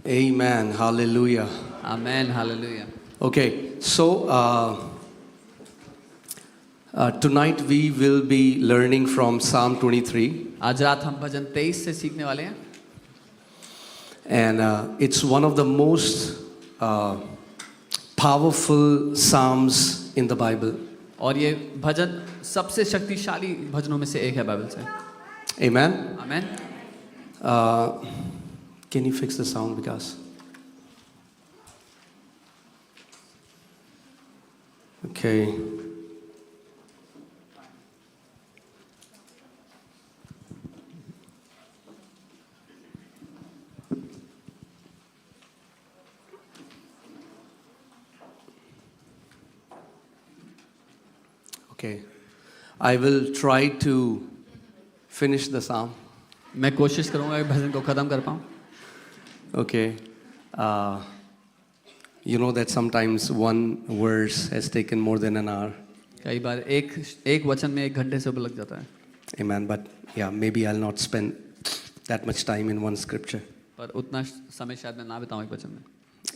Amen. Hallelujah. Amen. Hallelujah. Okay, so tonight we will be learning from Psalm 23, आज रात हम भजन 23 से सीखने वाले हैं and it's one of the most powerful psalms in the Bible. और ये भजन सबसे शक्तिशाली भजनों में से एक है बाइबल से. Amen. Amen. Can you fix the sound, Vikas? Okay. Okay. I will try to finish the psalm. मैं कोशिश करूंगा कि भजन को खत्म कर पाऊं. Okay. You know that sometimes one verse has taken more than an hour. कई बार एक वचन में 1 घंटे से ऊपर लग जाता है. Amen. But yeah, maybe I'll not spend that much time in one scripture. पर उतना समय शायद मैं ना बिताऊं एक वचन में.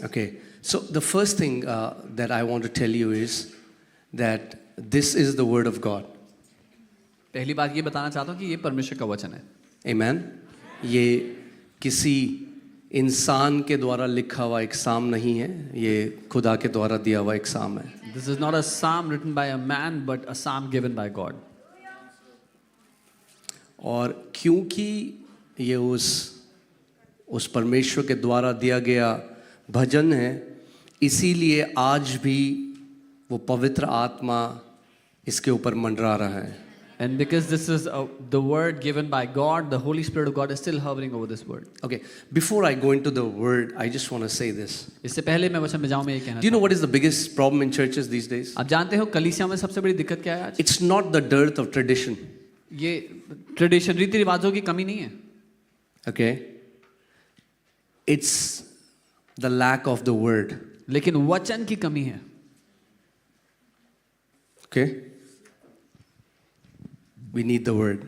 Okay. So the first thing that I want to tell you is that this is the word of God. पहली बात ये बताना चाहता हूँ कि ये परमेश्वर का वचन है. Amen. ये किसी इंसान के द्वारा लिखा हुआ एक साम नहीं है, ये खुदा के द्वारा दिया हुआ एक साम है. This is not a psalm written by a man but a psalm given by God. और क्योंकि ये उस परमेश्वर के द्वारा दिया गया भजन है, इसीलिए आज भी वो पवित्र आत्मा इसके ऊपर मंडरा रहा है. And because this is the word given by God, the Holy Spirit of God is still hovering over this word. Okay, before I go into the word, I just want to say this. इससे पहले मैं वचन में जाऊं मैं ये कहना. Do you know what is the biggest problem in churches these days? आप जानते हो कलीसिया में सबसे बड़ी दिक्कत क्या है आज? It's not the dearth of tradition. ये ट्रेडिशन रीति रिवाजों की कमी नहीं है. Okay? It's the lack of the word. लेकिन वचन की कमी है. Okay? We need the word.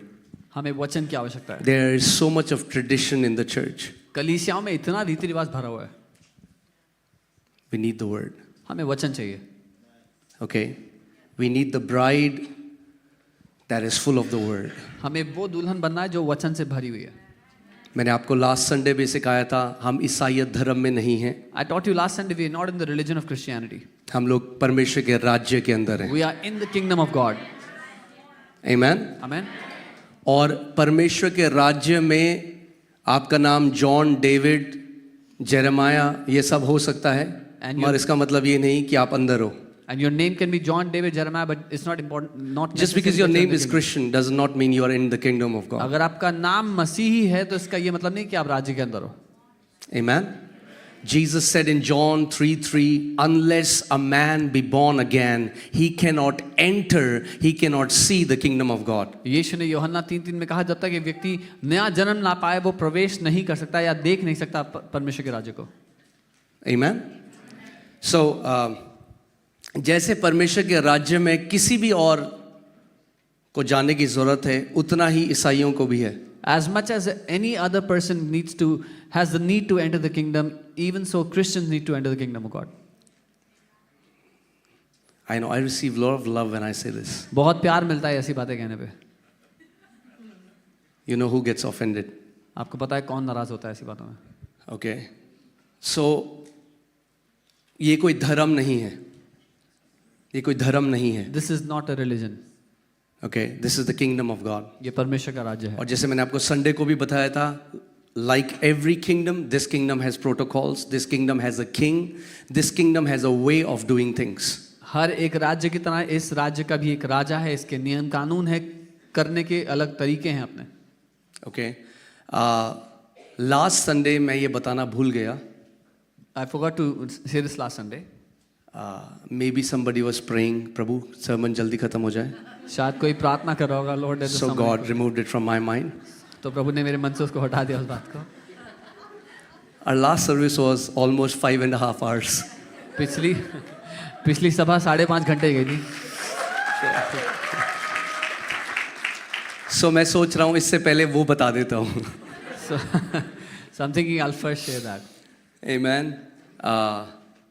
हमें वचन की आवश्यकता है. There is so much of tradition in the church. कलीसियाओं में इतना रीति रिवाज भरा हुआ है. We need the word. हमें वचन चाहिए. Okay? We need the bride that is full of the word. हमें वो दुल्हन बनना है जो वचन से भरी हुई है. मैंने आपको लास्ट संडे भी सिखाया था, हम ईसाईयत धर्म में नहीं हैं. I taught you last Sunday we are not in the religion of Christianity. हम लोग परमेश्वर के राज्य के अंदर हैं. We are in the kingdom of God. Amen. Amen. और परमेश्वर के राज्य में आपका नाम जॉन, डेविड, जेरेमाया ये सब हो सकता है, मगर इसका मतलब ये नहीं कि आप अंदर हो. And your name can be John, David, Jeremiah, but it's not important. Not Just because your name is Christian does not mean you are in the kingdom of God. अगर आपका नाम मसीही है तो इसका ये मतलब नहीं कि आप राज्य के अंदर हो. Amen. Jesus said in John 3:3, unless a man be born again, he cannot enter, he cannot see the kingdom of God. यीशु ने यूहन्ना 3:3 में कहा जब तक एक व्यक्ति नया जन्म ना पाए वो प्रवेश नहीं कर सकता या देख नहीं सकता परमेश्वर के राज्य को. Amen. So जैसे परमेश्वर के राज्य में किसी भी और को जाने की जरूरत है, उतना ही ईसाइयों को भी है. As much as any other person has the need to enter the kingdom, even so Christians need to enter the kingdom of God. I know I receive a lot of love when I say this. बहुत प्यार मिलता है ऐसी बातें कहने पे. You know who gets offended? आपको पता है कौन नाराज होता है ऐसी बातों में. Okay. So ये कोई धर्म नहीं है. ये कोई धर्म नहीं है. This is not a religion. Okay, this is the kingdom of God. ये परमेश्वर का राज्य है. और जैसे मैंने आपको संडे को भी बताया था, like every kingdom, this kingdom has protocols, this kingdom has a king, this kingdom has a way of doing things. हर एक राज्य की तरह इस राज्य का भी एक राजा है, इसके नियम कानून है, करने के अलग तरीके हैं अपने. Okay, last Sunday मैं ये बताना भूल गया. I forgot to say this last Sunday. Maybe somebody was praying, Prabhu sermon जल्दी खत्म हो जाए. शायद कोई प्रार्थना कर रहा होगा, Lord. So God removed it from my mind. तो प्रभु ने मेरे मन से उसको हटा दिया उस बात को. Our last service was almost 5.5 hours. पिछली सभा 5.5 घंटे गई थी. So मैं सोच रहा हूँ इससे पहले वो बता देता हूँ. So I'm thinking I'll first share that. Amen.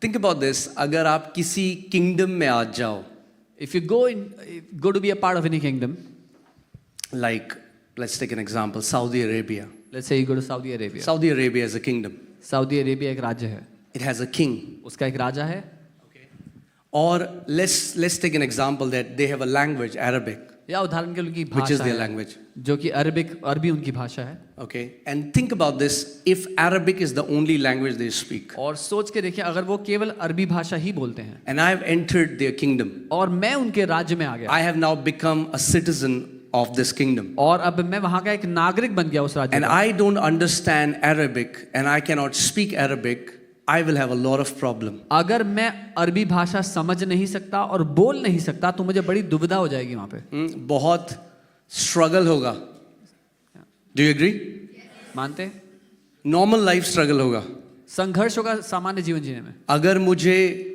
Think about this. अगर आप किसी किंगडम में आ जाओ, If you go to be a part of any kingdom, like let's take an example, Saudi Arabia. let's say you go to Saudi Arabia. Saudi Arabia is a kingdom. Saudi Arabia एक राज्य है, It has a king. उसका एक राजा है. Or let's take an example that they have a language, Arabic, या उदाहरण के लिए उनकी which is भाषा their है, language. जो कि अरबी उनकी भाषा है. Okay. And think about this. If Arabic is the only language they speak, और सोच के देखिए अगर वो केवल अरबी भाषा ही बोलते हैं and I have entered their kingdom, और मैं उनके राज्य में आ गया I have now become a citizen of this kingdom. और अब मैं वहां का एक नागरिक बन गया उस राज्य And का, I don't understand Arabic and I cannot speak Arabic, I will have a lot of problem. अगर मैं अरबी भाषा समझ नहीं सकता और बोल नहीं सकता तो मुझे बड़ी दुविधा हो जाएगी वहां पे. बहुत struggle होगा. Do you agree? मानते? Normal life struggle होगा. संघर्ष होगा सामान्य जीवन जीने में. अगर मुझे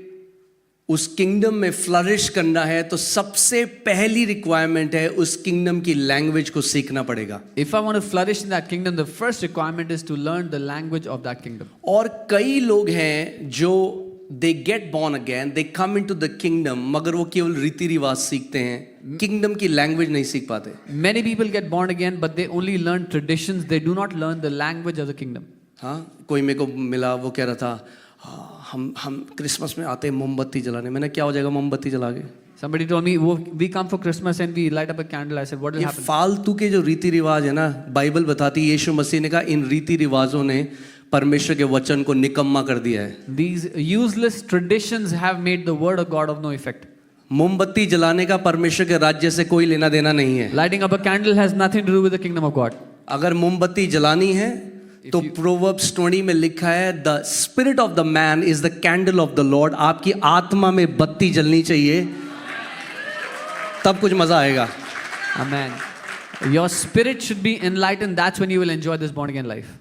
उस किंगडम में फ्लरिश करना है तो सबसे पहली रिक्वायरमेंट है उस किंगडम की लैंग्वेज को सीखना पड़ेगा. If I want to flourish in that kingdom, the first requirement is to learn the language of that kingdom. और कई लोग हैं जो they get born again, they come into the kingdom, मगर वो केवल रीति रिवाज सीखते हैं, किंगडम की लैंग्वेज नहीं सीख पाते. Many people get born again, but they only learn traditions. They do not learn the language of the kingdom. हाँ, कोई मेरे को मिला, वो कह रहा था हम क्रिसमस में आते हैं मोमबत्ती जलाने. मैंने क्या हो जाएगा मोमबत्ती जला के? Somebody told me, we come for Christmas and we light up a candle. I said, what will ये happen? फालतू के जो रीति रिवाज है ना, बाइबल बताती है यीशु मसीह ने कहा इन रीति रिवाजों ने परमेश्वर के वचन को निकम्मा कर दिया है. These useless traditions have made the word of God of no effect. मोमबत्ती जलाने का परमेश्वर के राज्य से कोई लेना देना नहीं है. Lighting up a candle has nothing to do with the kingdom of God. अगर मोमबत्ती जलानी है तो प्रोवर्ब्स 20 में लिखा है the spirit of the man is the candle of the Lord. आपकी आत्मा में बत्ती जलनी चाहिए, तब कुछ मजा आएगा. Amen. Your spirit should be enlightened. That's when you will enjoy this born again life.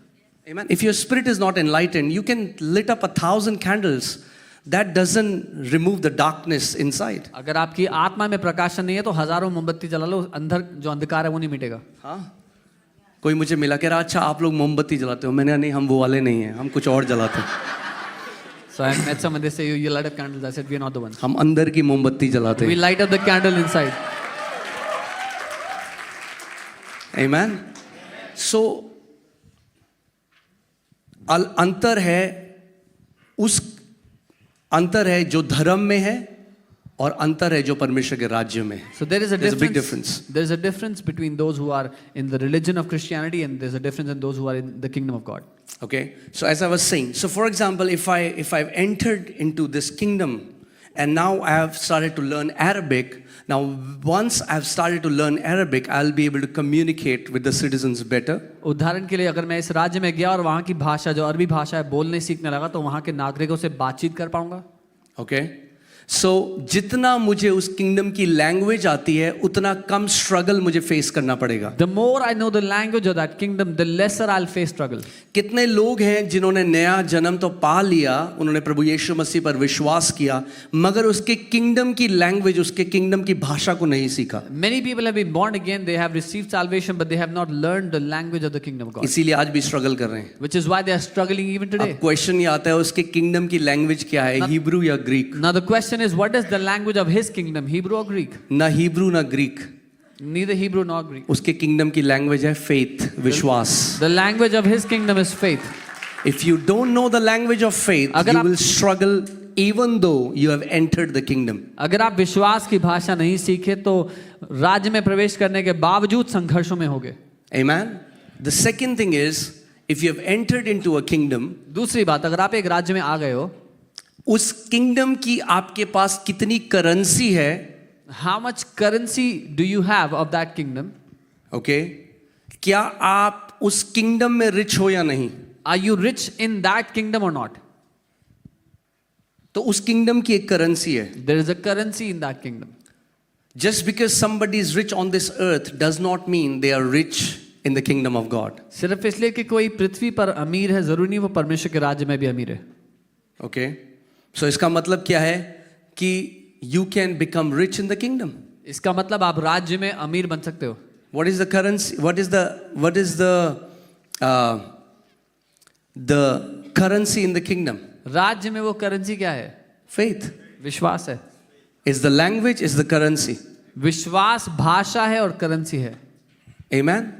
Amen. If your spirit is not enlightened, you can lit up 1,000 candles. That doesn't remove the darkness inside. अगर आपकी आत्मा में प्रकाशन नहीं है तो हजारों मोमबत्ती जला लो, अंदर जो अंधकार है वो नहीं मिटेगा. हाँ, कोई मुझे मिला कह रहा अच्छा आप लोग मोमबत्ती जलाते हो. मैंने नहीं, हम वो वाले नहीं हैं, हम कुछ और जलाते हैं. So I met someone, they say you light up candles. I said we are not the ones. हम अंदर की मोमबत्ती जलाते We हैं. light up the candle inside. Amen. So अंतर है जो धर्म में है और अंतर है जो परमेश्वर के राज्य में है. So there is a There's a big difference. There is a difference between those who are in the religion of Christianity and there's a difference in those who are in the kingdom of God. Okay. So as I was saying, so for example, if I've entered into this kingdom and now I have started to learn Arabic, now once I've started to learn Arabic, I'll be able to communicate with the citizens better. उदाहरण के लिए अगर मैं इस राज्य में गया और वहाँ की भाषा जो अरबी भाषा है बोलने सीखने लगा तो वहाँ के नागरिकों से बातचीत कर पाऊंगा. Okay. So जितना मुझे उस किंगडम की लैंग्वेज आती है उतना कम स्ट्रगल मुझे फेस करना पड़ेगा. The more I know the language of that kingdom, the lesser I'll face struggle. कितने लोग हैं जिन्होंने नया जन्म तो पा लिया, उन्होंने प्रभु यीशु मसीह पर विश्वास किया, मगर उसके किंगडम की लैंग्वेज, उसके किंगडम की भाषा को नहीं सीखा. Many people have been born again, they have received salvation, but they have not learned the language of the kingdom of God. इसीलिए आज भी स्ट्रगल कर रहे हैं. Which is why they are struggling even today. अब question ये आता है उसके किंगडम की लैंग्वेज क्या है, हिब्रू या Greek? Now the question is, what is the language of his kingdom, Hebrew or Greek? ना हिब्रू ना Greek. Neither Hebrew nor Greek. उसके किंगडम की लैंग्वेज है फेथ, विश्वास. The language of his kingdom is faith. If you don't know the language of faith, अगर you आप- will struggle even though you have entered the kingdom. अगर आप विश्वास की भाषा नहीं सीखे तो राज्य में प्रवेश करने के बावजूद संघर्षों में होगे. Amen. The second thing is, if you have entered into a kingdom, दूसरी बात, अगर आप एक राज्य में आ गए हो, उस किंगडम की आपके पास कितनी करेंसी है, how much currency do you have of that kingdom? Okay, क्या आप उस किंगडम में रिच हो या नहीं? Are you rich in that kingdom or not? तो उस किंगडम की एक करेंसी है. There is a currency in that kingdom. Just because somebody is rich on this earth does not mean they are rich in the kingdom of God. सिर्फ इसलिए कि कोई पृथ्वी पर अमीर है जरूरी नहीं वो परमेश्वर के राज्य में भी अमीर है. ओके, सो इसका मतलब क्या है कि you can become rich in the kingdom. इसका मतलब आप राज्य में अमीर बन सकते हो. What is the currency? What is the currency in the kingdom? राज्य में वो करेंसी क्या है? Faith. विश्वास है. Is the language, is the currency. विश्वास भाषा है और करेंसी है. Amen.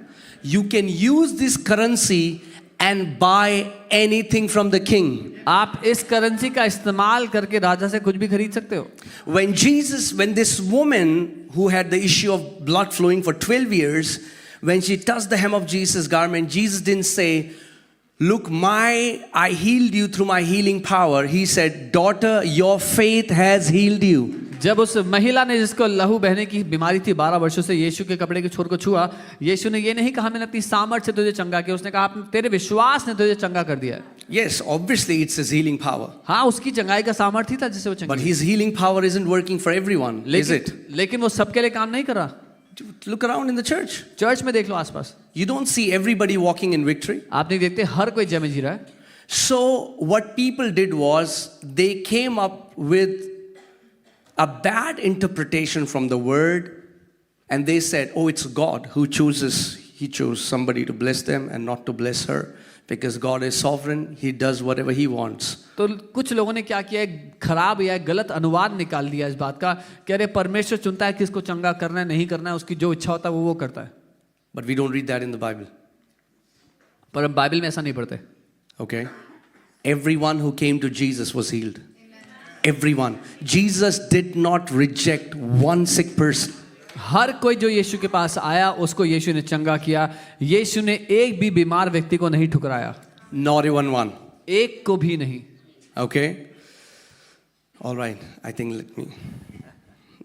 You can use this currency and buy anything from the king. आप इस करेंसी का इस्तेमाल करके राजा से कुछ भी खरीद सकते हो. When this woman who had the issue of blood flowing for 12 years, when she touched the hem of Jesus' garment, Jesus didn't say, "Look, I healed you through my healing power." He said, "Daughter, your faith has healed you." जब उस महिला ने जिसको लहू बहने की बीमारी थी 12 वर्षों से यीशु के कपड़े के छोर को छुआ, यीशु ने ये नहीं कहा मैंने अपनी सामर्थ से तुझे चंगा किया, उसने कहा तेरे विश्वास ने तुझे चंगा कर दिया है. Yes, obviously it's his healing power. हाँ, उसकी चंगाई का सामर्थ्य था जिससे वो चंगी. But his healing power isn't working for everyone, is it? लेकिन वो सबके लिए काम नहीं कर रहा. Look around in the church. Church में देख लो आसपास. You don't see everybody walking in victory. आप नहीं देखते हर कोई जय में जी रहा है. So what people did was they came up with a bad interpretation from the word, and they said, "Oh, it's God who chooses. He chose somebody to bless them and not to bless her, because God is sovereign. He does whatever he wants." तो कुछ लोगों ने क्या किया, एक खराब या गलत अनुवाद निकाल दिया इस बात का कि अरे परमेश्वर चुनता है किसको चंगा करना है नहीं करना है, उसकी जो इच्छा होता है वो करता है. But we don't read that in the Bible. पर हम बाइबल में ऐसा नहीं पढ़ते. Okay? Everyone who came to Jesus was healed. Everyone. Jesus did not reject one sick person. हर कोई जो यीशु के पास आया उसको यीशु ने चंगा किया. यीशु ने एक भी बीमार व्यक्ति को नहीं ठुकराया. Not even one. एक को भी नहीं. Okay? All right. I think let me.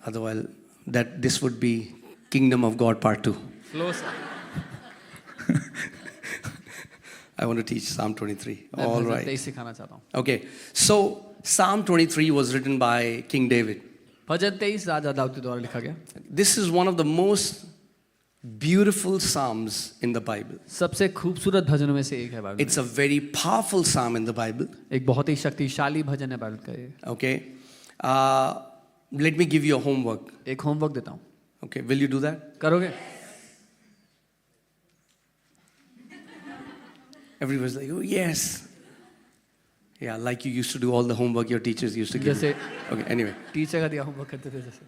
Otherwise, this would be Kingdom of God Part 2. I want to teach Psalm 23. All right. सिखाना चाहता हूँ. Okay. So Psalm 23 was written by King David. भजन 23 राजा दाऊद के द्वारा लिखा गया. This is one of the most beautiful psalms in the Bible. सबसे खूबसूरत भजनों में से एक है Bible. It's a very powerful psalm in the Bible. एक बहुत ही शक्तिशाली भजन है बाइबल का ये. Okay. Let me give you a homework. एक होमवर्क देता हूँ. Okay. Will you do that? करोगे? Everybody's like, "Oh yes." Yeah, like you used to do all the homework your teachers used to give you. जैसे Okay. Anyway. Teacher का दिया homework करते थे जैसे.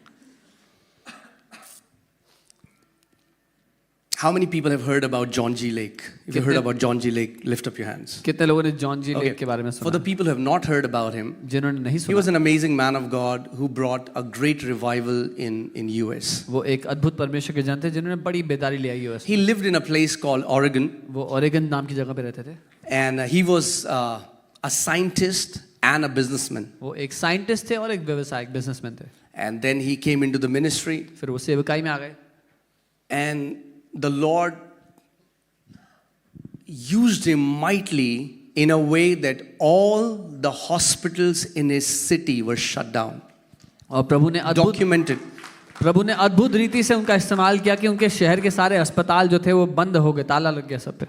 How many people have heard about John G. Lake? If you heard about John G. Lake, lift up your hands. कितने लोगों ने John जी Okay. Lake के बारे में For सुना? the people who have not heard about him, जिन्होंने नहीं he was सुना, an amazing man of God who brought a great revival in US. वो एक अद्भुत परमेश्वर के जन थे जिन्होंने बड़ी बेदारी ले आई US. He lived in a place called Oregon, वो ओरेगन नाम की जगह पे रहते थे. and he was a scientist and a businessman. वो एक साइंटिस्ट थे और एक व्यवसायिक बिजनेसमैन थे. And then he came into the ministry, फिर वो सेवकाई में आ गए. and the Lord used him mightily in a way that all the hospitals in his city were shut down. और Documented. प्रभु ने अद्भुत रीति से उनका इस्तेमाल किया कि उनके शहर के सारे अस्पताल जो थे वो बंद हो गए, ताला लग गया सब पे.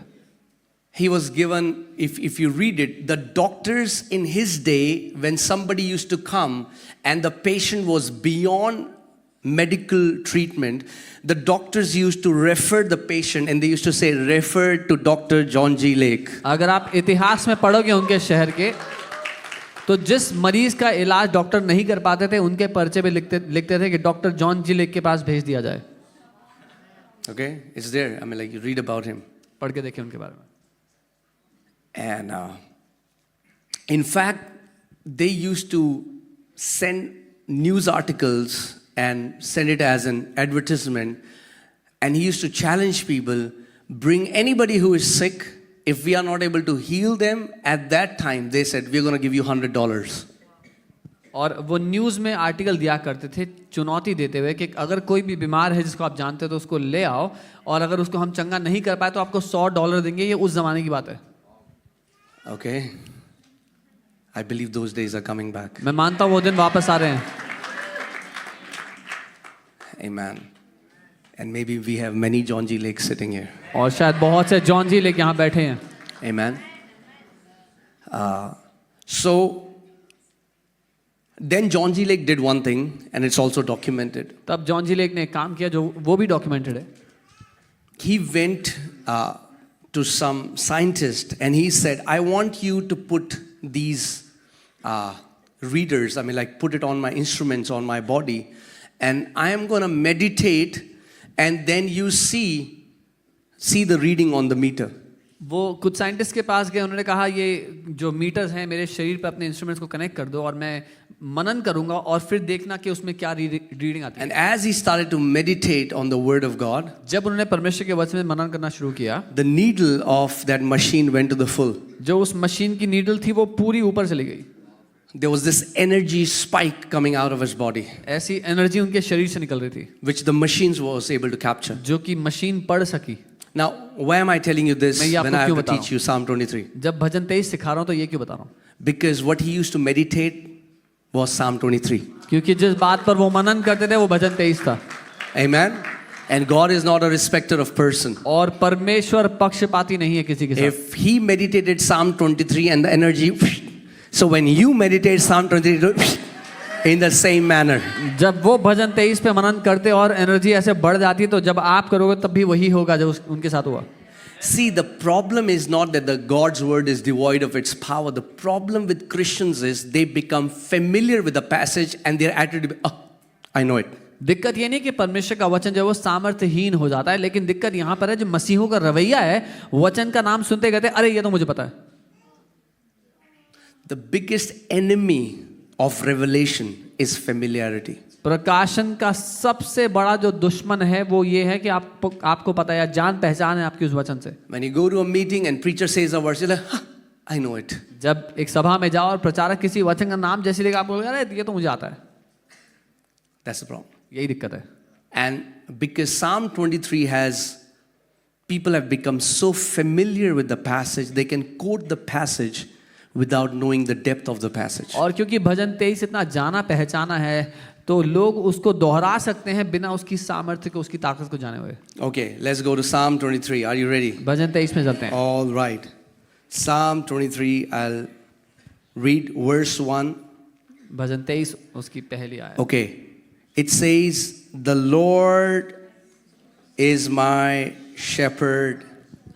He was given, if you read it, the doctors in his day, when somebody used to come and the patient was beyond medical treatment, the doctors used to refer the patient and they used to say, "Refer to Dr. John G. Lake." अगर आप इतिहास में पढ़ोगे उनके शहर के, तो जिस मरीज का इलाज डॉक्टर नहीं कर पाते थे उनके पर्चे पे लिखते थे कि डॉक्टर जॉन जी लेक के पास भेज दिया जाए. Okay, it's there. I mean, like you read about him. पढ़ के देखें उनके बारे में. And in fact, they used to send news articles and send it as an advertisement. And he used to challenge people, bring anybody who is sick. If we are not able to heal them, at that time, they said, "We're going to give you $100. और वो news में article दिया करते थे चुनौती देते हुए कि अगर कोई भी बीमार है जिसको आप जानते हो तो उसको ले आओ, और अगर उसको हम चंगा नहीं कर पाए तो आपको $100 देंगे. ये उस जमाने की बात है. Okay? I believe those days are coming back. मैं मानता हूँ वो दिन वापस आ रहे हैं. Amen. And maybe we have many John G. Lakes sitting here. और शायद बहुत से जॉन जी लेक यहाँ बैठे हैं. Amen. So then John G. Lake did one thing, and it's also documented. तब जॉन जी लेक ने एक काम किया जो वो भी डॉक्यूमेंटेड है. He went to some scientist, and he said, I want you to put these readers, I mean, like put it on my instruments on my body, and I am going to meditate, and then you see the reading on the meter. वो कुछ scientist के पास गए, उन्होंने कहा ये जो metres हैं मेरे शरीर पे अपने इंस्ट्रूमेंट्स को कनेक्ट कर दो और मैं मनन करूंगा और फिर देखना कि उसमें क्या रीडिंग आती है. And as he started to meditate on the word of God, जब उन्होंने परमेश्वर के वचन में मनन करना शुरू किया, the needle of that machine went to the full. जो उस मशीन की नीडल थी वो पूरी ऊपर चली गई. There was this energy spike coming out of his body, ऐसी एनर्जी उनके शरीर से निकल रही थी which the machines was able to capture. जो कि मशीन पढ़ सकी. Now, why am I telling you this मैं ये when आपको I क्यों have to बता teach you Psalm 23? जब भजन 23 सिखा रहा हूँ तो ये क्यों बता रहा हूँ? Because what he used to meditate was Psalm 23. क्योंकि जिस बात पर वो मनन करते थे वो भजन 23 था. Amen? And God is not a respecter of person. और परमेश्वर पक्षपाती नहीं है किसी के साथ. If he meditated Psalm 23 and the energy, so when you meditate Psalm 23 in the same manner. जब वो भजन 23 पे मनन करते और एनर्जी ऐसे बढ़ जाती, तो जब आप करोगे तब भी वही होगा जो उनके साथ हुआ. See, the problem is not that the God's word is devoid of its power. The problem with Christians is they become familiar with the passage and their attitude, oh, I know it. दिक्कत ये नहीं कि परमेश्वर का वचन जो है वो सामर्थ्यहीन हो जाता है, लेकिन दिक्कत यहाँ पर है जो मसीहों का रवैया है, वचन का नाम सुनते कहते अरे ये तो मुझे पता है. The biggest enemy of revelation is familiarity. प्रकाशन का सबसे बड़ा जो दुश्मन है वो ये है कि आपको पता है या जान पहचान है आपकी उस वचन से. When you go to a meeting and preacher says a verse, you're like, I know it. जब एक सभा में जाओ और प्रचारक किसी वचन का नाम जैसे लेगा, आप बोलोगे अरे ये तो मुझे आता है. That's the problem. यही दिक्कत है. And because Psalm 23 has, people have become so familiar with the passage, they can quote the passage without knowing the depth of the passage. और क्योंकि भजन 23 इतना जाना पहचाना है, तो लोग उसको दोहरा सकते हैं बिना उसकी सामर्थ्य को, उसकी ताकत को जाने हुए. Okay, let's go to Psalm 23. Are you ready? भजन 23 में चलते हैं. All right. Psalm 23, I'll read verse 1. भजन 23 उसकी पहली आयत. Okay. It says, the Lord is my shepherd,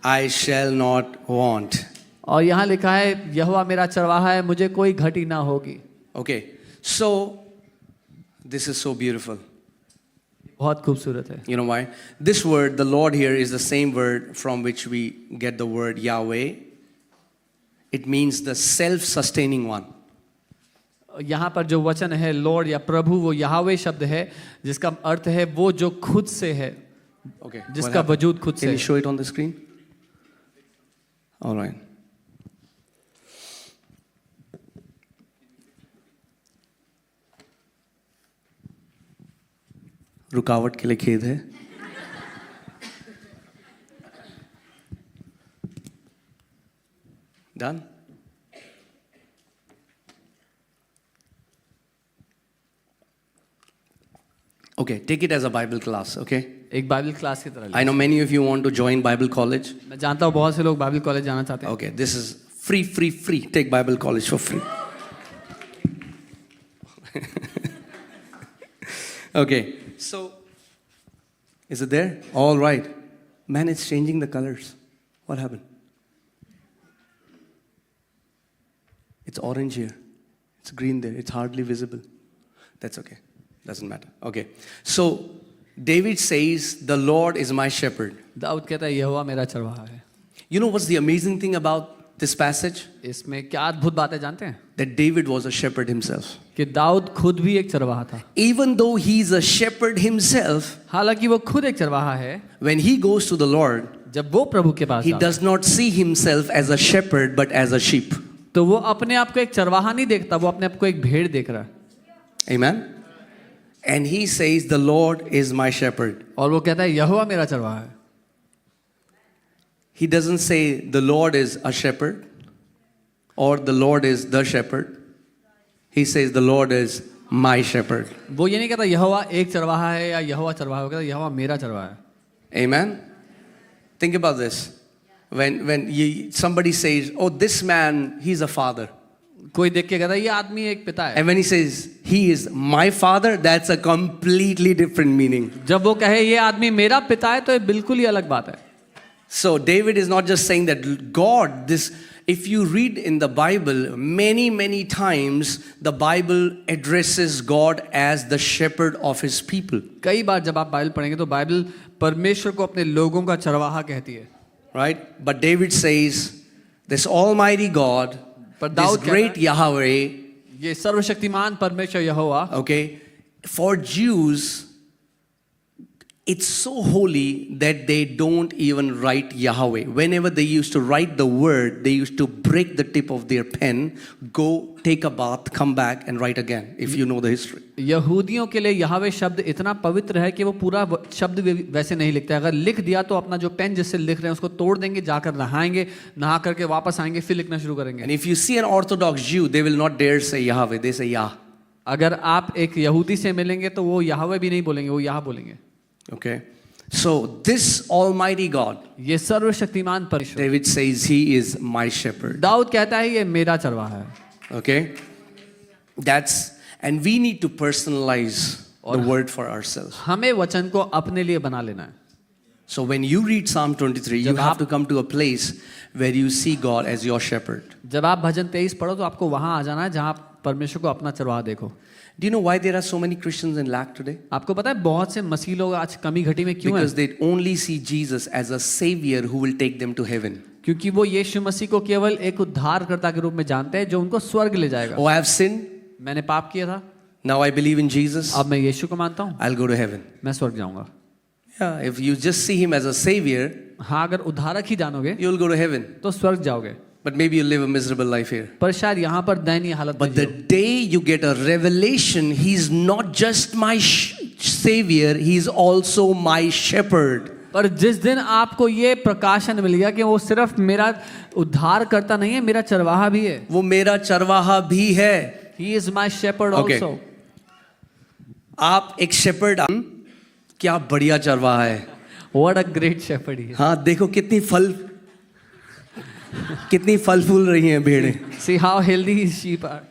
I shall not want. और यहाँ लिखा है यहोवा मेरा चरवाहा है, मुझे कोई घटी ना होगी. Okay. So, this is so beautiful. बहुत खूबसूरत है. You know why? This word, the Lord here, is the same word from which we get the word Yahweh. It means the self-sustaining one. यहाँ पर जो वचन है लॉर्ड या प्रभु, वो यहोवे शब्द है जिसका अर्थ है वो जो खुद से है. Okay. जिसका वजूद खुद से. Can you show it on the screen? All right. रुकावट के लिए खेद है. Done? Okay, take it as a Bible class, okay? एक बाइबल क्लास की तरह. I know many of you want to join Bible college. मैं जानता हूँ बहुत से लोग बाइबल कॉलेज जाना चाहते हैं. Okay, this is free. Take Bible college for free. Okay, so is it there? All right. Man, it's changing the colors. What happened? It's orange here. It's green there. It's hardly visible. That's okay. Doesn't matter. Okay. So David says, the Lord is my shepherd. Dawood कहता है यहोवा मेरा चरवाहा है. You know what's the amazing thing about this passage? इसमें क्या अद्भुत बात है जानते हैं? That David was a shepherd himself. कि दाऊद खुद भी एक चरवाहा था. Even though he's a shepherd himself, हालांकि वो खुद एक चरवाहा है, when he goes to the Lord, जब वो प्रभु के पास he जाता है, does not see himself as a shepherd but as a sheep. तो वो अपने आप को एक चरवाहा नहीं देखता, वो अपने आप को एक भेड़ देख रहा है. Amen? And he says, the Lord is my shepherd. और वो कहता है यहोवा मेरा चरवाहा है. He doesn't say the Lord is a shepherd or the Lord is the shepherd. He says the Lord is my shepherd. वो ये नहीं कहता यहोवा एक चरवाहा है या यहोवा चरवाहा है, वो कहता यहोवा मेरा चरवाहा है. Amen? Think about this. When somebody says, oh, this man, he's a father. कोई देख के कहता है ये आदमी एक पिता है. And when he says, he is my father, that's a completely different meaning. जब वो कहे ये आदमी मेरा पिता है तो ये बिल्कुल ही अलग बात है. So David is not just saying that God, this, if you read in the Bible, many times the Bible addresses God as the shepherd of his people. कई बार जब आप बाइबल पढ़ेंगे तो बाइबल परमेश्वर को अपने लोगों का चरवाहा कहती है, Right? But David says, this Almighty God, पर this दाऊद कहता great Yahweh, ये सर्वशक्तिमान परमेश्वर यहोवा, okay, for Jews, it's so holy that they don't even write Yahweh. Whenever they used to write the word, they used to break the tip of their pen, go take a bath, come back and write again, if you know the history. यहूदियों के लिए यहोवे शब्द इतना पवित्र है कि वो पूरा शब्द वैसे नहीं लिखते। अगर लिख दिया तो अपना जो पेन जिससे लिख रहे हैं उसको तोड़ देंगे, जाकर नहाएंगे, नहा करके वापस आएंगे, फिर लिखना शुरू करेंगे। And if you see an Orthodox Jew, they will not dare say Yahweh, they say Yah. अगर आप एक यहूदी से मिलेंगे तो वो यहोवे भी नहीं बोलेंगे, वो यह बोलेंगे। Okay? So this Almighty God, ये सर्वशक्तिमान परमेश्वर, David says he is my shepherd. Dawood कहता है ये मेरा चरवाहा है। Okay? That's, and we need to personalize the word for ourselves. हमें वचन को अपने लिए बना लेना है। So when you read Psalm 23, you जब have आप- to come to a place where you see God as your shepherd. जब आप भजन 23 पढ़ो तो आपको वहां आ जाना है जहां आप परमेश्वर को अपना चरवाहा देखो। Do you know why there are so many Christians in lack today? आपको पता है बहुत से मसीह लोग आज कमी घटी में क्यों Because हैं? they only see Jesus as a savior who will take them to heaven. क्योंकि वो यीशु मसीह को केवल एक उद्धारकर्ता के रूप में जानते हैं जो उनको स्वर्ग ले जाएगा। Oh, I have sinned. मैंने पाप किया था, Now I believe in Jesus. अब मैं यीशु को मानता हूँ, I'll go to heaven. मैं स्वर्ग जाऊंगा। Yeah, if you just see him as a savior, हाँ, अगर उद्धारक ही जानोगे you'll go to heaven. तो स्वर्ग जाओगे, But maybe you'll live a miserable life here. पर शायद यहाँ पर दयनीय हालत में But the Jio. day you get a revelation, he's not just my savior, he's also my shepherd. पर जिस दिन आपको ये प्रकाशन मिल गया कि वो सिर्फ मेरा उद्धार करता नहीं है, मेरा चरवाहा भी है। वो मेरा चरवाहा भी है। He is my shepherd Okay. also. आप एक शेपर्ड, क्या बढ़िया चरवाहा है। What a great shepherd he is. हाँ, देखो कितनी फल फूल रही हैं भेड़ें। See how healthy his sheep are.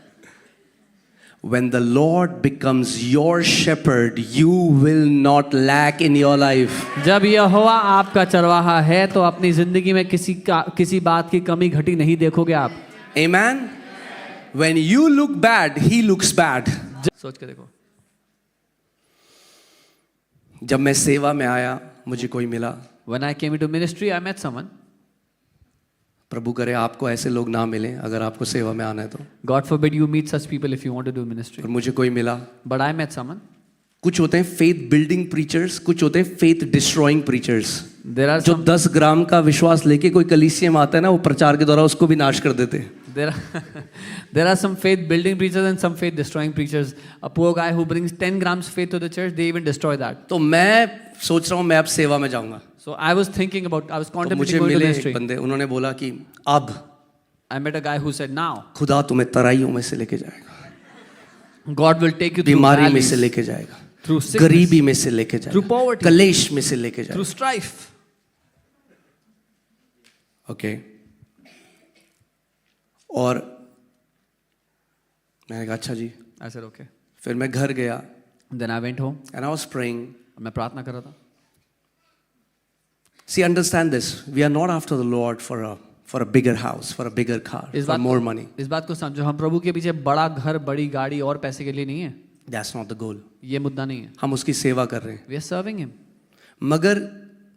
When the Lord becomes your shepherd, you will not lack in your life. जब यहोवा आपका चरवाहा है तो अपनी जिंदगी में किसी बात की कमी घटी नहीं देखोगे आप। Amen? When you look bad, he looks bad. सोच के देखो, जब मैं सेवा में आया, मुझे कोई मिला। when I came into ministry, I met someone. प्रभु करे आपको ऐसे लोग ना मिले अगर आपको सेवा में आना है तो। God forbid you meet such people if you want to do ministry. और मुझे कोई मिला। But I met someone. कुछ होते हैं फेथ बिल्डिंग प्रीचर्स, कुछ होते हैं faith destroying preachers. There are जो some 10 ग्राम का विश्वास लेके कोई कलीसिया में आता है ना, वो प्रचार के द्वारा उसको भी नाश कर देते हैं। there are some faith building preachers and some faith destroying preachers. A poor guy who brings 10 grams faith to the church, they even destroy that. तो मैं सोच रहा हूँ मैं अब सेवा में जाऊंगा। So I was thinking about, I was तो contemplating मुझे going to मिले ministry. एक बंदे, उन्होंने बोला कि अब I met a guy who said, now खुदा तुम्हें तराइयों में से लेके जाएगा, God will take you through बीमारी में valleys, से लेके जाएगा, through sickness, गरीबी में से लेके through जाएगा, poverty, कलेश में से लेके through जाएगा। strife. ओके, और मैंने कहा अच्छा जी। I said, okay. फिर मैं घर गया Then I went home. and I was praying. मैं प्रार्थना कर रहा था। See, understand this. We are not after the Lord for a bigger house, for a bigger car, for more money. इस बात को समझो, हम प्रभु के पीछे बड़ा घर, बड़ी गाड़ी और पैसे के लिए नहीं है। That's not the goal. ये मुद्दा नहीं है। हम उसकी सेवा कर रहे हैं। We are serving him. मगर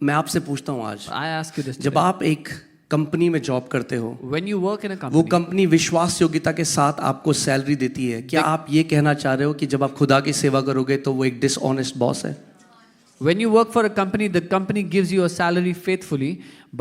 मैं आपसे पूछता हूँ आज, I ask you this जब today. आप एक कंपनी में जॉब करते हो, When you work in a वो company, कंपनी विश्वास योग्यता के साथ आपको सैलरी देती है, क्या आप ये कहना चाह रहे हो कि जब आप खुदा की सेवा करोगे तो वो एक डिसऑनेस्ट बॉस है? when you work for a company, the company gives you a salary faithfully.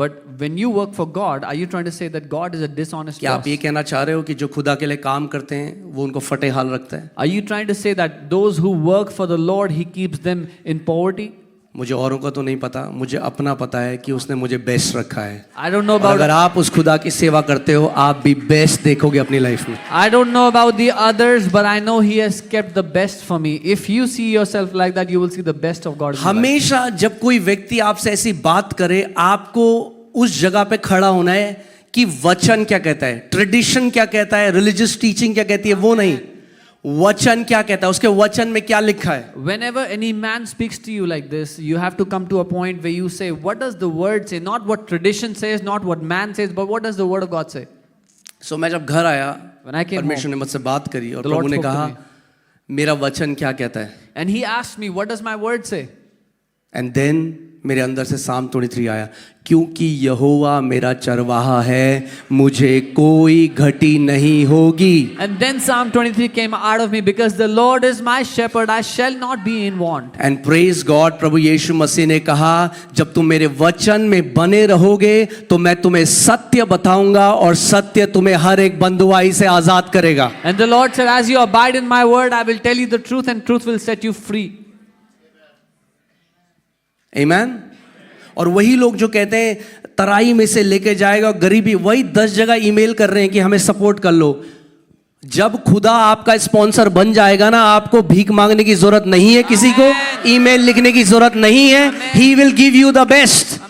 But when you work for God, are you trying to say that God is a dishonest क्या boss? आप ये कहना चाह रहे हो कि जो खुदा के लिए काम करते हैं वो उनको फटे हाल रखता है? Are you trying to say that those who work for the Lord, He keeps them in poverty? मुझे औरों का तो नहीं पता, मुझे अपना पता है कि उसने मुझे बेस्ट रखा है। I don't know और about अगर आप उस खुदा की सेवा करते हो, आप भी बेस्ट देखोगे अपनी लाइफ में। I don't know about the others, but I know He has kept the best for me. If you see yourself like that, you will see the best of God in your life. हमेशा जब कोई व्यक्ति आपसे ऐसी बात करे, आपको उस जगह पे खड़ा होना है कि वचन क्या कहता है, ट्रेडिशन क्या कहता है, रिलीजियस टीचिंग क्या कहती है, वो नहीं। वचन क्या कहता है, उसके वचन में क्या लिखा है. Whenever any man speaks to you like this, you have to come to a point where you say, what does the word say? Not what tradition says, not what man says, but what does the word of God say? सो मैं जब घर आया, When I came परमेश्वर home, ने मुझसे बात करी और the Lord प्रभु ने spoke to कहा, me. मेरा वचन क्या कहता है. And he asked me, what does my word say? And then मेरे अंदर से साम 23 आया, क्योंकि यहोवा मेरा चरवाहा है, मुझे कोई घटी नहीं होगी. And then Psalm 23 came out of me, because the Lord is my shepherd, I shall not be in want. And praise God, प्रभु यीशु मसीह ने कहा, जब तुम मेरे वचन में बने रहोगे तो मैं तुम्हें सत्य बताऊंगा और सत्य तुम्हें हर एक बंधुआई से आजाद करेगा. And the Lord said, as you abide in my word, I will tell you the truth, and truth will set you free. आमेन. और वही लोग जो कहते हैं तराई में से लेके जाएगा गरीबी, वही 10 जगह ईमेल कर रहे हैं कि हमें सपोर्ट कर लो. जब खुदा आपका स्पॉन्सर बन जाएगा ना, आपको भीख मांगने की जरूरत नहीं है, किसी को ईमेल लिखने की जरूरत नहीं है. He will give you the best.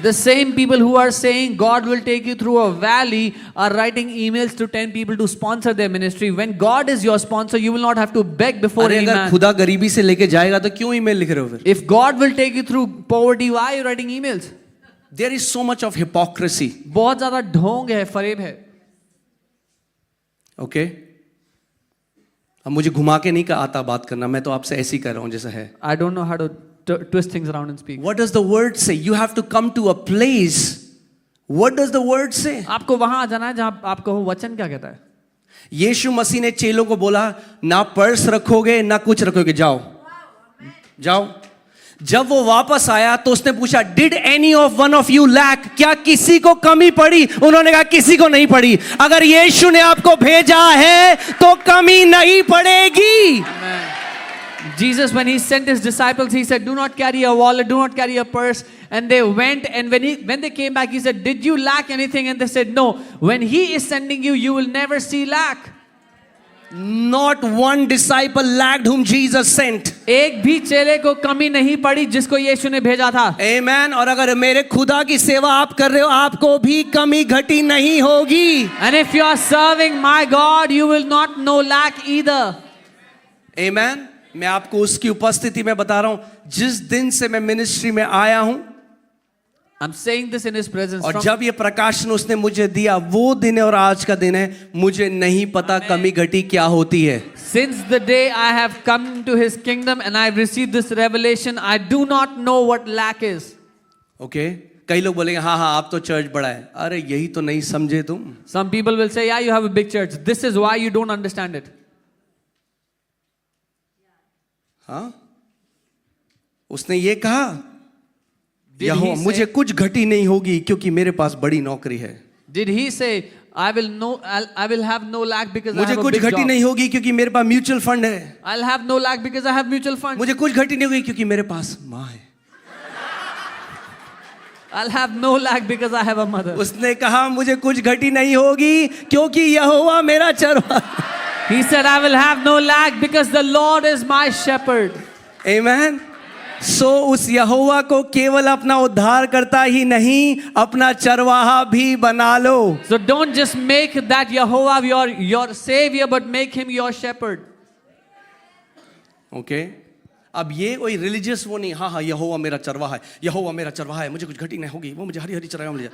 The same people who are saying God will take you through a valley are writing emails to 10 people to sponsor their ministry. When God is your sponsor, you will not have to beg before अरे any अगर man. खुदा गरीबी से लेके जाएगा तो क्यों email लिख रहे हो फिर? If God will take you through poverty, why are you writing emails? There is so much of hypocrisy. बहुत ज्यादा ढोंग है, फरेब है. ओके, अब मुझे घुमा के नहीं आता बात करना, मैं तो आपसे ऐसे ही कर रहा हूं जैसा है. I don't know how to twist things around and speak. What does the word say? You have to come to a place. What does the word say? आपको वहां आ जाना है जहां आप कहो वचन क्या कहता है. यीशु मसीह ने चेलों को बोला, ना पर्स रखोगे ना कुछ रखोगे, जाओ जाओ. जब वो वापस आया तो उसने पूछा, did any of one of you lack, क्या किसी को कमी पड़ी? उन्होंने कहा किसी को नहीं पड़ी. अगर यीशु ने आपको भेजा है तो कमी नहीं पड़ेगी. Jesus, when he sent his disciples, he said, do not carry a wallet, do not carry a purse. And they went, and when they came back, he said, did you lack anything? And they said, no. When he is sending you, you will never see lack. Not one disciple lacked whom Jesus sent. एक भी चेले को कमी नहीं पड़ी जिसको यीशु ने भेजा था. Amen. और अगर मेरे खुदा की सेवा आप कर रहे हो, आपको भी कमी घटी नहीं होगी. And if you are serving my God, you will not know lack either. Amen. मैं आपको उसकी उपस्थिति में बता रहा हूं, जिस दिन से मैं मिनिस्ट्री में आया हूं, I'm saying this in his presence. और जब ये प्रकाशन उसने मुझे दिया, वो दिन है और आज का दिन है, मुझे नहीं पता कमी घटी क्या होती है. Since the day I have come to his kingdom and I have received this revelation, I do not know what lack is. Okay, कई लोग बोलेंगे हाँ हाँ आप तो चर्च बड़ा है. अरे यही तो नहीं समझे तुम. Some people will say, yeah, you have a big church. This is why you don't understand it. हाँ, उसने ये कहा, यहोवा मुझे कुछ घटी नहीं होगी क्योंकि मेरे पास बड़ी नौकरी है. Did he say, I will have no lack because I मुझे have a कुछ big घटी job? नहीं होगी क्योंकि मेरे पास म्यूचुअल फंड है. I'll have no lack because I have mutual funds. मुझे कुछ घटी नहीं होगी क्योंकि मेरे पास माँ है. I'll have no lack because I have a mother. उसने कहा मुझे कुछ घटी नहीं होगी क्योंकि यहोवा मेरा चरवाहा. He said, I will have no lack because the Lord is my shepherd. Amen. सो उस यहोवा को केवल अपना उद्धार करता ही नहीं, अपना चरवाहा भी बना लो. So don't just make that Jehovah your savior, but make him your shepherd. Okay, अब ये कोई रिलीजियस वो नहीं, हाँ हाँ यहोवा मेरा चरवाहा है, यहोवा मेरा चरवाहा है, मुझे कुछ घटी नहीं होगी, वो मुझे हरी हरी चराएगा मुझे.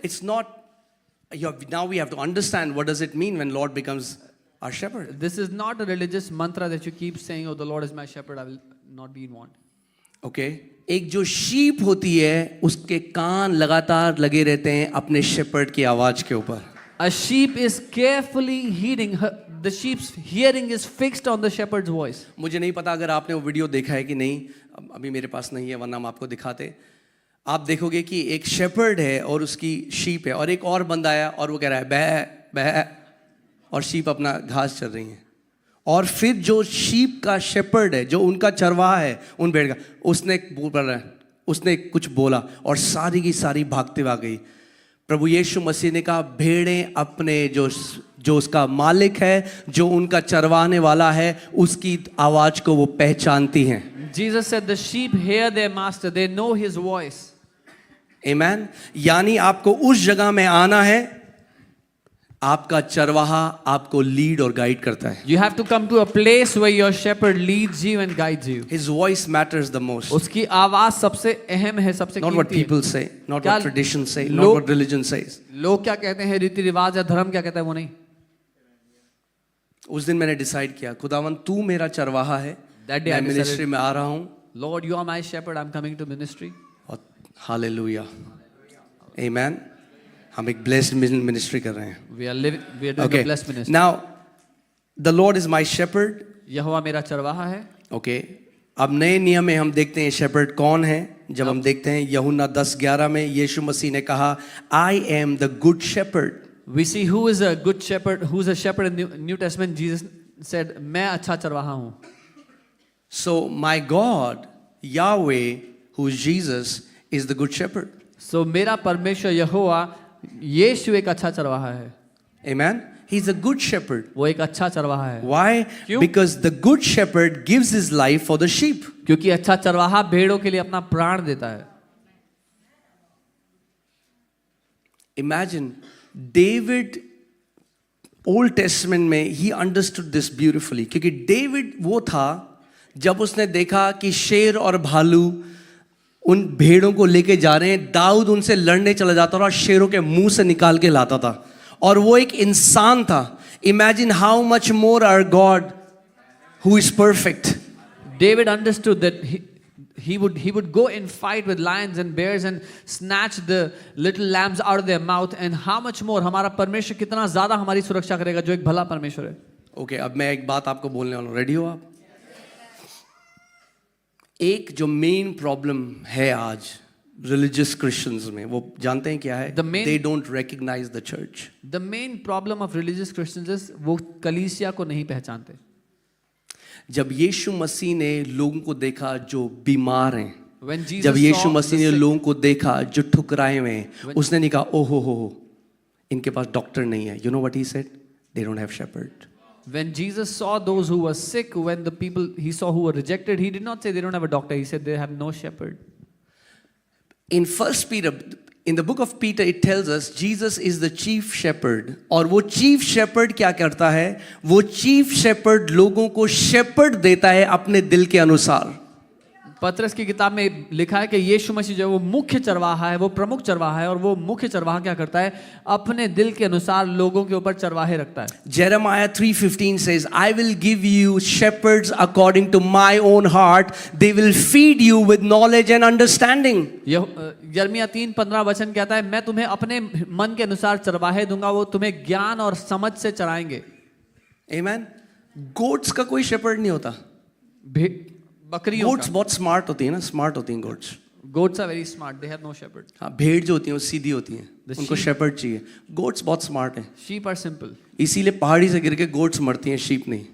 It's not. Now we have to understand what does it mean when Lord becomes our shepherd. This is not a religious mantra that you keep saying, oh, the Lord is my shepherd, I will not be in want. Okay, एक जो sheep होती है उसके कान लगातार लगे रहते हैं अपने शेपर्ड की आवाज के ऊपर. A sheep is carefully heeding the sheep's hearing is fixed on the shepherd's voice. मुझे नहीं पता अगर आपने वो वीडियो देखा है कि नहीं, अभी मेरे पास नहीं है वरना हम आपको दिखाते. आप देखोगे कि एक शेपर्ड है और उसकी शीप है, और एक और बंदा है और वो कह रहा है बह बह, और शीप अपना घास चल रही है. और फिर जो शीप का शेपर्ड है, जो उनका चरवाहा है उन भेड़ का, उसने कुछ बोला और सारी की सारी भागते हुए आ गई. प्रभु यीशु मसीह ने कहा भेड़ें अपने जो उसका मालिक है, जो उनका चरवाने वाला है, उसकी आवाज को वो पहचानती हैं. Jesus said the sheep hear their master, they know his voice. Amen. यानी आपको उस जगह में आना है आपका चरवाहा आपको लीड और गाइड करता है. You have to come to a place where your shepherd leads you and guides you. His voice matters the most. उसकी आवाज सबसे अहम है, सबसे Not what कीमती है. people say, not क्या what tradition say, not लोग- what religion says. लोग क्या कहते हैं, रीति रिवाज या धर्म क्या कहता है, वो नहीं. उस दिन मैंने डिसाइड किया, खुदावन तू मेरा चरवाहा है. That day I मैं decided- मिनिस्ट्री में आ रहा हूँ. Lord, you are my shepherd. I'm coming to ministry. और हालेलुया, आमेन. हम एक ब्लेस्ड मिनिस्ट्री कर रहे हैं. We are living. We are doing Okay. a blessed ministry. Now, the Lord is my shepherd. यहोवा मेरा चरवाहा है. ओके अब नए नियम में हम देखते हैं शेपर्ड कौन है. जब हम देखते हैं यूहन्ना 10:11 में यीशु मसीह ने कहा, I am the good shepherd. We see who is a good shepherd, who is a shepherd in New Testament. Jesus said, मैं अच्छा चरवाहा हूँ. So my God, Yahweh, who is Jesus, is the good shepherd. So मेरा परमेश्वर यहोवा यीशु एक अच्छा चरवाहा है. Amen. He's a good shepherd. वो एक अच्छा चरवाहा है. Why? क्यों? Because the good shepherd gives his life for the sheep. क्योंकि अच्छा चरवाहा भेड़ों के लिए अपना प्राण देता है. Imagine David, Old Testament में he understood this beautifully. क्योंकि डेविड वो था जब उसने देखा कि शेर और भालू उन भेड़ों को लेके जा रहे हैं, दाऊद उनसे लड़ने चला जाता था और शेरों के मुंह से निकाल के लाता था, और वो एक इंसान था. Imagine how much more our God who is perfect. David understood that he would go and fight with lions and bears and snatch the little lambs out of their mouth, and how much more हमारा परमेश्वर कितना ज़्यादा हमारी सुरक्षा करेगा, जो एक भला परमेश्वर है. ओके अब मैं एक बात आपको बोलने वाला हूँ. रेडी हो आप? एक जो मेन प्रॉब्लम है आज रिलीजियस क्रिश्चियंस में, वो जानते हैं क्या है? They don't recognise the church. The main problem of religious Christians is वो कलीसिया को नहीं पहचानते. जब यीशु मसीह ने लोगों को देखा जो बीमार हैं, When Jesus जब यीशु saw मसीह the ने sick- लोगों को देखा जो ठुकराए हुए हैं, उसने नहीं कहा ओहो हो इनके पास डॉक्टर नहीं है. You know what he said? They don't have shepherd. When Jesus saw those who were sick, when the people he saw who were rejected, he did not say they don't have a doctor. He said they have no shepherd. In First Peter, in the book of Peter, it tells us Jesus is the chief shepherd. और वो chief shepherd क्या करता है? वो chief shepherd लोगों को shepherd देता है अपने दिल के अनुसार. पतरस की किताब में लिखा है कि यीशु मसीह जो है वो मुख्य चरवाहा है, वो प्रमुख चरवाहा है, और वो मुख्य चरवाहा क्या करता है? अपने दिल के अनुसार लोगों के ऊपर चरवाहे रखता है. Jeremiah 3:15 says, I will give you shepherds according to my own heart. They will feed you with knowledge and understanding. यिर्मयाह 3:15 वचन कहता है, मैं तुम्हें अपने मन के अनुसार चरवाहे दूंगा, वो तुम्हें ज्ञान और समझ से चराएंगे. Amen. Goats का कोई shepherd नहीं होता. बकरियों Goats का. बहुत smart होती है ना, smart होती हैं goats. Goats are very smart. They have no shepherd. हाँ, भेड़ जो होती हैं वो सीधी होती हैं, The उनको sheep- shepherd चाहिए. Goats बहुत smart हैं, Sheep are simple. इसीलिए पहाड़ी से गिर के goats मरती हैं, sheep नहीं.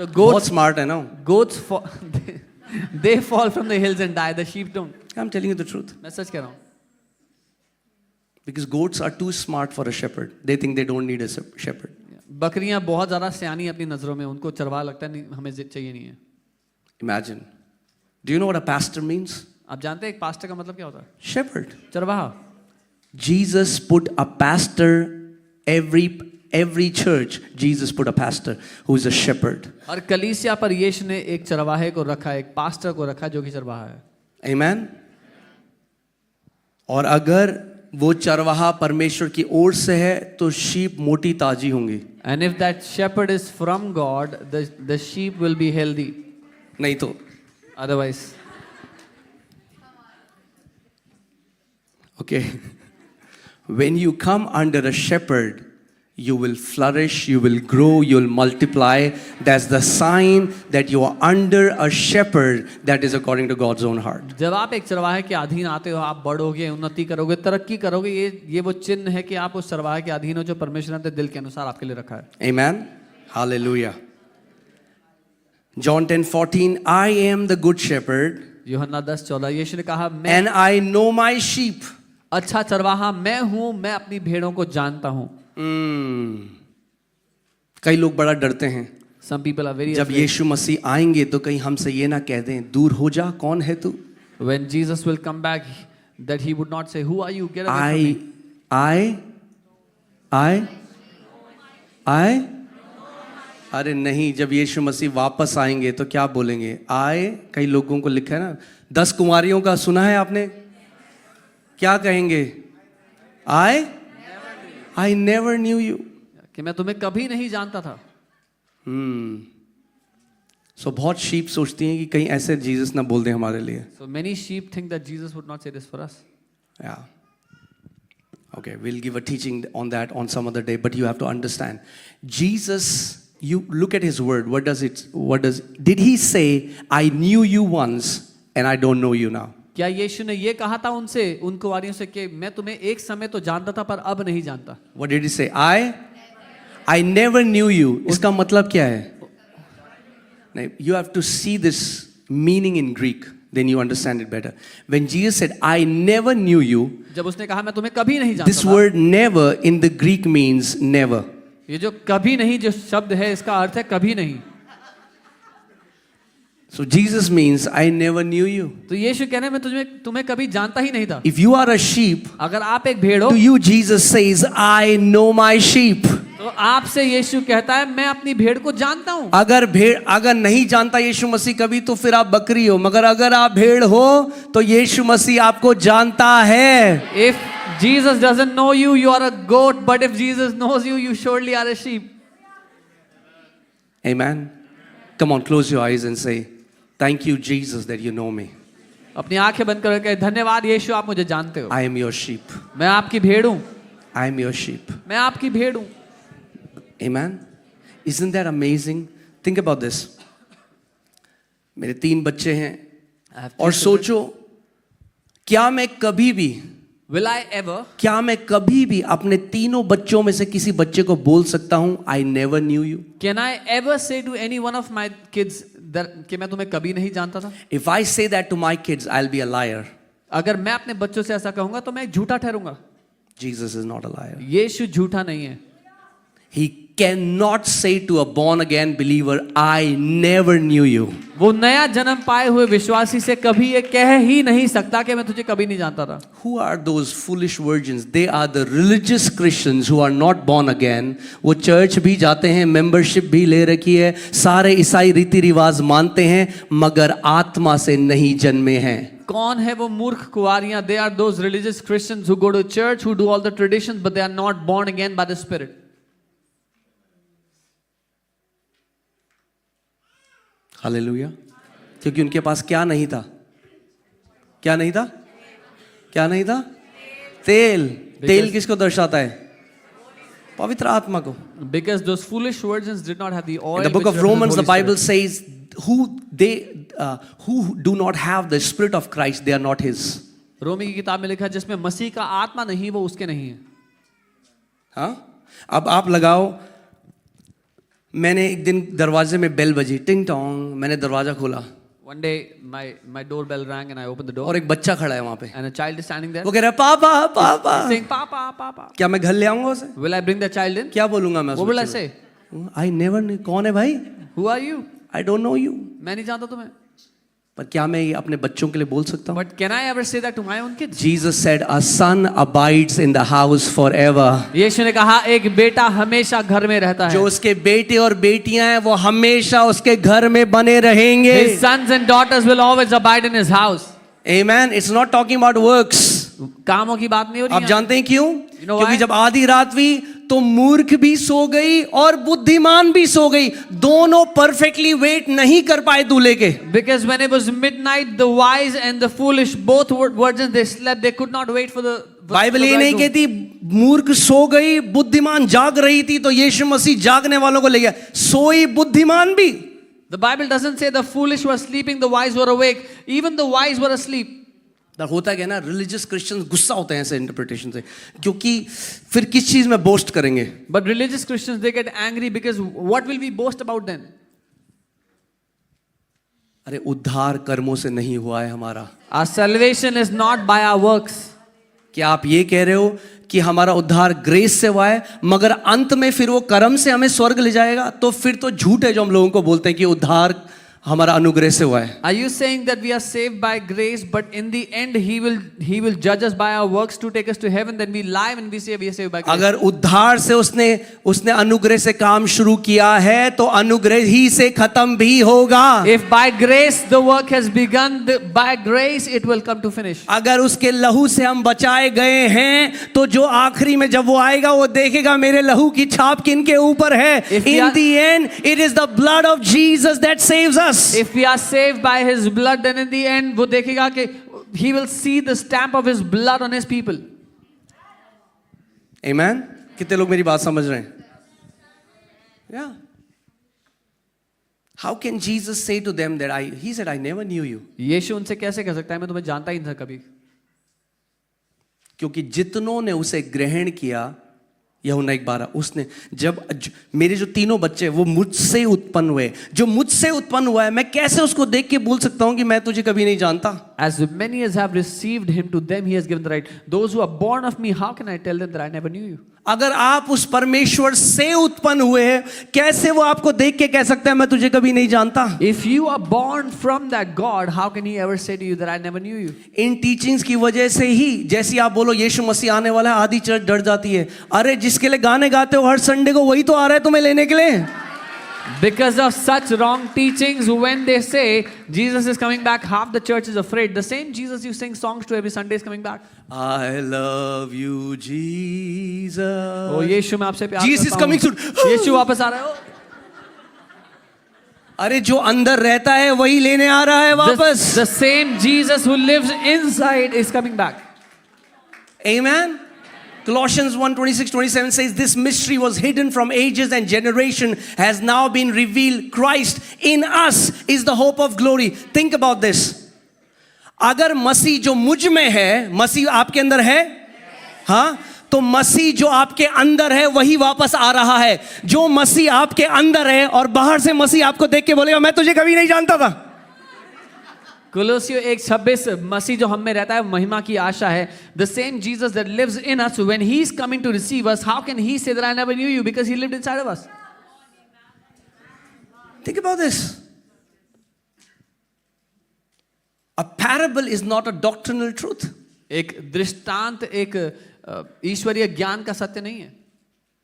So बहुत goats smart है ना. goats fall, they fall from the hills and die. The sheep don't. I'm telling you the truth. मैं सच कह रहा हूँ. Because goats are too smart for a shepherd. They think they don't need a shepherd. बकरियां बहुत ज़्यादा सियानी अपनी नज़रों में, उनको चरवाहा लगता है नहीं, हमें चाहिए नहीं है. Imagine. Do you know what a pastor means? आप जानते हैं एक पास्टर का मतलब क्या होता है? Shepherd. चरवाहा. Jesus put a pastor, every church, Jesus put a pastor who is a shepherd. और कलीसिया पर यीशु ने एक चरवाहे को रखा, एक पास्टर को रखा जो कि चरवाहा है. Amen. और अगर वो चरवाहा परमेश्वर की ओर से है तो शीप मोटी ताजी होंगी. And if that shepherd is from God, the sheep will be healthy. नहीं तो Otherwise, okay. When you come under a shepherd, you will flourish, you will grow, you will multiply. That's the sign that you are under a shepherd that is according to God's own heart. जब आप एक चरवाहे के अधीन आते हो, आप बढ़ोगे, उन्नति करोगे, तरक्की करोगे. ये वो चिन्ह है कि आप उस चरवाहे के अधीन हो जो परमेश्वर ने अपने दिल के अनुसार आपके लिए रखा है. Amen. Hallelujah. John 10:14, I am the good shepherd यूहन्ना 10:14 यीशु ने कहा, मैं and I know my sheep. अच्छा चरवाहा मैं हूं, मैं अपनी भेड़ों को जानता हूं. कई लोग बड़ा डरते हैं. Some people are very जब afraid. यीशु मसीह आएंगे तो कहीं हमसे ये ना कह दें, दूर हो जा, कौन है तू? When Jesus will come back, that he would not say, who are you? Get away from me. आए? अरे नहीं, जब यीशु मसीह वापस आएंगे तो क्या बोलेंगे? आए। कई लोगों को लिखा है ना, 10 कुमारियों का सुना है आपने? क्या कहेंगे? आए? आई नेवर न्यू यू, कि मैं तुम्हें कभी नहीं जानता था। सो बहुत शीप सोचती हैं कि कहीं ऐसे जीसस ना बोल दें हमारे लिए। So many sheep think that Jesus would not say this for us. Yeah. Okay, we'll give a teaching on that on some other day, but you have to understand. Jesus, you look at his word. Did he say, I knew you once and I don't know you now? क्या यीशु ने ये कहा था उनसे, उन कुंवारियों से, कि मैं तुम्हें एक समय तो जानता था पर अब नहीं जानता? What did he say? I never knew you. इसका मतलब क्या है? नहीं, you have to see this meaning in Greek. Then you understand it better. When Jesus said, I never knew you, जब उसने कहा मैं तुम्हें कभी नहीं जानता this था, word never in the Greek means never. ये जो कभी नहीं जो शब्द है इसका अर्थ है कभी नहीं। So Jesus means I never knew you. तो यीशु कहने में तुम्हें कभी जानता ही नहीं था। If you are a sheep, अगर आप एक भेड़ हो, to you Jesus says, I know my sheep. तो आपसे यीशु कहता है मैं अपनी भेड़ को जानता हूँ। अगर नहीं जानता यीशु मसीह कभी, तो फिर आप बकरी हो, मगर अगर आप भेड़ हो तो यीशु मसीह आपको जानता है। If Jesus doesn't know you, you are a goat, but if Jesus knows you, you surely are a sheep. Amen. Come on, close your eyes and say, thank you Jesus that you know me. अपनी आंखें बंद करके धन्यवाद यीशु आप मुझे जानते हो। I am your sheep. मैं आपकी भेड़ हूँ। I am your sheep. मैं आपकी भेड़ हूँ। Amen. Isn't that amazing? Think about this. मेरे 3 बच्चे हैं और सोचो, क्या मैं कभी भी अपने तीनों बच्चों में से किसी बच्चे को बोल सकता हूं I never knew you? Can I ever say to any one of my kids that कि मैं तुम्हें कभी नहीं जानता था? If I say that to my kids, I'll be a liar. अगर मैं अपने बच्चों से ऐसा कहूंगा तो मैं एक झूठा ठहरूंगा। Jesus is not a liar. यीशु झूठा नहीं है। He cannot say to a born again believer, I never knew you. वो नया जन्म पाए हुए विश्वासी से कभी ये कह ही नहीं सकता कि मैं तुझे कभी नहीं जानता था। Who are those foolish virgins? They are the religious Christians who are not born again. वो चर्च भी जाते हैं, मेंबरशिप भी ले रखी है, सारे ईसाई रीति रिवाज मानते हैं, मगर आत्मा से नहीं जन्मे हैं। कौन है वो मूर्ख कुंवारियां? They are those religious Christians who go to church, who do all the traditions, but they are not born again by the Spirit. Hallelujah. क्योंकि उनके पास क्या नहीं था? क्या नहीं था? क्या नहीं था? तेल। तेल किसको दर्शाता है? पवित्र आत्मा को। Because those foolish virgins did not have the oil. In the book of Romans, the Bible says, who do not have the Spirit of Christ, they are not His. रोमी की किताब में लिखा है जिसमें मसीह का आत्मा नहीं वो उसके नहीं है। हाँ, अब आप लगाओ, मैंने एक दिन दरवाजे में बेल बजी, टिंग टोंग, मैंने दरवाजा खोला। One day my doorbell rang and I opened the door. और एक बच्चा खड़ा है वहाँ पे। And a child is standing there. वो कह रहा है पापा पापा। Saying papa papa. क्या मैं घर ले आऊंगा उसे? Will I bring the child in? क्या बोलूंगा मैं? What will I say? I never knew. कौन है भाई? Who are you? I don't know you. मैं नहीं जानता तुम्हें। पर क्या मैं ये अपने बच्चों के लिए बोल सकता हूँ? But can I ever say that to my own kids? Jesus said, a son abides in the house forever. यीशु ने कहा एक बेटा हमेशा घर में रहता है। जो उसके बेटे और बेटियां हैं वो हमेशा उसके घर में बने रहेंगे। His sons and daughters will always abide in his house. Amen. It's not talking about works. कामों की बात नहीं हो रही आप है। जानते हैं क्यों? You know क्योंकि why? जब आधी रात हुई तो मूर्ख भी सो गई और बुद्धिमान भी सो गई, दोनों परफेक्टली वेट नहीं कर पाए दूल्हे के। Because when it was midnight, the wise and the foolish, both virgins, they slept. They could not wait for the. Bible ये नहीं कहती मूर्ख सो गई बुद्धिमान जाग रही थी तो यीशु मसीह जागने वालों को ले गया, सोई बुद्धिमान भी। The Bible doesn't say the foolish were sleeping, the wise were awake. Even the wise were asleep. होता है क्या ना, रिलीजियस क्रिश्चियंस गुस्सा होते हैं ऐसे इंटरप्रिटेशन से, क्योंकि फिर किस चीज में बोस्ट करेंगे? But religious Christians, they get angry because what will we boast about then? अरे उद्धार कर्मों से नहीं हुआ है हमारा। Our salvation is not by our works. क्या आप ये कह रहे हो कि हमारा उद्धार ग्रेस से हुआ है, मगर अंत में फिर वो कर्म से हमें स्वर्ग ले जाएगा? तो फिर तो झूठ है जो हम लोगों को बोलते हैं कि उद्धार हमारा अनुग्रह से हुआ है। Are you saying that we are saved by grace, but in the end he will judge us by our works to take us to heaven? Then we lie when we say we are saved by grace. अगर उद्धार से उसने अनुग्रह से काम शुरू किया है तो अनुग्रह ही से खत्म भी होगा। If by grace the work has begun, by grace it will come to finish. अगर उसके लहू से हम बचाए गए हैं तो जो आखिरी में जब वो आएगा वो देखेगा मेरे लहू की छाप किनके ऊपर है। In the end it is the blood of Jesus that saves us. If we are saved by his blood, then in the end वो देखेगा कि he will see the stamp of his blood on his people. Amen. कितने लोग मेरी बात समझ रहे हैं? Yeah. How can Jesus say to them that he said I never knew you? यीशु उनसे कैसे कह सकता है मैं तुम्हें जानता ही नहीं था कभी? क्योंकि जितनों ने उसे ग्रहण किया, यूहन्ना 1:12, उसने मेरे जो तीनों बच्चे वो मुझसे उत्पन्न हुए, जो मुझसे उत्पन्न हुआ है, मैं कैसे उसको देख के बोल सकता हूं कि मैं तुझे कभी नहीं जानता? As many as have received him, to them he has given the right. Those who are born of me, how can I tell them that I never knew you? अगर आप उस परमेश्वर से उत्पन्न हुए हैं, कैसे वो आपको देख के कह सकता है मैं तुझे कभी नहीं जानता? If you are born from that God, how can he ever say to you that I never knew you? In teachings की वजह से ही, जैसे आप बोलो यीशु मसीह आने वाला है, आधी चर्च डर जाती है। अरे जिसके लिए गाने गाते हो हर संडे को, वही तो आ रहा है तुम्हें लेने के लिए। Because of such wrong teachings, when they say Jesus is coming back, half the church is afraid. The same Jesus you sing songs to every Sunday is coming back. I love you, Jesus. Oh, यीशु मैं आपसे प्यार Jesus is करता coming हूँ। soon. यीशु वापस आ रहा है। अरे जो अंदर रहता है वही लेने आ रहा है वापस। The same Jesus who lives inside is coming back. Amen. Colossians 1:26-27 says this mystery was hidden from ages and generation has now been revealed. Christ in us is the hope of glory. Think about this. अगर मसीह जो मुझ में है, मसीह आपके अंदर है? हाँ, तो मसीह जो आपके अंदर है वही वापस आ रहा है। जो मसीह आपके अंदर है और बाहर से मसीह आपको देख के बोलेगा मैं तुझे कभी नहीं जानता था। Colossians 1:26, मसीह जो हम में रहता है महिमा की आशा है। The same Jesus that lives in us, when he is coming to receive us, how can he say that I never knew you? Because he lived inside of us. Think about this. A parable is not a doctrinal truth. एक दृष्टांत एक ईश्वरीय ज्ञान का सत्य नहीं है।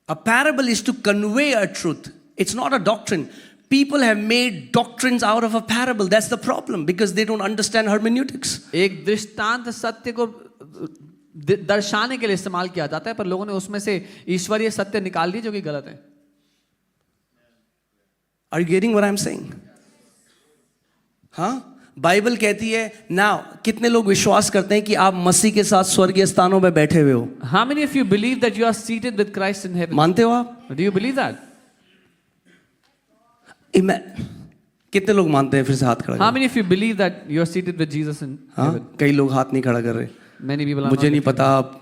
A parable is to convey a truth. It's not a doctrine. People have made doctrines out of a parable. That's the problem because they don't understand hermeneutics. एक दृष्टांत सत्य को दर्शाने के लिए इस्तेमाल किया जाता है, पर लोगों ने उसमें से ईश्वरीय सत्य निकाल दिए जो कि गलत है। Are you getting what I'm saying? हाँ, बाइबल कहती है now कितने लोग विश्वास करते हैं कि आप मसीह के साथ स्वर्गीय स्थानों में बैठे हुए हो? How many of you believe that you are seated with Christ in heaven? मानते हो आप? Do you believe that? कितने लोग मानते हैं? फिर से हाथ खड़ा How करें। many of you believe that you are seated with Jesus in heaven? हाँ, कई लोग हाथ नहीं खड़ा कर रहे। Many people are मुझे not. नहीं पता आप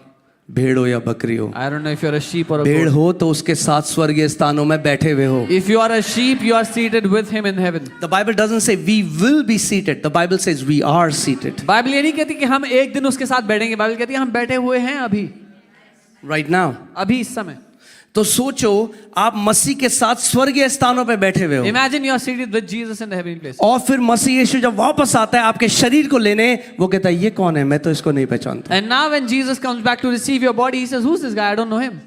भेड़ हो या बकरी हो। I don't know if you are a sheep or a भेड़ goat. हो तो उसके साथ स्वर्गीय स्थानों में बैठे हुए हो। If you are a sheep, you are seated with him in heaven. The Bible doesn't say we will be seated. The Bible says we are seated Bible ये नहीं कहती कि हम एक दिन उसके साथ बैठेंगे। बाइबल कहती है हम बैठे हुए हैं अभी, right now. अभी इस समय। तो सोचो आप मसीह के साथ स्वर्गीय स्थानों पे बैठे हुए हो Imagine you are seated with Jesus in the heavenly place. और फिर मसीह यीशु जब वापस आता है आपके शरीर को लेने, वो कहता है ये कौन है, मैं तो इसको नहीं पहचानता। And now when Jesus comes back to receive your body, he says, who's this guy? I don't know him.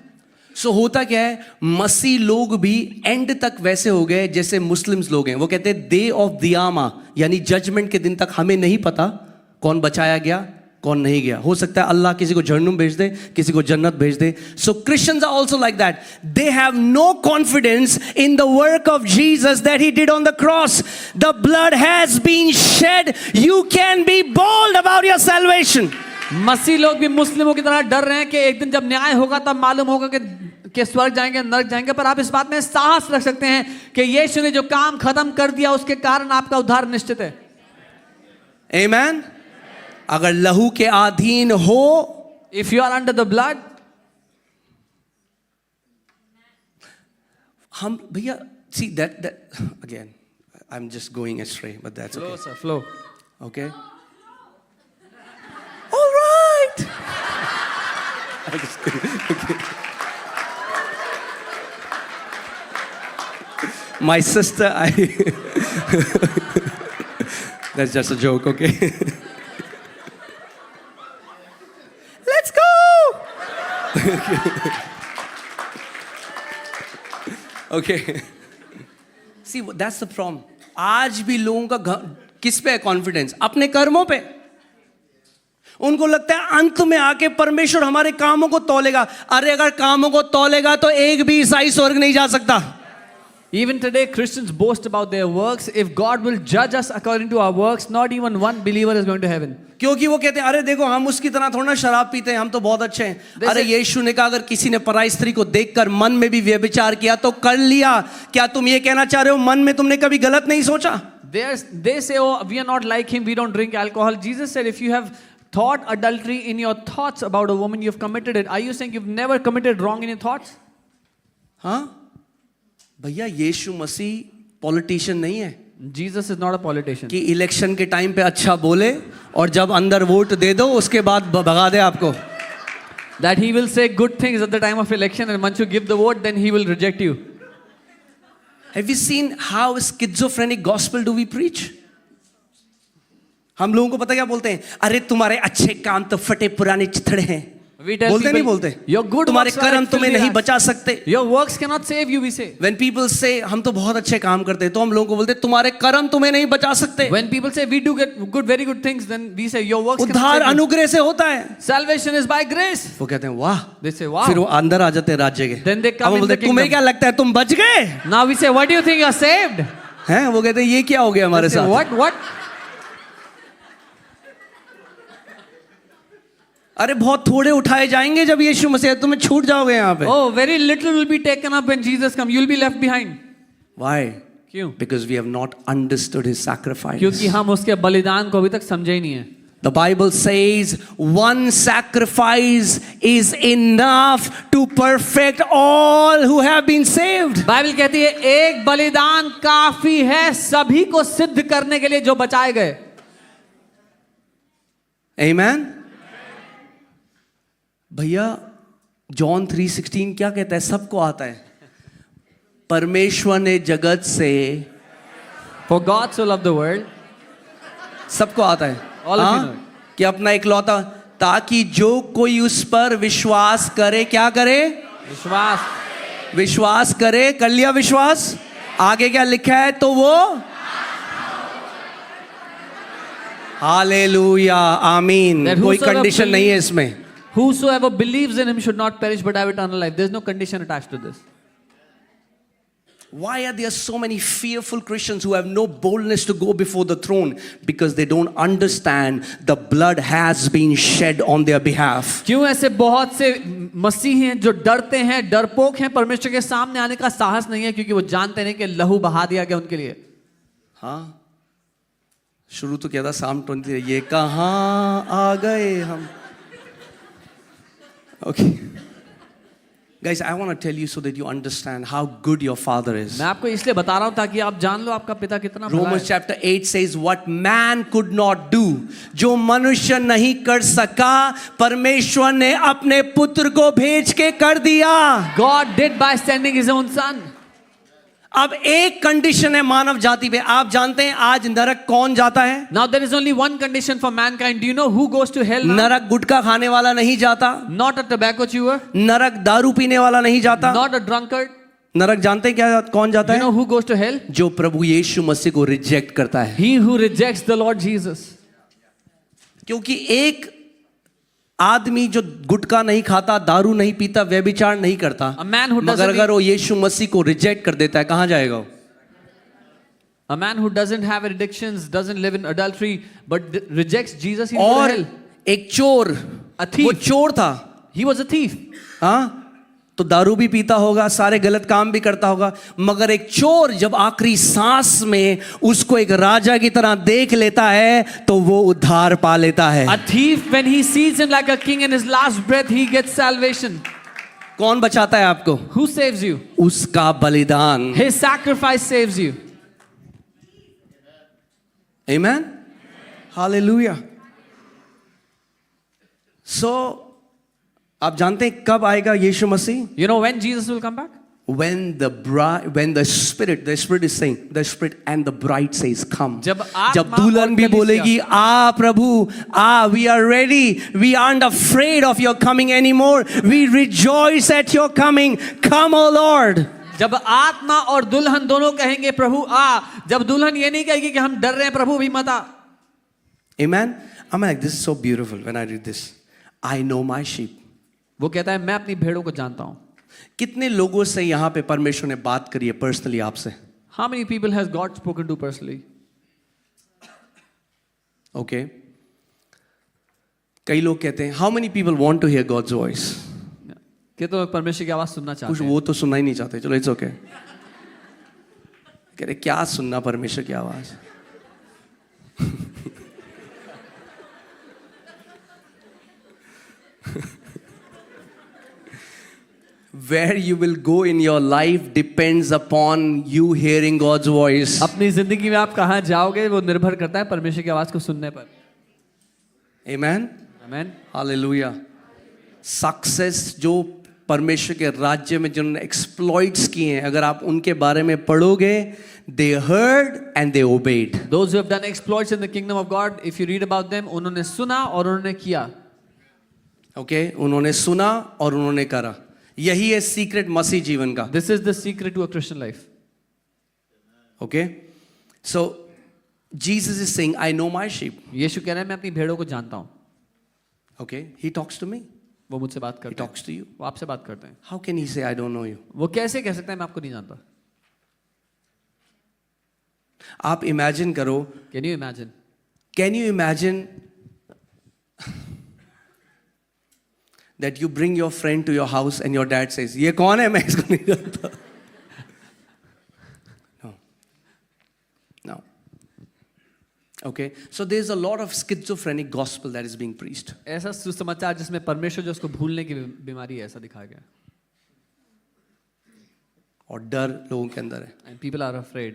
सो होता क्या है, मसीह लोग भी एंड तक वैसे हो गए जैसे मुस्लिम्स लोग हैं। वो कहते हैं डे ऑफ दियामा, यानी जजमेंट के दिन तक हमें नहीं पता कौन बचाया गया कौन नहीं गया। हो सकता है अल्लाह किसी को जहन्नुम भेज दे, किसी को जन्नत भेज दे। So Christians are also like that. They have no confidence in the work of Jesus that he did on the cross. The blood has been shed, you can be bold about your salvation. मसीह लोग भी मुस्लिमों की तरह डर रहे हैं कि एक दिन जब न्याय होगा तब मालूम होगा कि स्वर्ग जाएंगे नरक जाएंगे, पर आप इस बात में साहस रख सकते हैं कि यीशु ने जो काम खत्म कर दिया उसके कारण आपका उद्धार निश्चित है। आमीन। अगर लहू के अधीन हो, If you are under the blood, हम भैया see that again I'm just going astray but that's flow, okay. sir, flow. Okay. All right. I'm just kidding. Okay. My sister, That's just a joke, okay? Let's go! Okay. See, that's the problem. आज भी लोगों का किस पे है confidence? अपने कर्मों पे। उनको लगता है अंत में आके परमेश्वर हमारे कामों को तौलेगा। अरे अगर कामों को तौलेगा तो एक भी ईसाई स्वर्ग नहीं जा सकता। Even today, Christians boast about their works. If God will judge us according to our works, not even one believer is going to heaven. क्योंकि वो कहते हैं अरे देखो हम उसकी तरह थोड़ा ना शराब पीते हैं, हम तो बहुत अच्छे हैं। अरे यीशु ने कहा अगर किसी ने पराई स्त्री को देखकर मन में भी व्यभिचार किया तो कर लिया। क्या तुम ये कहना चाह रहे हो मन में तुमने कभी गलत नहीं सोचा? They say, oh, we are not like him, we don't drink alcohol. Jesus said, if you have thought adultery in your thoughts about a woman, you've committed it. Are you saying you've never committed wrong in your thoughts? हाँ भैया, यीशु मसीह politician नहीं है Jesus is not a politician. कि election के time पे अच्छा बोले और जब अंदर वोट दे दो उसके बाद भगा दे आपको। That he will say good things at the time of election, and once you give the vote, then he will reject you. Have you seen how schizophrenic gospel do we preach? हम लोगों को पता क्या बोलते हैं? अरे तुम्हारे अच्छे काम तो फटे पुराने चिथड़े हैं। We tell बोलते people, नहीं बोलते? your good तुम्हारे works are कर्म like तुम्हें filthy नहीं rags. बचा सकते। Your works cannot save you, we say. When people say हम तो बहुत अच्छे काम करते हैं तो हम लोगों को बोलते हैं तुम्हारे कर्म तुम्हें नहीं बचा सकते। When people say we do get good, very good things, then we say your works cannot उद्धार save you. अनुग्रह से होता है। Salvation is by grace. वो कहते हैं वाह। They say wow. फिर वो अंदर आ जाते हैं राज्य के। Then they come हम in बोलते the हैं तुम्हें kingdom. क्या लगता है तुम बच गए? Now we say, what do you think, you're saved? हैं? वो कहते हैं ये क्या हो गया हमारे They say, साथ? what? अरे बहुत थोड़े उठाए जाएंगे जब यीशु मसीह, तुम्हें छूट जाओगे यहाँ पे। Oh, very little will be taken up when Jesus comes. You'll be left behind. Why? क्यों? Because we have not understood his sacrifice. क्योंकि हम उसके बलिदान को अभी तक समझे ही नहीं है। The Bible says one sacrifice is enough to perfect all who have been saved. Bible कहती है एक बलिदान काफी है सभी को सिद्ध करने के लिए जो बचाए गए। Amen. भैया जॉन 3:16 क्या कहता है? सबको आता है। परमेश्वर ने जगत से, For God so loved the world, सबको आता है All of you know. कि अपना इकलौता, ताकि जो कोई उस पर विश्वास करे, क्या करे? विश्वास करे। कर लिया विश्वास? आगे क्या लिखा है? तो वो हालेलुया, आमीन। That कोई whosoever कंडीशन नहीं है इसमें। Whosoever believes in him should not perish but have eternal life. There's no condition attached to this. Why are there so many fearful Christians who have no boldness to go before the throne? Because they don't understand the blood has been shed on their behalf. क्यों ऐसे बहुत से मसीह हैं जो डरते हैं, डरपोक हैं, परमेश्वर के सामने आने का साहस नहीं है क्योंकि वो जानते नहीं कि लहू बहा दिया गया उनके लिए। हाँ, शुरू तो क्या था? साम 23, ये कहाँ आ गए हम। Okay. Guys, I want to tell you so that you understand how good your father is. मैं आपको इसलिए बता रहा हूं ताकि आप जान लो आपका पिता कितना भला है। Romans chapter 8 says what man could not do, जो मनुष्य नहीं कर सका, परमेश्वर ने अपने पुत्र को भेज के कर दिया। God did by sending his own son. अब एक कंडीशन है मानव जाति पे। आप जानते हैं आज नरक कौन जाता है? Now there is only one condition for mankind. Do you know who goes to hell now? नरक गुटखा खाने वाला नहीं जाता। Not a tobacco chewer. नरक दारू पीने वाला नहीं जाता। Not a drunkard. नरक जानते हैं क्या कौन जाता Do you know है? who goes to hell? जो प्रभु यीशु मसीह को रिजेक्ट करता है। He who rejects the Lord Jesus. क्योंकि एक आदमी जो गुटखा नहीं खाता, दारू नहीं पीता, व्यभिचार नहीं करता, A man who मगर doesn't अगर वो यीशु मसीह को रिजेक्ट कर देता है, कहां जाएगा वो? A man who doesn't have addictions, doesn't live in adultery, but rejects Jesus, he'll go to और hell. एक चोर, A thief. वो चोर था, He was a thief. हाँ, तो दारू भी पीता होगा, सारे गलत काम भी करता होगा, मगर एक चोर जब आखिरी सांस में उसको एक राजा की तरह देख लेता है तो वो उद्धार पा लेता है। A thief, when he sees him like a king in his last breath, he gets salvation. कौन बचाता है आपको? Who saves you? उसका बलिदान। His sacrifice saves you. Amen? Hallelujah. So, आप जानते हैं कब आएगा यीशु मसीह? You know when Jesus will come back? when the spirit is saying, the spirit and the bride says come, जब आत्मा जब दुल्हन भी और कलीसिया- बोलेगी आ प्रभु आ, we are ready, we aren't afraid of your coming anymore, we rejoice at your coming, come O Lord. जब आत्मा और दुल्हन दोनों कहेंगे प्रभु आ, जब दुल्हन ये नहीं कहेगी कि हम डर रहे हैं प्रभु भी मत आ। Amen. I'm like, this is so beautiful when I read this. I know my sheep. वो कहता है मैं अपनी भेड़ों को जानता हूं। कितने लोगों से यहाँ पे परमेश्वर ने बात करी है पर्सनली आपसे? How many people has God spoken to personally? Okay. कई लोग कहते हैं, how many people want to hear God's voice? कि तो परमेश्वर की आवाज सुनना कुछ चाहते हैं। वो तो सुनना ही नहीं चाहते, चलो इट्स ओके। कह रहे क्या सुनना परमेश्वर की आवाज? Where you will go in your life depends upon you hearing God's voice. अपनी जिंदगी में आप कहां जाओगे वो निर्भर करता है परमेश्वर की आवाज को सुनने पर। Amen. आमेन। Hallelujah. सक्सेस जो परमेश्वर के राज्य में जिन्होंने एक्सप्लॉइट्स किए हैं, अगर आप उनके बारे में पढ़ोगे, they heard and they obeyed. Those who have done exploits in the kingdom of God, if you read about them, उन्होंने सुना और उन्होंने किया। Okay? उन्होंने सुना और उन्होंने करा। यही है सीक्रेट मसीह जीवन का। This is the secret to a Christian life. Okay? So Jesus is saying, I know my sheep. यीशु कह रहे हैं मैं अपनी भेड़ों को जानता हूं। Okay? He talks to me. वो मुझसे बात He करते हैं। talks to you. वो आपसे बात करते हैं। How can he say I don't know you? वो कैसे कह सकता है मैं आपको नहीं जानता? आप इमेजिन करो, Can you imagine? can you imagine that you bring your friend to your house and your dad says, ये कौन है, मैं इसको नहीं जानता? No. No. Okay, so there's a lot of schizophrenic gospel that is being preached. ऐसा सुसमाचार जिसमें परमेश्वर जो उसको भूलने की बीमारी है, ऐसा दिखाया गया। और डर लोगों के अंदर है। And people are afraid.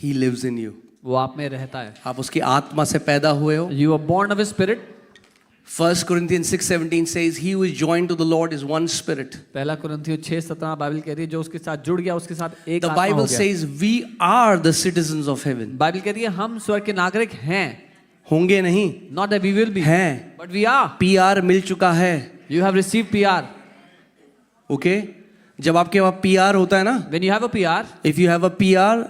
He lives in you. वो आप में रहता है। आप उसकी आत्मा से पैदा हुए हो। You are born of a spirit. 1 Corinthians 6:17 says, he who is joined to the Lord is one spirit. पहला कुरिन्थियों 6:17 बाइबल कह रही है जो उसके साथ जुड़ गया उसके साथ एक The आत्मा हो Bible गया। says we are the citizens of heaven. Bible कह रही है हम स्वर्ग के नागरिक हैं। होंगे नहीं, Not that we will be, हैं। but we are. PR मिल चुका है। You have received PR. Okay? जब आपके पास PR होता है ना, When you have a PR if you have a PR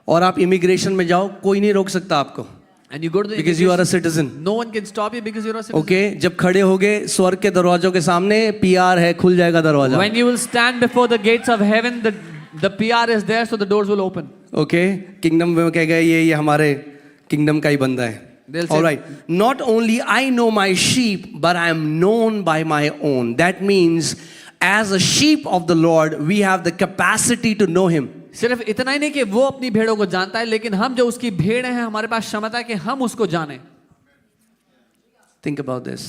और आप इमिग्रेशन में जाओ, कोई नहीं रोक सकता आपको, and you go to the because you are a immigration, citizen. no one can stop you because you are a citizen. Okay? जब खड़े होगे स्वर्ग के दरवाजों के सामने, PR है, खुल जाएगा दरवाजा। When you will stand before the gates of heaven, the PR is there, so the doors will open. Okay? Kingdom में कह गए ये हमारे किंगडम का ही बंदा है। They'll say- All right. Not only I know my sheep, but I am known by my own. That means as a sheep of the Lord, we have the capacity to know him. सिर्फ इतना ही नहीं कि वो अपनी भेड़ों को जानता है, लेकिन हम जो उसकी भेड़ हैं हमारे पास क्षमता है कि हम उसको जाने। Think about this.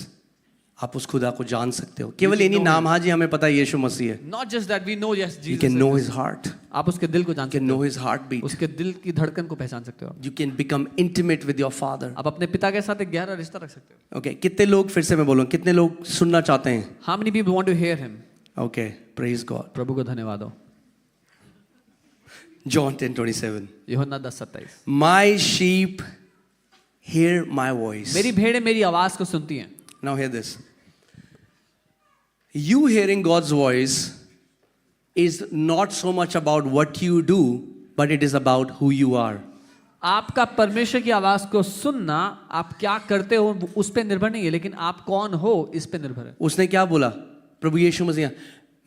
आप उस खुदा को जान सकते हो केवल ये नहीं नाम, हाँ जी हमें पता है यीशु मसीह है। Not just that we know yes You Jesus. can is know this. his heart. आप उसके दिल को जान You सकते can हो, know his heartbeat. उसके दिल की धड़कन को पहचान सकते हो। You can become intimate with your father. आप अपने पिता के साथ एक गहरा रिश्ता रख सकते हो। Okay. कितने लोग, फिर से मैं बोलूँ, कितने लोग सुनना चाहते हैं? How many people want to hear him? Okay. Praise God. प्रभु को धन्यवाद हो। John 10:27. यूहन्ना 10:27। My sheep hear my voice. मेरी भेड़ें मेरी आवाज को सुनती हैं। Now hear this. You hearing God's voice is not so much about what you do, but it is about who you are. आपका परमेश्वर की आवाज को सुनना, आप क्या करते हो उस पे निर्भर नहीं है, लेकिन आप कौन हो इस पे निर्भर है। उसने क्या बोला? प्रभु यीशु मसीह,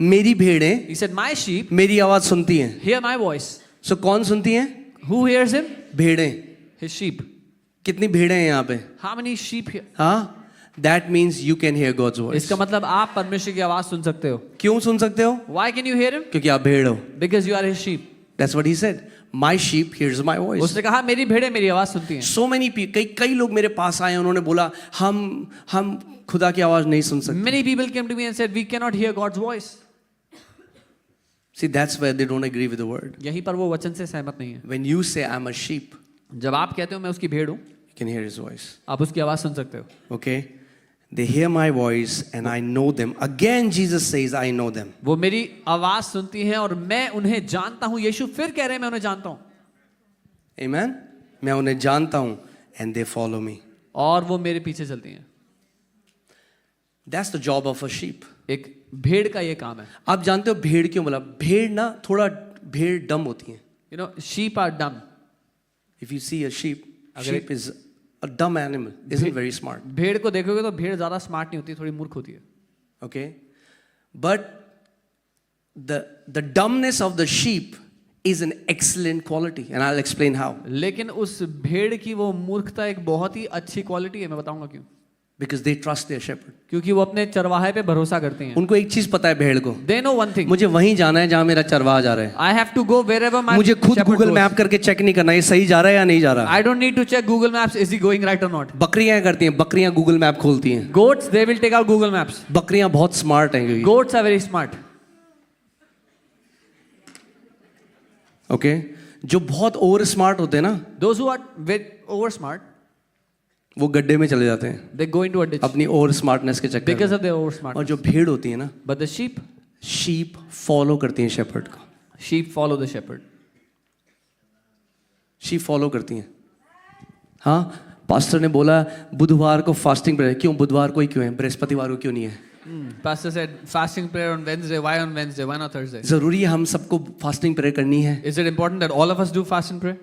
मेरी भेड़ें He said, my sheep मेरी आवाज सुनती हैं। hear my voice. So कौन सुनती हैं? Who hears him? भेड़ें। His sheep. कितनी भेड़ें हैं यहाँ पे? How many sheep here? हाँ? That means you can hear God's voice. इसका मतलब आप परमेश्वर की आवाज सुन सकते हो। क्यों सुन सकते हो? Why can you hear him? क्योंकि आप भेड़ हो। Because you are his sheep. That's what he said. My sheep hears my voice. उसने कहा मेरी भेड़ें मेरी आवाज सुनती हैं। So many people, कई लोग मेरे पास आए, उन्होंने बोला हम खुदा की आवाज नहीं सुन सकते। Many people came to me and said we cannot hear God's voice. See, that's where they don't agree with the word. यहीं पर वो वचन से सहमत नहीं है। When you say I'm a sheep, जब आप कहते हो मैं उसकी भेड़ हूँ, You can hear his voice. आप उसकी आवाज सुन सकते हो. Okay? They hear my voice and I know them. Again, Jesus says, I know them. वो मेरी आवाज सुनती हैं और मैं उन्हें जानता हूं. यीशु फिर कह रहे हैं मैं उन्हें जानता हूं. Amen? मैं उन्हें जानता हूं and they follow me. और वो मेरे पीछे चलती हैं. That's the job of a sheep. एक भेड़ का ये काम है. आप जानते हो भेड़ क्यों बोला? भेड़ ना थोड़ा भेड़ डम होती है. You know, sheep are dumb. If you see a sheep, अगर sheep is a dumb animal, isn't very smart. भेड़ को देखोगे तो भेड़ ज्यादा स्मार्ट नहीं होती, थोड़ी मूर्ख होती है. Okay? But the dumbness of the sheep is an excellent quality and I'll explain how. लेकिन उस भेड़ की वो मूर्खता एक बहुत ही अच्छी क्वालिटी है. मैं बताऊंगा क्यों. Because they trust their shepherd. क्योंकि वो अपने चरवाहे पे भरोसा करते हैं. उनको एक चीज पता है भेड़ को. They know one thing. मुझे वहीं जाना है जहां मेरा चरवाहा जा रहा है. I have to go wherever my मुझे खुद shepherd गूगल goes. मैप करके चेक नहीं करना ये सही जा रहा है या नहीं जा रहा. I don't need to check Google Maps. Is he going right or not? बकरियां करती हैं, बकरियां गूगल मैप खोलती हैं. Goats, they will take out Google Maps. बकरियां बहुत स्मार्ट हैं क्योंकि. Goats are very smart. Okay जो बहुत ओवर स्मार्ट होते हैं ना Those who are very over smart, वो गड्ढे में चले जाते हैं they go into a ditch अपनी ओवर स्मार्टनेस के चक्कर because में. of their over smart. और जो भेड़ होती है ना But the sheep फॉलो करती हैं शेपर्ड को. follow the shepherd. Sheep follow करती हैं. हाँ पास्टर ने बोला बुधवार को फास्टिंग प्रेयर. क्यों बुधवार को ही क्यों है, बृहस्पतिवार को क्यों नहीं है? Pastor said fasting prayer on Wednesday. Why on Wednesday? Why not Thursday? जरूरी है हम सबको फास्टिंग प्रेयर करनी है? Is it important that all of us do fast and pray?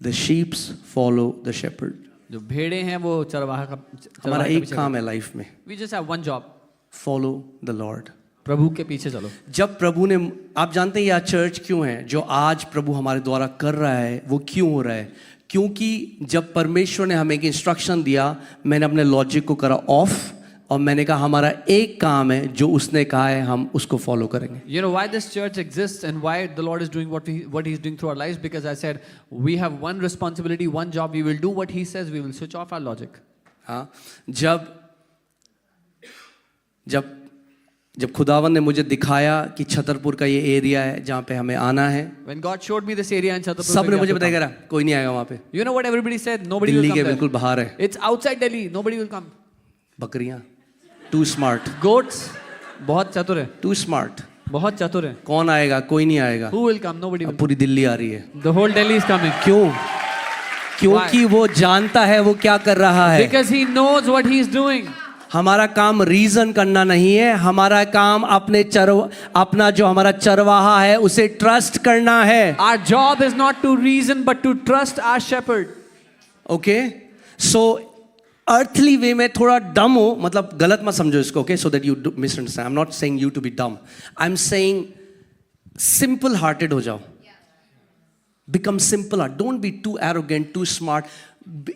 The sheep follow the shepherd. जो भेड़े हैं वो चरवाहा का हमारा एक काम है लाइफ में, We just have one job. Follow the Lord. प्रभु के पीछे चलो. जब प्रभु ने, आप जानते हैं यह चर्च क्यों है जो आज प्रभु हमारे द्वारा कर रहा है, वो क्यों हो रहा है? क्योंकि जब परमेश्वर ने हमें एक इंस्ट्रक्शन दिया, मैंने अपने लॉजिक को करा ऑफ और मैंने कहा हमारा एक काम है जो उसने कहा है हम उसको फॉलो करेंगे. You know why this church exists and why the Lord is doing what He's doing through our lives? Because I said we have one responsibility, one job. We will do what He says. We will switch off our logic. हाँ जब खुदावन ने मुझे दिखाया कि छतरपुर का ये area है जहाँ पे हमें आना है, When God showed me this area in Chhatarpur, सब ने मुझे बताया करा कोई नहीं आएगा वहाँ पे. You know what everybody said? Nobody will Delhi come के there. बिल्कुल बाहर है. It's outside Delhi. Nobody will come. बकरियाँ टू स्मार्ट. Goats बहुत चतुर है. Too smart. बहुत चतुर है. कौन आएगा? कोई नहीं आएगा. Who will come? Nobody will. अब पूरी दिल्ली आ रही है. The whole Delhi is coming. क्यों? क्योंकि वो जानता है वो क्या कर रहा है. Because he knows what he is doing. हमारा काम रीजन करना नहीं है, हमारा काम अपना जो हमारा चरवाहा है उसे ट्रस्ट करना है. Our job is not to reason but to trust our shepherd. Okay so earthly way में थोड़ा डम हो, मतलब गलत मत समझो इसको. Okay so that you misunderstand. I am not saying you to be dumb. I am saying simple hearted हो जाओ. Become simple heart. Don't be too arrogant, too smart.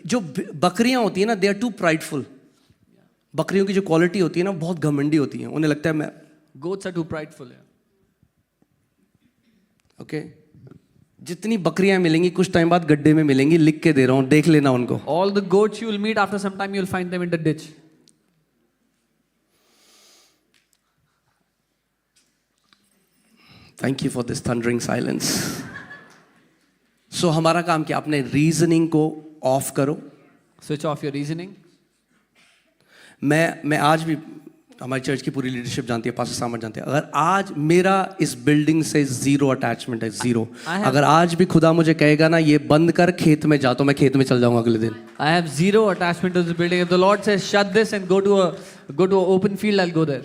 जो बकरियां होती है ना, दे आर टू प्राइडफुल. बकरियों की जो क्वालिटी होती है ना बहुत घमंडी होती है. उन्हें लगता है मैं. Goats are too prideful. Okay जितनी बकरियां मिलेंगी कुछ टाइम बाद गड्ढे में मिलेंगी. लिख के दे रहा हूं, देख लेना उनको. All the goats you will meet after some time you will find them in the ditch. Thank you for this thundering silence. So हमारा काम क्या? अपने रीजनिंग को ऑफ करो. Switch off your reasoning. मैं आज भी, हमारी चर्च की पूरी लीडरशिप जानती है, पास्टर सामर जानते हैं, अगर आज मेरा इस बिल्डिंग से जीरो अटैचमेंट है, जीरो. अगर आज भी खुदा मुझे कहेगा ना ये बंद कर, खेत में जा, तो मैं खेत में चल जाऊंगा अगले दिन. I have zero attachment to this building. If the Lord says shut this and go to a open field, I'll go there.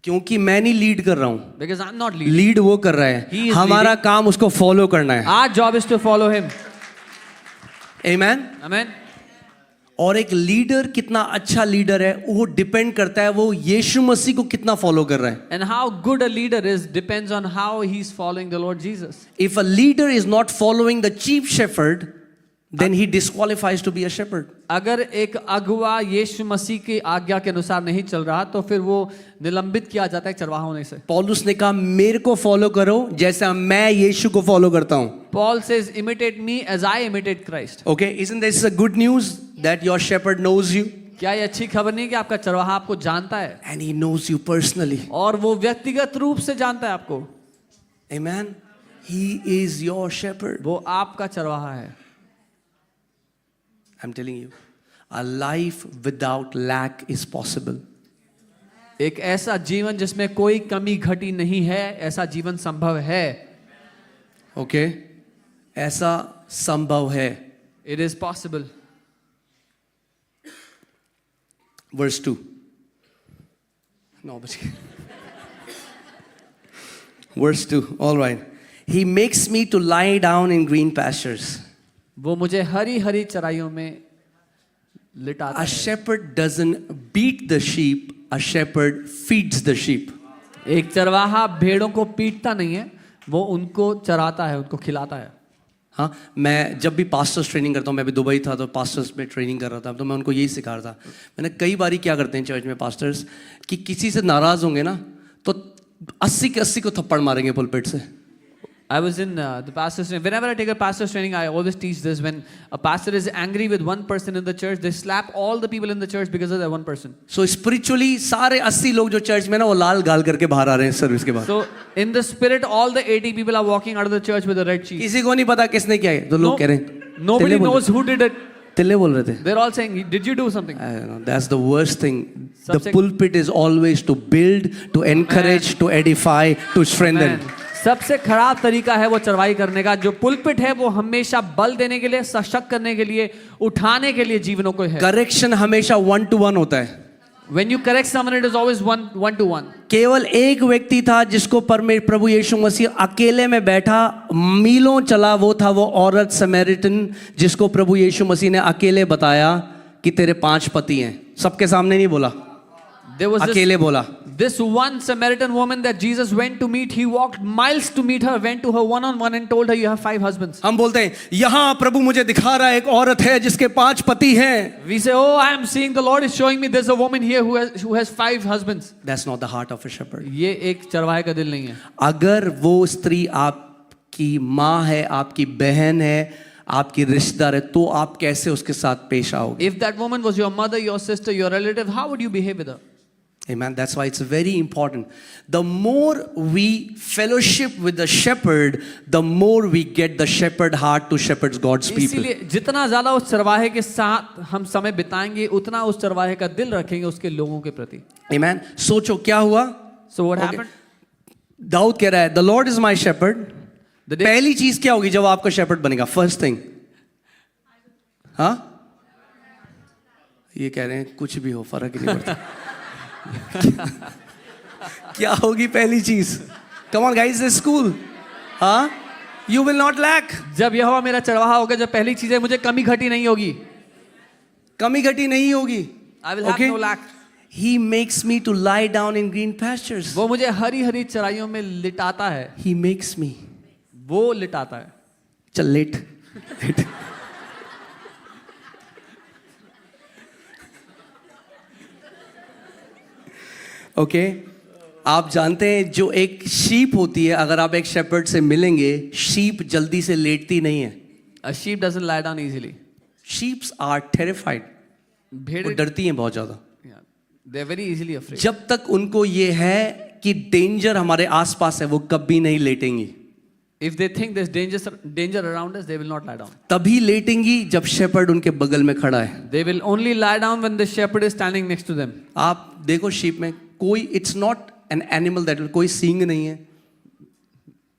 क्योंकि मैं नहीं लीड कर रहा हूं. Because I'm not leading. Lead वो कर रहा है. हमारा काम उसको फॉलो करना है. Our job is to follow him. Amen. Amen. और एक लीडर कितना अच्छा लीडर है वो डिपेंड करता है वो यीशु मसीह को कितना फॉलो कर रहा है. And how good a leader is depends on how he's following the Lord Jesus. If a leader is not following the chief shepherd, then he disqualifies to be a shepherd. अगर एक अगुवा यीशु मसीह की आज्ञा के अनुसार नहीं चल रहा तो फिर वो निलंबित किया जाता है चरवाहा होने से. पौलुस ने कहा मेरे को फॉलो करो जैसा मैं यीशु को फॉलो करता हूं. Paul says imitate me as I imitate Christ. Okay, isn't this a good news that your shepherd knows you? क्या ये अच्छी खबर नहीं कि आपका चरवाहा आपको जानता है? And he knows you personally. और वो व्यक्तिगत रूप से जानता है आपको. Amen. He is your shepherd. वो आपका चरवाहा है. I'm telling you, a life without lack is possible. एक ऐसा जीवन जिसमें कोई कमी घटी नहीं है, ऐसा जीवन संभव है. Okay? ऐसा संभव है. It is possible. Verse 2. No, but verse 2. All right. He makes me to lie down in green pastures. वो मुझे हरी हरी चराइयों में लिटाता A है. shepherd doesn't beat the sheep, a shepherd feeds the sheep. एक चरवाहा भेड़ों को पीटता नहीं है, वो उनको चराता है, उनको खिलाता है. हाँ, मैं जब भी पास्टर्स ट्रेनिंग करता हूँ, मैं अभी दुबई था तो पास्टर्स में ट्रेनिंग कर रहा था, तो मैं उनको यही सिखा रहा था. मैंने कई बारी क्या करते हैं चर्च में पास्टर्स कि किसी से नाराज होंगे ना तो 80 के 80 को थप्पड़ मारेंगे पुलपिट से. I was in the pastor's training. Whenever I take a pastor's training, I always teach this. When a pastor is angry with one person in the church, they slap all the people in the church because of that one person. So spiritually सारे 80 लोग जो church में ना वो लाल गाल करके बाहर आ रहे हैं सर्विस के बाद. So in the spirit, all the 80 people are walking out of the church with a red sheet. किसी को नहीं पता किसने किया है, तो लोग कह रहे हैं Nobody knows who did it. तिल्ले बोल रहे थे. They're all saying, "Did you do something?" I don't know, that's the worst thing. The सबसे- pulpit is always to build, to encourage, to edify, to strengthen. Man, सबसे खराब तरीका है वो चरवाई करने का. जो पुलपिट है वो हमेशा बल देने के लिए, सशक्त करने के लिए, उठाने के लिए जीवनों को है. करेक्शन हमेशा 1-to-1 होता है. When you correct someone, it is always one to one. केवल एक व्यक्ति था जिसको प्रभु यीशु मसीह अकेले में बैठा मीलों चला, वो था वो औरत समरिटन जिसको प्रभु यीशु मसीह ने अकेले बताया कि तेरे 5 पति हैं. सबके सामने नहीं बोला, There was अकेले बोला. this one Samaritan woman that Jesus went to meet. He walked miles to meet her, went to her one on one and told her, "You have 5 husbands." हम बोलते हैं यहाँ प्रभु मुझे दिखा रहा है एक औरत है जिसके 5 पति हैं. We say, "Oh, I am seeing, the Lord is showing me there's a woman here who has 5 husbands." That's not the heart of a shepherd. ये एक चरवाहे का दिल नहीं है. अगर वो स्त्री आपकी माँ है, आपकी बहन है, आपकी रिश्तेदार है, तो आप कैसे उसके साथ पेश आओगे? If that woman was your mother, your sister, your relative, how would you behave with her? Amen. That's why it's very important. The more we fellowship with the shepherd, the more we get the shepherd heart to shepherd God's people. इसीलिए जितना ज्यादा उस चरवाहे के साथ हम समय बिताएंगे, उतना उस चरवाहे का दिल रखेंगे उसके लोगों के प्रति. Amen. सोचो क्या हुआ? So what Okay. happened? Dawood कह रहा है, The Lord is my shepherd. The day- पहली चीज क्या होगी जब आपका shepherd बनेगा? First thing. हाँ? ये कह रहे हैं कुछ भी हो फर्क ही नहीं पड़ता. क्या होगी पहली चीज? Come on guys, this school. हाँ? You will not lack. जब यहोवा मेरा चरवाहा होगा, जब पहली चीज है मुझे कमी घटी नहीं होगी. कमी घटी नहीं होगी. I will have Okay? no lack. He makes me to lie down in green pastures. वो मुझे हरी हरी चराइयों में लिटाता है. He makes me. वो लिटाता है. चल लेट. ओके आप जानते हैं जो एक शीप होती है, अगर आप एक शेपर्ड से मिलेंगे, शीप जल्दी से लेटती नहीं है. A sheep doesn't lie down easily. Sheeps are terrified. वो भेड़ डरती हैं बहुत ज्यादा. they're very easily afraid. जब तक उनको ये है कि डेंजर हमारे आसपास है, वो कभी नहीं लेटेंगी. If they think there's danger around us, they will not lie down. तभी लेटेंगी जब शेपर्ड उनके बगल में खड़ा है. They will only lie down when the shepherd is standing next to them. आप देखो शीप में कोई, it's not an animal that कोई सींग नहीं है.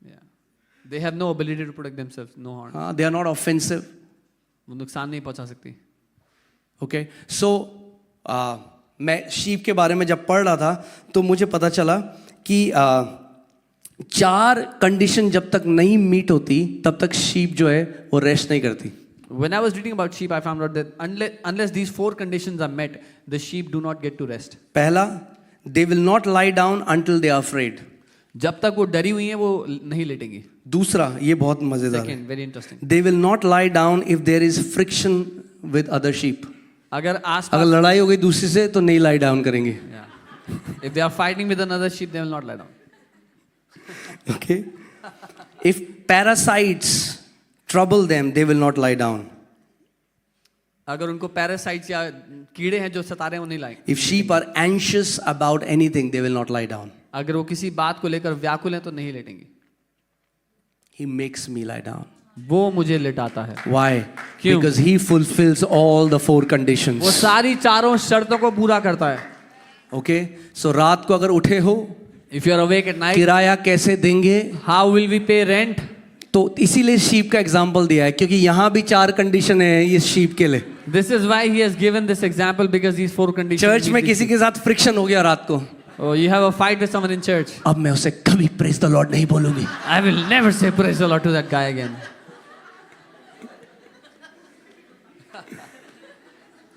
Yeah. They have no ability to protect themselves, no harm. हाँ, दे आर नॉट ऑफेंसिव. वो नुकसान नहीं पहुंचा सकती. ओके सो मैं शीप के बारे में जब पढ़ रहा था तो मुझे पता चला कि 4 कंडीशन जब तक नहीं मीट होती तब तक शीप जो है वो रेस्ट नहीं करती. When I was reading about sheep, I found out that unless these 4 conditions are met, the sheep do not get to rest. पहला, they will not lie down until they are afraid. जब तक वो डरी हुई हैं वो नहीं लेटेंगी. दूसरा, ये बहुत मजेदार है. Second, very interesting. They will not lie down if there is friction with other sheep. अगर आस अगर लड़ाई हो गई दूसरे से तो नहीं लाई डाउन करेंगे. if they are fighting with another sheep, they will not lie down. Okay. If parasites trouble them, they will not lie down. अगर उनको पैरासाइट्स या कीड़े हैं जो सता रहे हैं वो नहीं लाएंगे. If sheep are anxious about anything, they will not lie down. अगर वो किसी बात को लेकर व्याकुल हैं तो नहीं लेटेंगी. He makes me lie down. वो मुझे लिटाता है। Why? क्यों? Because he fulfills all the 4 वो conditions. सारी चारों शर्तों को पूरा करता है। Okay? So रात को अगर उठे हो, If you are awake at night, किराया कैसे देंगे? how will we pay rent? तो इसीलिए शीप का एग्जाम्पल दिया है, क्योंकि यहाँ भी 4 कंडीशन है इस शीप के लिए। This is why he has given this example, because these 4 conditions. Church में किसी के साथ फ्रिक्शन हो गया रात को, Oh, you have a fight with someone in church. अब मैं उसे कभी प्रेज द लॉर्ड नहीं बोलूंगी। I will never say praise the Lord to that guy again.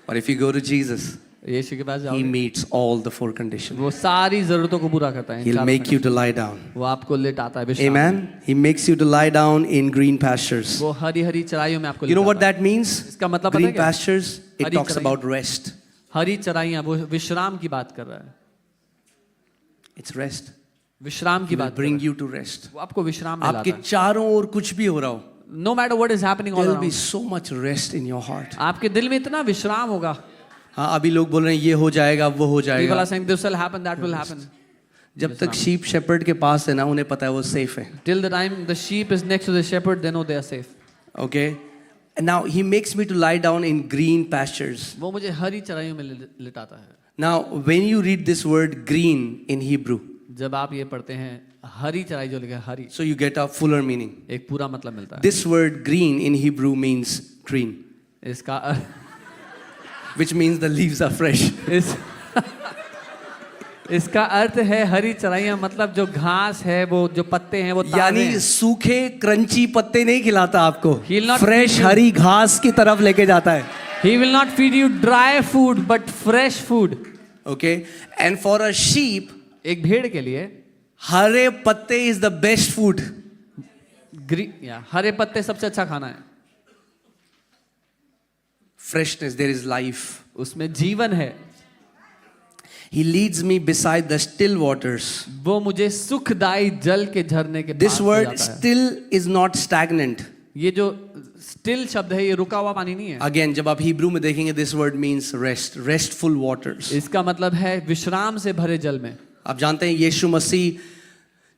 But if you go to Jesus, यीशु के पास he जाओ, meets all the 4 conditions. वो सारी जरूरतों को पूरा करता है। इन He'll चारों make you conditions। to lie down. वो आपको लिटाता है। विश्राम। Amen. He makes you to lie down in green pastures. वो हरी हरी चराइयों में आपको You know what लिटाता है। that means? इसका मतलब पता Green है क्या? pastures, it Hari talks चराइयाँ। about rest. हरी चराइयाँ, वो विश्राम की बात कर रहा है। It's rest. विश्राम की He will बात कर bring रहा है। you to rest. वो आपको विश्राम में आपके लाता है। चारों ओर कुछ भी हो रहा हो, No matter what is happening all there will be around, so much rest in your heart. आपके दिल में इतना विश्राम होगा। हाँ, अभी लोग बोल रहे हैं ये हो जाएगा, वो हो People जाएगा। are saying this will happen, that will happen. जब तक शीप शेपर्ड के पास है ना, उन्हें पता है वो सेफ है। Till the time the sheep is next to the shepherd, they know they are safe. Okay? And now he makes me to lie down in green pastures. वो मुझे हरी चराइयों में लिटाता है। Now, when you read this word green in Hebrew, जब आप ये पढ़ते हैं हरी चराई, जो लिखा है हरी, so you get a fuller meaning. एक पूरा मतलब मिलता है। This word green in Hebrew means green, इसका which means the leaves are fresh. इसका अर्थ है हरी चराइयाँ, मतलब जो घास है, वो जो पत्ते हैं वो ताजे यानी हैं। सूखे क्रंची पत्ते नहीं खिलाता आपको, He'll not fresh feed you. हरी घास की तरफ लेके जाता है। He will not feed you dry food but fresh food. Okay? And for a sheep, एक भेड़ के लिए हरे पत्ते is the best food. हरे पत्ते सबसे अच्छा खाना है। Freshness, there is life. उसमें जीवन है। He leads me beside the still waters. वो मुझे सुखदायी जल के झरने के This पास ले word जाता है। still is not stagnant. ये जो स्टिल शब्द है, ये रुका हुआ पानी नहीं है। Again, जब आप हिब्रू में देखेंगे, this word means rest, restful waters. इसका मतलब है विश्राम से भरे जल में। आप जानते हैं यीशु मसीह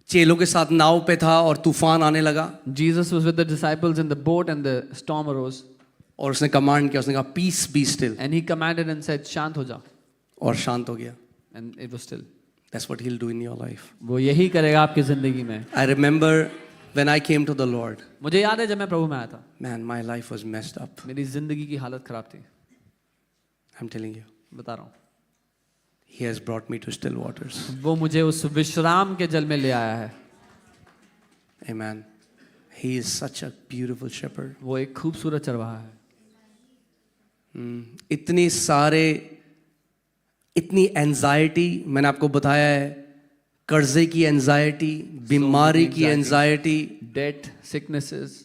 चेलों के साथ नाव पे था और तूफान आने लगा, Jesus was with the disciples in the boat and the storm arose, और उसने कमांड किया, उसने कहा peace be still, and he commanded and said शांत हो जा, और शांत हो गया। and it was still. That's what he'll do in your life. वो यही करेगा आपकी जिंदगी में। I remember when I came to the Lord, मुझे याद है जब मैं प्रभु में आया था, man, my life was messed up. मेरी जिंदगी की हालत खराब थी। I'm telling you, बता रहा हूँ, he has brought me to still waters. वो मुझे उस विश्राम के जल में ले आया है। Amen. He is such a beautiful shepherd. वो एक खूबसूरत चरवाहा है। इतनी सारे, इतनी एंजाइटी, मैंने आपको बताया है, कर्जे की एंजाइटी, बीमारी की एंजाइटी, डेट, सिकनेसेस,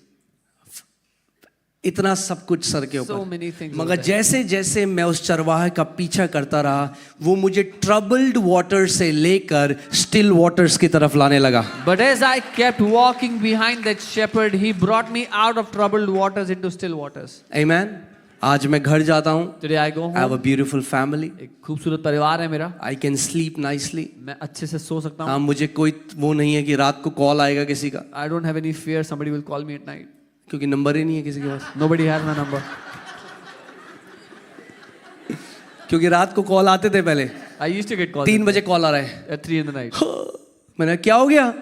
इतना सब कुछ सर के so ऊपर। many things मगर होते हैं। जैसे जैसे मैं उस चरवाहे का पीछा करता रहा, वो मुझे ट्रबल्ड वाटर से लेकर स्टिल वाटर्स की तरफ लाने लगा। But as I kept walking behind that shepherd, he brought me out of troubled waters into still waters. Amen. आज मैं घर जाता हूँ, Today I go I have a home. beautiful family. एक खूबसूरत परिवार है मेरा, I can sleep nicely. मैं अच्छे से सो सकता हाँ, हूँ। मुझे कोई वो नहीं है कि रात को कॉल आएगा किसी का, I don't have any fear somebody will call me at night. क्योंकि नंबर ही नहीं है किसी के पास। Nobody has my number. क्योंकि रात को कॉल आते थे पहले, I used to get calls 3 बजे कॉल आ रहा है, at 3 in the night. मैंने क्या हो गया?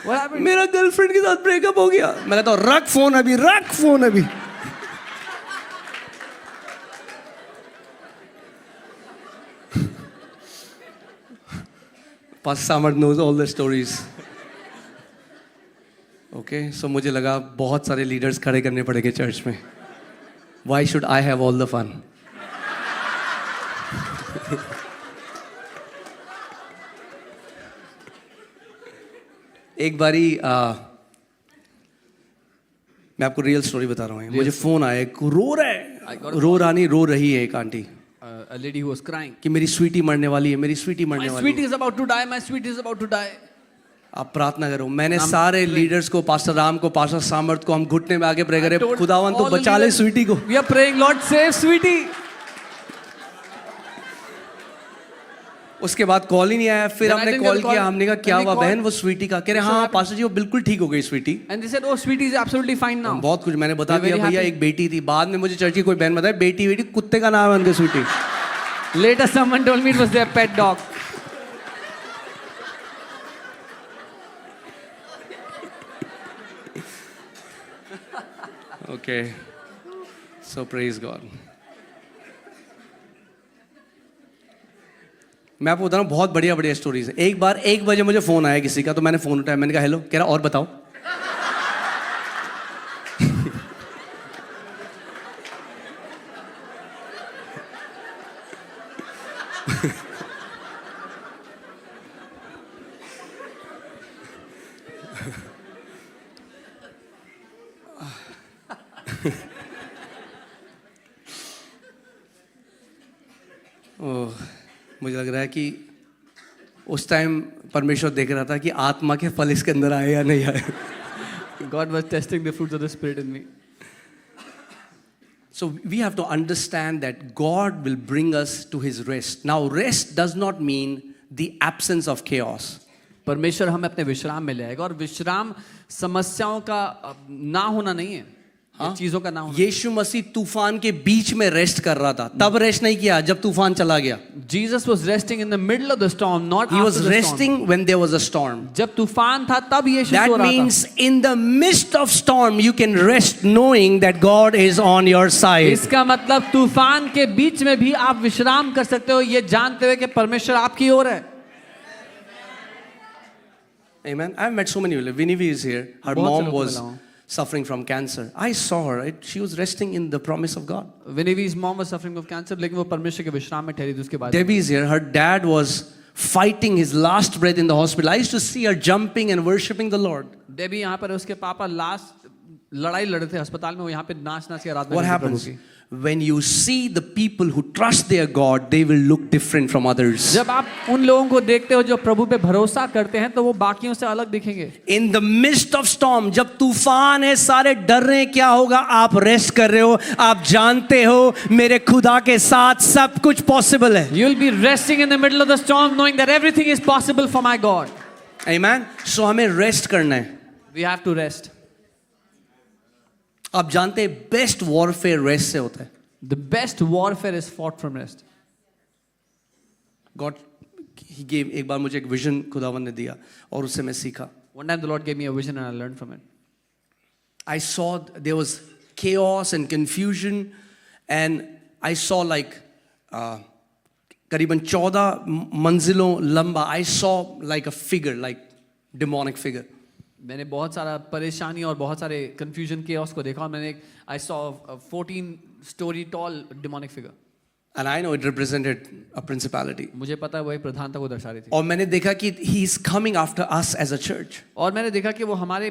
What happened? मेरा गर्लफ्रेंड के साथ ब्रेकअप हो गया। मैं कहता हूँ रख फोन अभी, रख फोन अभी। Pastor Samad knows all the stories. Okay, so मुझे लगा बहुत सारे लीडर्स खड़े करने पड़ेंगे चर्च में। Why should I have all the fun? एक बारी मैं आपको रियल स्टोरी बता रहा हूँ। मुझे फोन आया, एक रो रहा है, रो रही है एक aunty A lady who was crying. कि मेरी स्वीटी मरने वाली है, मेरी स्वीटी मरने My वाली है। sweetie is about to die. My sweetie is about to die. आप प्रार्थना करो। मैंने सारे लीडर्स को, पास्टर राम को, पास्टर सामर्थ को, हम घुटने में आगे प्रे करे, told खुदावन तो all the बचा ले leaders, स्वीटी को। We are praying, Lord, save sweetie. उसके बाद कॉल ही नहीं आया, फिर Then I हमने didn't get call the call. किया, हमने कहा क्या When we हुआ called- बहन, वो स्वीटी का कह रहे हाँ happened? पास्टर जी वो बिल्कुल ठीक हो गई Sweety. And they said, "Oh, sweetie is absolutely fine now." बहुत कुछ मैंने बता We're दिया, very भैया happy. एक बेटी थी, बाद में मुझे चर्च की कोई बहन बताया बेटी बेटी कुत्ते का नाम है उनके Sweety. Later, someone told me it was their pet dog. Okay, so praise God. मैं आपको बता रहा हूँ बहुत बढ़िया बढ़िया स्टोरीज है। एक बार 1 बजे मुझे फोन आया किसी का, तो मैंने फोन उठाया, मैंने कहा हेलो, कह रहा और बताओ। ओह, मुझे लग रहा है कि उस टाइम परमेश्वर देख रहा था कि आत्मा के फल इसके अंदर आए या नहीं आए। God was testing the fruits of the Spirit in me. So we have to understand that God will bring us to his rest. Now rest does not mean the absence of chaos. परमेश्वर हमें अपने विश्राम में ले आएगा, और विश्राम समस्याओं का ना होना नहीं है, हाँ? चीजों का ना होना। यीशु मसीह तूफान के बीच में रेस्ट कर रहा था, तब रेस्ट नहीं किया जब तूफान चला गया। Jesus was resting in the middle of the storm, not He after was the storm. resting when there was a storm. जब तूफान था तब यीशु That सो रहा था। means in the midst of storm you can rest knowing that God is on your side. इसका मतलब तूफान के बीच में भी आप विश्राम कर सकते हो, ये जानते हुए कि परमेश्वर आपकी ओर है। Amen. I've met so many people. Vinny is here. Her बहुत से mom लोगों को was मिला हूँ। suffering from cancer. I saw her. She was resting in the promise of God. Winnie's mom was suffering of cancer, लेकिन वो परमेश्वर के विश्राम में ठहरी थी उसके बाद। Debbie is here. Her dad was fighting his last breath in the hospital. I used to see her jumping and worshiping the Lord. Debbie यहाँ पर है, उसके पापा लास्ट लड़ाई लड़े थे अस्पताल में, वो यहाँ पे नाच नाच के रात में What प्रभु happens? की। When you see the people who trust their God, they will look different from others. जब आप उन लोगों को देखते हो जो प्रभु पे भरोसा करते हैं, तो वो बाकियों से अलग दिखेंगे। In the midst of storm, जब तूफान है, सारे डर रहे हैं क्या होगा, आप रेस्ट कर रहे हो, आप जानते हो मेरे खुदा के साथ सब कुछ पॉसिबल है। You will be resting in the middle of the storm, knowing that everything is possible for my God. Amen. So हमें रेस्ट करना है। We have to rest. आप जानते हैं बेस्ट वॉरफेयर रेस्ट से होता है। The best warfare is fought from rest. God he gave, एक बार मुझे एक विजन खुदावन ने दिया और उससे मैं सीखा। One time the Lord gave me a vision and I learned from it. I saw there was chaos and confusion and I saw like करीबन 14 मंजिलों लंबा, I saw like a figure, like demonic figure. मैंने बहुत सारा परेशानी और बहुत सारे confusion chaos को देखा, और मैंने I saw a 14-story tall demonic figure. And I know it represented a principality. मुझे पता है वो एक प्रधानता को दर्शा रही थी। और मैंने देखा कि he is coming after us as a church. और मैंने देखा कि वो हमारे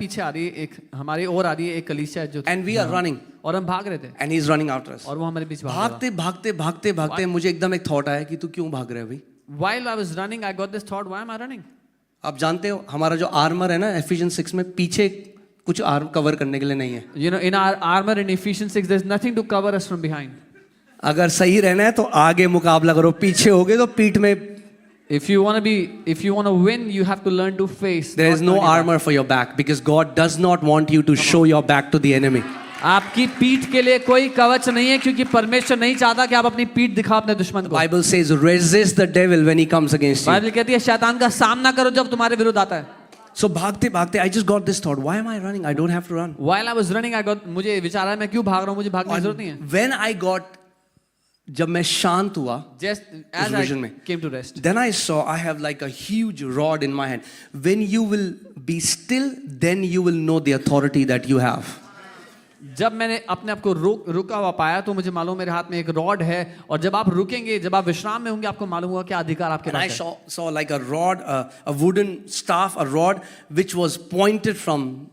पीछे आ रही है, एक हमारे ओर आ रही है, एक कलीसिया जो And we are running. और हम भाग रहे थे, And he is running after us. और वो हमारे पीछे भाग रहा था। भागते भागते भागते भागते मुझे एकदम एक थॉट आया कि तू क्यों भाग रहा है भाई। While I was running, I got this thought, why am I running? आप जानते हो हमारा जो आर्मर है ना एफिशिएंस 6 में, पीछे कुछ आर्म कवर करने के लिए नहीं है। You know, in our armor in Ephesians 6, there's nothing to cover us from behind. अगर सही रहना है तो आगे मुकाबला करो, पीछे हो गए तो पीठ में। If you want to win, you have to learn to face. There is not no turn your back. armor for your back because God does not want you to show your back to the enemy. आपकी पीठ के लिए कोई कवच नहीं है, क्योंकि परमेश्वर नहीं चाहता कि आप अपनी पीठ दिखाओ अपने दुश्मन को। Bible says resist the devil when he comes against you. Bible कहती है शैतान का सामना करो जब तुम्हारे विरुद्ध आता है। So भागते भागते I just got this thought, why am I running? I don't have to run. While I was running, मुझे विचार आया मैं क्यों भाग रहा हूँ, मुझे भागने की जरूरत नहीं है। When I got, जब मैं शांत हुआ, Just as उस vision I में, came to rest, then I saw I have like a huge rod in my hand. When you will be still, then you will know the authority that you have. जब मैंने अपने आप को रुका हुआ पाया, तो मुझे मालूम मेरे हाथ में एक रॉड है, और जब आप रुकेंगे, जब आप विश्राम में होंगे, आपको मालूम होगा क्या अधिकार आपके And I पास है। saw like a rod, a wooden staff, a rod which was pointed from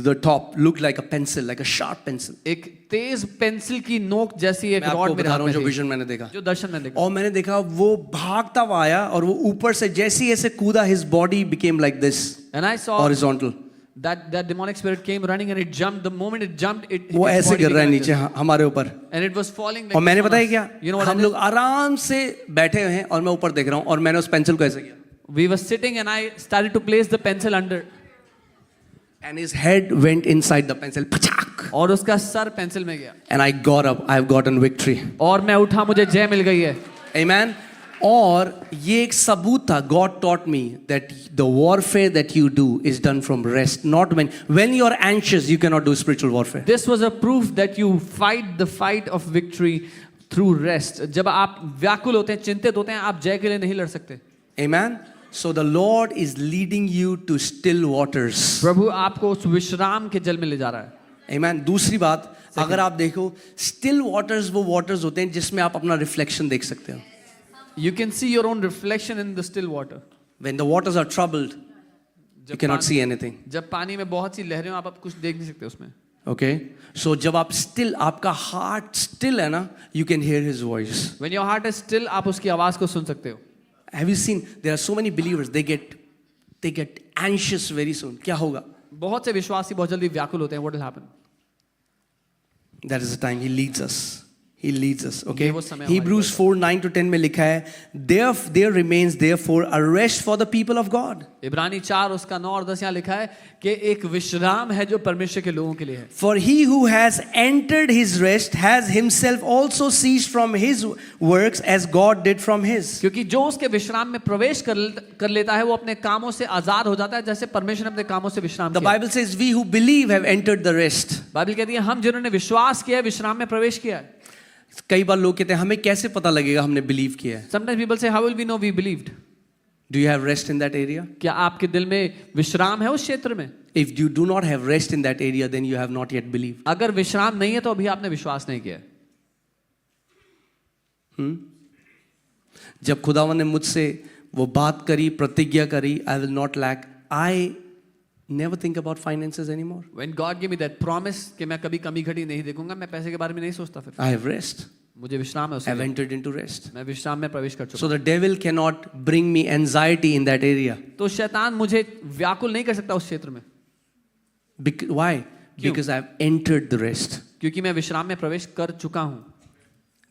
the top, looked like a pencil, like a sharp pencil. एक तेज पेंसिल की नोक जैसी एक मैं आपको रॉड मेरे बता हाथ रहा हूँ में जो थी, विजन मैंने देखा। जो दर्शन में देखा। और मैंने देखा वो भागता हुआ आया और वो ऊपर से जैसे ही ऐसे कूदा, his body became like this, And I saw horizontal. that demonic spirit came running and it jumped. The moment it jumped, वो its ऐसे body गिर रहा है became नीचे like this. हमारे ऊपर, And it was falling like और मैंने this on पता है us. क्या, You know what हम I did? लोग आराम से बैठे हुए हैं और मैं ऊपर देख रहा हूँ और मैंने उस पेंसिल को ऐसे किया, We were sitting and I started to place the pencil under. and his head went inside the pencil, pachak, और उसका सर पेंसिल में गया. and I got up. I've gotten victory. और मैं उठा, मुझे जय मिल गई है. Amen. और ये एक सबूत था. God taught me that the warfare that you do is done from rest, not when you are anxious you cannot do spiritual warfare. This was a proof that you fight the fight of victory through rest. जब आप व्याकुल होते हैं, चिंतित होते हैं, आप जय के लिए नहीं लड़ सकते. Amen. So the Lord is leading you to still waters. प्रभु आपको उस विश्राम के जल में ले जा रहा है. Amen. दूसरी बात, अगर आप देखो still waters वो waters होते हैं जिसमें आप अपना रिफ्लेक्शन देख सकते हो. You can see your own reflection in the still water. When the waters are troubled, you cannot see anything. जब पानी में बहुत सी लहरें हो, आप कुछ देख नहीं सकते उसमें. Okay. So जब आप still, आपका heart still है ना, you can hear His voice. When your heart is still, आप उसकी आवाज को सुन सकते हो. Have you seen? There are so many believers. They get anxious very soon. क्या होगा? बहुत से विश्वासी बहुत जल्दी व्याकुल होते हैं. What will happen? That is the time He leads us. He leads us. Okay. ये वो समय Hebrews 4:9-10 में लिखा है, there remains therefore a rest for the people of God. इब्रानी 4 उसका 9 और 10 यहाँ लिखा है कि एक विश्राम है जो परमेश्वर के लोगों के लिए है. For he who has entered his rest has himself also ceased from his works as God did from his. क्योंकि जो उसके विश्राम में प्रवेश कर लेता है वो अपने कामों से आजाद हो जाता है, जैसे परमेश्वर ने अपने कामों से विश्राम The किया. Bible says we who believe have entered the rest. Bible कहती है हम जिन्होंने विश्वास किया है विश्राम में प्रवेश किया है. कई बार लोग कहते हैं हमें कैसे पता लगेगा हमने बिलीव किया है. Sometimes people say, how will we know we believed? Do you have rest in that area? क्या आपके दिल में विश्राम है उस क्षेत्र में? If you do not have rest in that area, then you have not yet believed. अगर विश्राम नहीं है तो अभी आपने विश्वास नहीं किया. जब खुदावन ने मुझसे वो बात करी, प्रतिज्ञा करी, I will not lack, I never think about finances anymore. When God gave me that promise कि मैं कभी कमी घटी नहीं देखूंगा, मैं पैसे के बारे में नहीं सोचता फिर. I have rest. मुझे विश्राम है I have उसमें. entered into rest. मैं विश्राम में प्रवेश कर चुका. So the devil cannot bring me anxiety in that area. तो शैतान मुझे व्याकुल नहीं कर सकता उस क्षेत्र में. Why? क्यों? Because I have entered the rest. क्योंकि मैं विश्राम में प्रवेश कर चुका हूँ.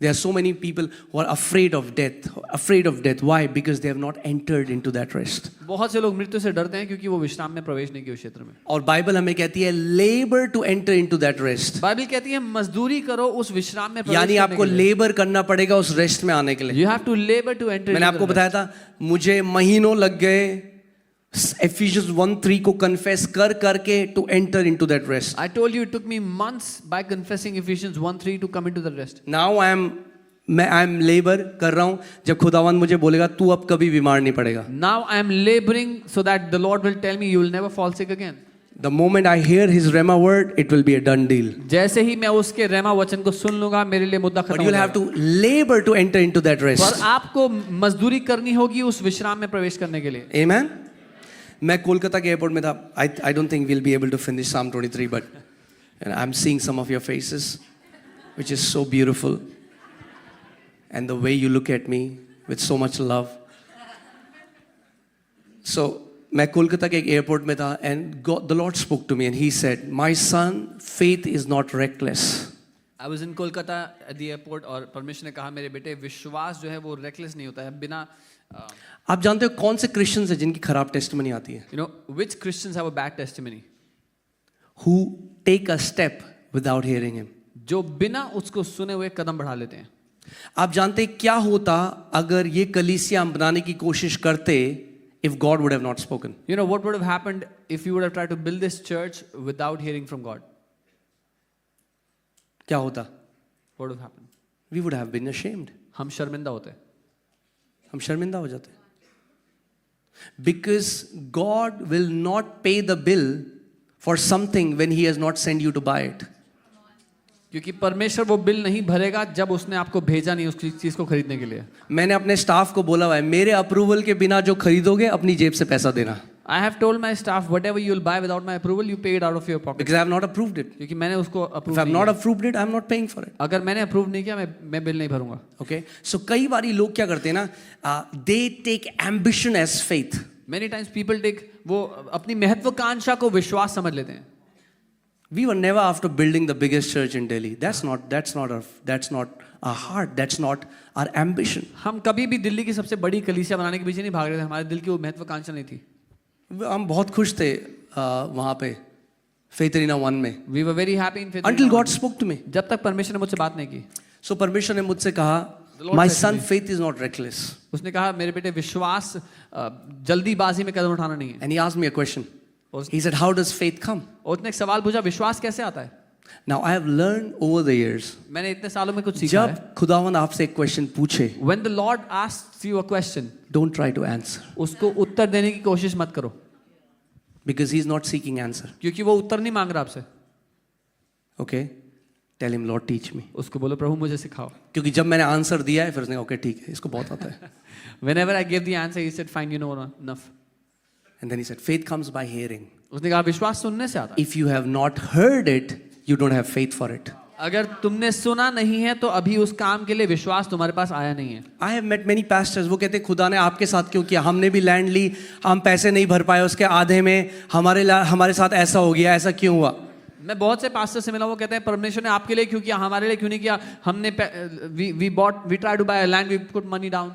There are so many people who are afraid of death. Afraid of death. Why? Because they have not entered into that rest. बहुत से लोग मृत्यु से डरते हैं क्योंकि वो विश्राम में प्रवेश नहीं किए उस क्षेत्र में. और बाइबल हमें कहती है labor to enter into that rest. Bible कहती है मजदूरी करो उस विश्राम में प्रवेश यानी करने आपको के लिए. लेबर करना पड़ेगा उस रेस्ट में आने के लिए. You have to labor to enter. मैंने into आपको the बताया था मुझे महीनों लग गए Ephesians 1:3 को कन्फेस कर करके to enter into that rest. I told you it took me months by confessing Ephesians 1:3 to come into the rest. Now I am labour कर रहा हूँ. जब खुदावन मुझे बोलेगा तू अब कभी बीमार नहीं पड़ेगा. Now I am laboring so that the Lord will tell me you will never fall sick again. The moment I hear His Rhema word, it will be a done deal. जैसे ही मैं उसके रेमा वचन को सुन लूंगा मेरे लिए मुद्दा But खत्म you हो will have जाएगा. to labor to enter into that पर rest. आपको मजदूरी करनी होगी उस विश्राम में प्रवेश करने के लिए. Amen. मैं कोलकाता के एयरपोर्ट में था. I don't think we'll be able to finish Psalm 23, but I'm seeing some of your faces, which is so beautiful. And the way you look at me with so much love. So, मैं कोलकाता के एक airport में था and the Lord spoke to me and He said, "My son, faith is not reckless." I was in Kolkata at the airport और परमेश्वर ने कहा मेरे बेटे विश्वास जो है वो reckless नहीं होता है बिना. आप जानते हो कौन से क्रिश्चियंस हैं जिनकी खराब टेस्टिमनी आती है? You know which Christians have a bad testimony? Who take a step without hearing Him. जो बिना उसको सुने हुए कदम बढ़ा लेते हैं. आप जानते हैं क्या होता अगर ये कलीसिया हम बनाने की कोशिश करते if God would have not spoken? You know what would have happened if you would have tried to build this church without hearing from God? क्या होता? What would have happened? We would have been ashamed. हम शर्मिंदा होते. हम शर्मिंदा हो जाते. Because God will not pay the bill for something when He has not sent you to buy it. क्योंकि परमेश्वर वो बिल नहीं भरेगा जब उसने आपको भेजा नहीं उस चीज को खरीदने के लिए. मैंने अपने स्टाफ को बोला हुआ है मेरे अप्रूवल के बिना जो खरीदोगे अपनी जेब से पैसा देना. I have told my staff whatever you will buy without my approval you pay it out of your pocket. Because I have not approved it. क्योंकि मैंने उसको If अप्रूव I have नहीं not किया. approved it, I am not paying for it. अगर मैंने approve नहीं किया मैं बिल नहीं भरूंगा. Okay. So कई बारी लोग क्या करते हैं ना, they take ambition as faith. Many times people take वो अपनी महत्वाकांक्षा को विश्वास समझ लेते हैं. We were never after building the biggest church in Delhi. That's not our heart. That's not our ambition. हम कभी भी दिल्ली की सबसे बड़ी कलीसिया बनाने के पीछे नहीं भाग रहे थे. हमारे दिल की वो महत्वाकांक्षा नहीं थी. हम बहुत खुश थे वहाँ पे Faith Arena 1 में. We were very happy in faith. Until God spoke to me. जब तक परमेश्वर ने मुझसे बात नहीं की. So परमेश्वर ने मुझसे कहा, My son, faith is not reckless. उसने कहा मेरे बेटे विश्वास जल्दीबाजी में कदम उठाना नहीं है. And he asked me a question. He said, How does faith come? और उसने एक सवाल पूछा, विश्वास कैसे आता है? Now I have learned over the years. मैंने इतने सालों में कुछ सीखा है. जब खुदावन आपसे एक क्वेश्चन पूछे, When the Lord asks you a question, don't try to answer. उसको उत्तर देने की कोशिश मत करो. Because he is not seeking answer. क्योंकि वो उत्तर नहीं मांग रहा आपसे. Okay? Tell him, Lord, teach me. उसको बोलो प्रभु मुझे सिखाओ. क्योंकि जब मैंने आंसर दिया है फिर उसने ओके ठीक है इसको बहुत आता है. Whenever I gave the answer, he said, "Fine, you know enough." And then he said, faith comes by hearing. उसने कहा विश्वास सुनने से आता है. If you have not heard it, you don't have faith for it. अगर तुमने सुना नहीं है तो अभी उस काम के लिए विश्वास तुम्हारे पास आया नहीं है. I have met many pastors. वो कहते हैं खुदा ने आपके साथ क्यों किया, हमने भी लैंड ली, हम पैसे नहीं भर पाए, उसके आधे में हमारे साथ ऐसा हो गया, ऐसा क्यों हुआ. मैं बहुत से पास्टर से मिला, वो कहते हैं परमेश्वर ने आपके लिए क्यों किया, हमारे लिए क्यों नहीं किया. हमने we tried to buy a land, we put money down.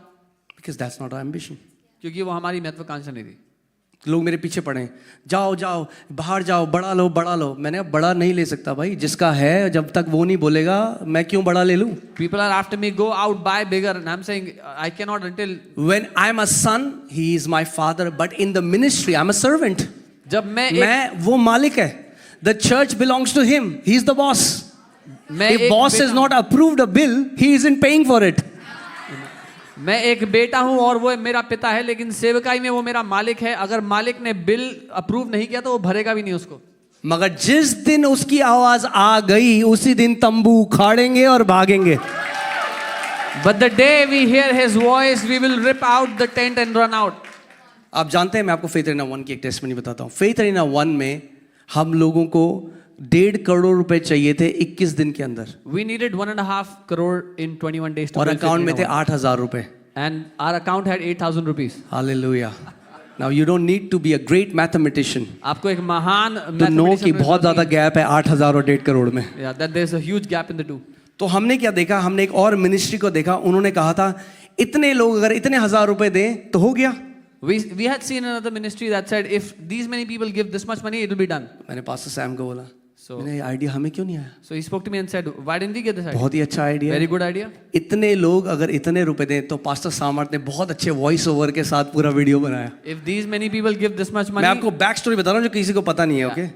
Because that's not our ambition. क्योंकि वो हमारी महत्वाकांक्षा नहीं थी. लोग मेरे पीछे पड़े, जाओ बाहर जाओ, बढ़ा लो. मैंने कहा बड़ा नहीं ले सकता भाई, जिसका है जब तक वो नहीं बोलेगा मैं क्यों बड़ा ले लूं. People are after me, go out, buy bigger, and I'm saying I cannot until. When I'm a son, he is my father, but in the ministry I'm a servant. जब मैं वो मालिक है. The church belongs to him. He is the boss. If boss has not approved a bill, he isn't paying for it. मैं एक बेटा हूं और वो मेरा पिता है, लेकिन सेवकाई में वो मेरा मालिक है. अगर मालिक ने बिल अप्रूव नहीं किया तो वो भरेगा भी नहीं उसको. मगर जिस दिन उसकी आवाज आ गई उसी दिन तंबू उखाड़ेंगे और भागेंगे. But the day we hear his voice, we will rip out the tent and run out. आप जानते हैं मैं आपको फेथ अरीना 1 की एक टेस्टमनी बताता हूँ. फेथ अरीना 1 में हम लोगों को 1.5 करोड़ रुपए चाहिए थे 21 दिन के अंदर. We needed 1.5 crore in 21 days. और अकाउंट में थे 8,000 रुपए. And our account had 8,000 rupees. Hallelujah. Now you don't need to be a great mathematician आपको एक महान to know कि बहुत ज़्यादा गैप है 8,000 और 1.5 करोड़ में. Yeah, that there's a huge gap in the two. तो हमने क्या देखा, हमने एक और मिनिस्ट्री को देखा. उन्होंने कहा था इतने लोग अगर इतने 1,000 रुपए दें तो हो गया. We had seen another ministry that said if these many people give this much money, it will be done. मैंने पास्टर सैम को बोला, So मैंने आइडिया हमें क्यों नहीं आया. So he spoke to me and said, why didn't we get this idea? बहुत ही अच्छा आइडिया. Very good idea. इतने लोग अगर इतने रुपए दें तो पास्टर सामर्थ ने बहुत अच्छे वॉइस ओवर के साथ पूरा वीडियो बनाया. If these many people give this much money. मैं आपको बैक स्टोरी बता रहा हूँ जो किसी को पता नहीं है. Okay.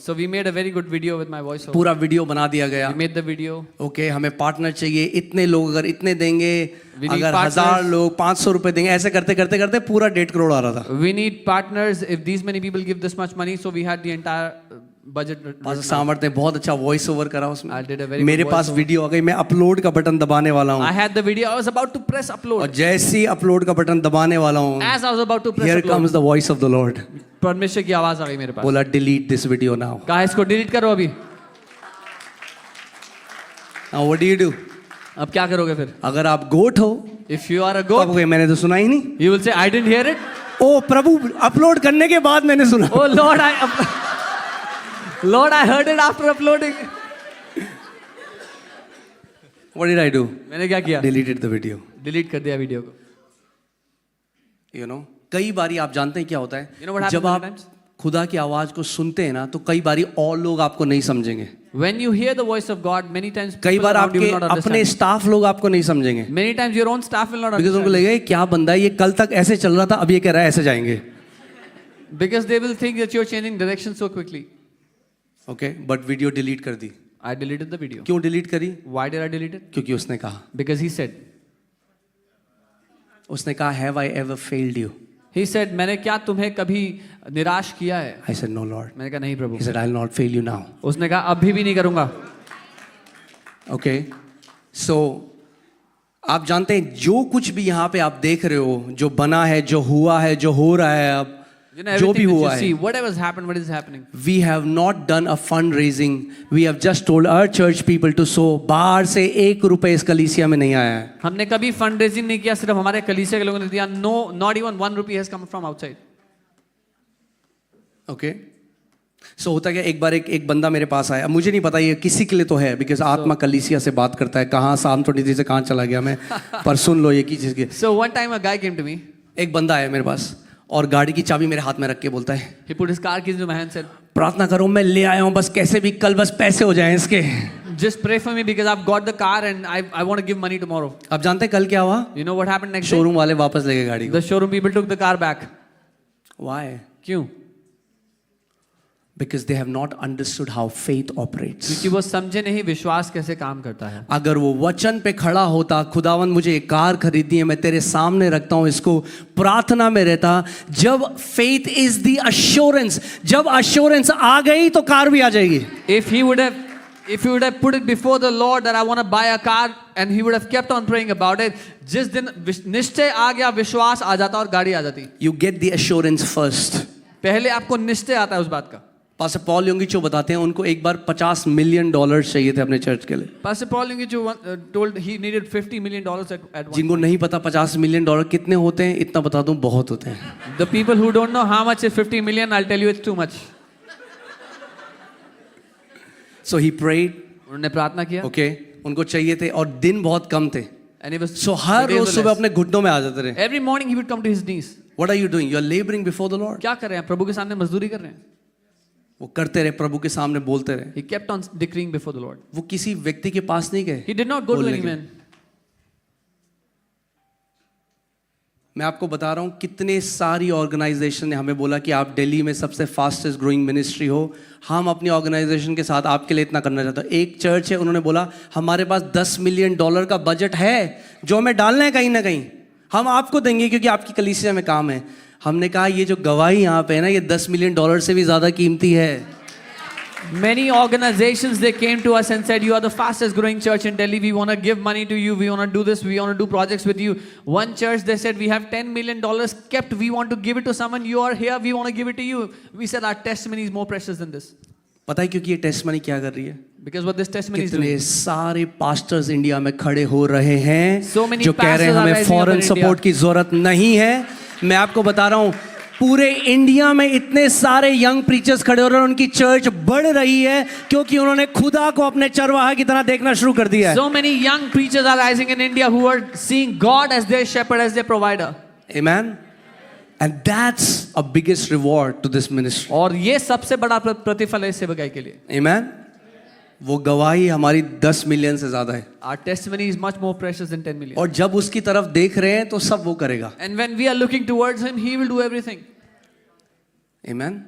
So we made a very good video with my voice over. पूरा वीडियो बना दिया गया. We made the video. Okay हमें पार्टनर चाहिए, इतने लोग अगर इतने देंगे, अगर partners. 1,000 लोग 500 रुपए देंगे, ऐसे करते करते करते पूरा 1.5 करोड़ आ रहा था. We need partners. If these many people give this much money, so we had the entire budget. Pastor सामर्थ ने बहुत अच्छा वॉइस ओवर करा उसमें. I did a very मेरे good पास वीडियो आ गई, मैं अपलोड का बटन दबाने वाला हूँ. I had the video. I was about to press upload. और जैसे ही अपलोड का बटन दबाने वाला हूँ, As I was about to press here upload, comes the voice of the Lord. परमेश्वर की आवाज आ गई मेरे पास. बोला delete this video now. कहा इसको डिलीट करो अभी. Now what do you do? अब क्या करोगे फिर? अगर आप गोट हो If you are a तो goat, आप कहोगे, मैंने तो सुना ही नहीं. you will say I didn't hear it. ओ प्रभु अपलोड करने के बाद मैंने सुना. Oh Lord, I heard it after uploading. What did I do? मैंने क्या किया? Deleted the video. डिलीट कर दिया वीडियो को. You know, कई बारी आप जानते हैं क्या होता है, You know what happens जब आप many times? खुदा की आवाज को सुनते हैं ना तो कई बारी और लोग आपको नहीं समझेंगे. When you hear the voice of God, many times कई people बार around you आपके will not अपने understand. स्टाफ लोग आपको नहीं समझेंगे. Many times your own staff will not Because उनको understand. लगेगा ये क्या बंदा है, ये कल तक ऐसे चल रहा था अब ये कह रहा है ऐसे जाएंगे. Because they will think that you're changing direction so quickly. Okay but video delete कर दी. I deleted the video. क्यों डिलीट करी? Why did I delete it? क्योंकि उसने कहा, Because he said, have I ever failed you? he said, मैंने क्या तुम्हें कभी निराश किया है? I said no Lord. मैंने कहा नहीं प्रभु. He said I will not fail you now. उसने कहा अभी भी नहीं करूंगा. ओके सो आप जानते हैं जो कुछ भी यहाँ पे आप देख रहे हो, जो बना है, जो हुआ है, जो हो रहा है, अब You know, जो भी everything हुआ that you see, है, whatever's happened, what is happening. we have not done a fundraising. We have just told our church people to sow. बाहर से 1 रुपए इस कलीसिया में नहीं आया है. हमने कभी फंड रेजिंग नहीं किया, सिर्फ हमारे कलीसिया के लोगों ने दिया. No, not even 1 rupee has come from outside. Okay so होता क्या, एक बार एक बंदा मेरे पास आया, मुझे नहीं पता ये किसी के लिए तो है, बिकॉज आत्मा कलीसिया से बात करता है, कहाँ Psalm 23 से कहाँ चला गया मैं, पर सुन लो ये की चीज़ की। So one time a guy came to me. एक बंदा आया मेरे पास और गाड़ी की चाबी मेरे हाथ में रख के बोलता है, He put his car keys into my hand and said, प्रार्थना करो, मैं ले आया हूँ बस कैसे भी, कल बस पैसे हो जाएं इसके। just pray for me because I've got the car and I want to give money tomorrow. आप जानते हैं कल क्या हुआ? You know what happened next day? Showroom वाले वापस ले गए गाड़ी को। The showroom people took the car back. Why? क्यों? Because they have not understood how faith operates. क्योंकि वो समझे नहीं विश्वास कैसे काम करता है। अगर वो वचन पे खड़ा होता, खुदावन मुझे एक कार खरीदनी है, मैं तेरे सामने रखता हूँ इसको, प्रार्थना में रहता, जब faith is the assurance, जब assurance आ गई तो कार भी आ जाएगी। If he would have put it before the Lord that I want to buy a car and he would have kept on praying about it, जिस दिन निश्चय आ गया, विश्वास आ जाता और गाड़ी आ जाती। You get the assurance first. पहले आपको निश्चय आता है उस बात का। पास्टर पॉल योंगिचो बताते हैं उनको एक बार $50 मिलियन चाहिए थे अपने चर्च के लिए। Pastor Paul Yonggi told he needed $50 million at one. जिनको नहीं पता $50 मिलियन कितने होते हैं, इतना बता दूं, बहुत होते हैं। The people who don't know how much is 50 million, I'll tell you it's too much. So he prayed. उन्होंने प्रार्थना किया। Okay, उनको चाहिए थे और दिन बहुत कम थे। And he was So हर रोज सुबह अपने घुटनों में आ जाते रहे। every morning he would come to his knees. What are you doing? You are laboring before the Lord. क्या कर रहे हैं? प्रभु के सामने मजदूरी कर रहे हैं। वो करते रहे, प्रभु के सामने बोलते रहे। He kept on decreeing before the Lord. वो किसी व्यक्ति के पास नहीं गए। He did not go to बोलने any के। man. मैं आपको बता रहा हूँ कितने सारी ऑर्गेनाइजेशन ने हमें बोला कि आप दिल्ली में सबसे फास्टेस्ट ग्रोइंग मिनिस्ट्री हो, हम अपनी ऑर्गेनाइजेशन के साथ आपके लिए इतना करना चाहते हैं। एक चर्च है, उन्होंने बोला हमारे पास $10 मिलियन का बजट है जो हमें डालना है कहीं ना कहीं, हम आपको देंगे क्योंकि आपकी कलीसिया में काम है। हमने कहा ये जो गवाही यहाँ पे है ना, ये $10 मिलियन से भी ज़्यादा कीमती है। Many organizations they came to us and said, "You are the fastest growing church in Delhi. We want to give money to you. We want to do this. We want to do projects with you." One church they said, "We have $10 million kept. We want to give it to someone. You are here. We want to give it to you." We said, "Our testimony is more precious than this." पता है क्योंकि ये testimony क्या कर रही है? Because what this testimony is कितने doing. सारे पास्टर्स इंडिया में खड़े हो रहे हैं So many जो कह रहे हैं pastors are हमें rising up foreign in India. Support की जरूरत नहीं है। मैं आपको बता रहा हूँ पूरे इंडिया में इतने सारे यंग प्रीचर्स खड़े हो रहे हैं, उनकी चर्च बढ़ रही है क्योंकि उन्होंने खुदा को अपने चरवाहा की तरह देखना शुरू कर दिया है। So many young preachers are rising in India who are seeing God as their shepherd, as their provider. Amen. And that's a biggest reward to this ministry. और ये सबसे बड़ा प्रतिफल है इस सेवकाई के लिए। Amen. वो गवाही हमारी 10 मिलियन से ज्यादा है। Our testimony is much more precious than 10 million. और जब उसकी तरफ देख रहे हैं तो सब वो करेगा। And when we are looking towards him, he will do everything. Amen.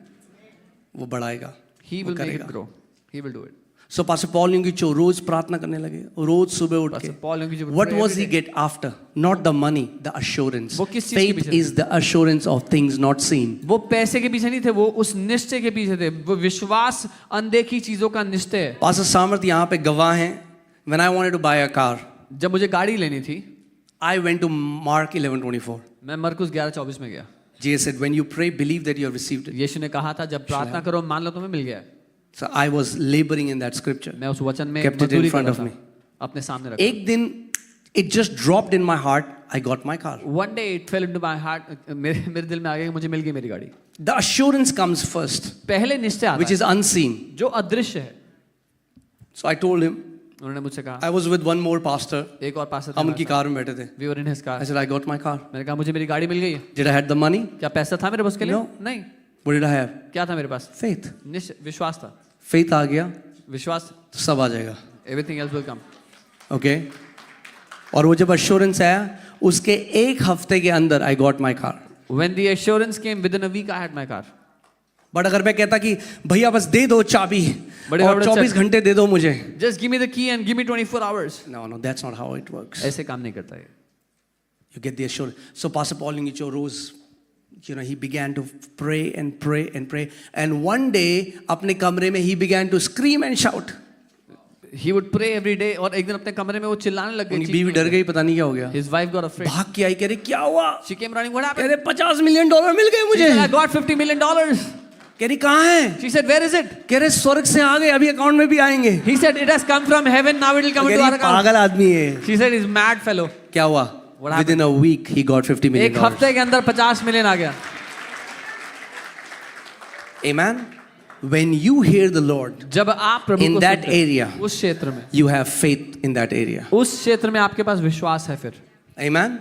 वो बढ़ाएगा, He वो will make करेगा। it grow. He will do it. So Pastor Paul Yonggi रोज प्रार्थना करने लगे, रोज सुबह उठ Pastor के। Paul Yonggi would What pray was every he day. get after? Not the money, the assurance. वो किस चीज़ के Faith पीछे is the assurance of things not seen. वो पैसे के पीछे नहीं थे, वो उस निश्चय के पीछे थे। वो विश्वास अनदेखी चीजों का निश्चय है। Pastor सामर्थ यहाँ पे गवाह हैं। When I wanted to buy a car, जब मुझे गाड़ी लेनी थी, I went to Mark 11:24. मैं मरकुस 11:24 में गया। Jesus said, when you pray, believe that you have received it. यीशु ने कहा था जब प्रार्थना करो मान लो तुम्हें मिल गया। So I was laboring in that scripture. मैं उस वचन में Kept it in मजदूरी front कर of रहा me. था, अपने सामने रखा। एक दिन it just dropped in my heart. I got my car. One day it fell into my heart, मेरे दिल में आ गया कि मुझे मिल गई मेरी गाड़ी। The assurance comes first, पहले निश्चय आता which है, is unseen. जो अदृश्य है। So I told him, उन्होंने मुझसे कहा, I was with one more pastor. एक और पास हम उनकी कार में बैठे थे। We were in his car. I said, I got my car. मैंने कहा मुझे मेरी गाड़ी मिल गई है। Did I have the money? क्या पैसा था मेरे पास के लिए? No. नहीं। What did I have? क्या था मेरे पास? Faith. विश्वास था। Faith आ गया विश्वास, तो सब आ जाएगा। everything else will come. Okay? और वो जब assurance आया, उसके एक हफ्ते के अंदर I got my car. When the assurance came, within a week I had my car. But अगर मैं कहता कि भैया बस दे दो चाबी बड़े और बड़े 24 घंटे दे दो मुझे, Just give me the key and give me 24 hours. no, that's not how it works. ऐसे काम नहीं करता है। You get the assurance. So Pastor Paul Yonggi rose, he began to pray and pray and pray. And one day, अपने कमरे में he began to scream and shout. He would pray every day और एक दिन अपने कमरे में वो चिल्लाने लग उनकी गई। बीवी डर गई, पता नहीं क्या हो गया। His wife got afraid. भाग के आई, कह रही क्या हुआ? She came running. What कह happened? रहे $50 मिलियन मिल गए She मुझे। said, I got $50 million. कह रही कहाँ है? She said, where is it? कह रहे स्वर्ग से आ गए, अभी अकाउंट में भी आएंगे। He said, it has come from heaven. Now it will come कह into our रही account. पागल आदमी है। She said, he's mad fellow. क्या हुआ? What happened? Within a week he got $50 million. एक हफ्ते के अंदर 50 मिलियन आ गया। Amen. When you hear the Lord, जब आप प्रभु In को that सुनते हैं, area. उस क्षेत्र में, you have faith in that area. उस क्षेत्र में आपके पास विश्वास है। फिर Amen.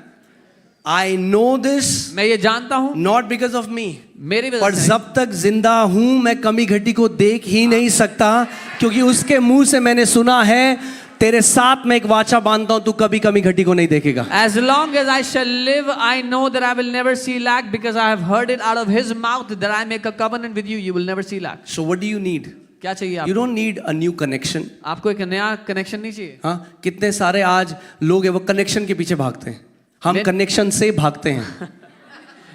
I know this मैं ये जानता हूँ, not because of me. मेरी पर वजह से नहीं। जब तक जिंदा हूं मैं कमी घटी को देख ही नहीं सकता, क्योंकि उसके मुंह से मैंने सुना है, तेरे साथ मैं एक वाचा बांधता हूं, तू कभी कमी घटी को नहीं देखेगा। As long as I shall live, I know that I will never see lack, because I have heard it out of His mouth that I make a covenant with you. You will never see lack. So what do you need? क्या चाहिए You आपको? don't need a new connection. आपको एक नया connection नहीं चाहिए। हाँ, कितने सारे आज लोग हैं वो कनेक्शन के पीछे भागते हैं, हम मैं- कनेक्शन से भागते हैं।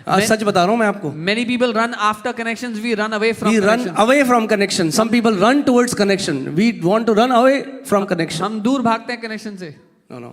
मैं- सच बता रहा हूं मैं आपको। Many people run after connections. We run away from We run connections. away from connection. Some people run towards connection. We want to run away from connection. हम दूर भागते हैं कनेक्शन से। No, no.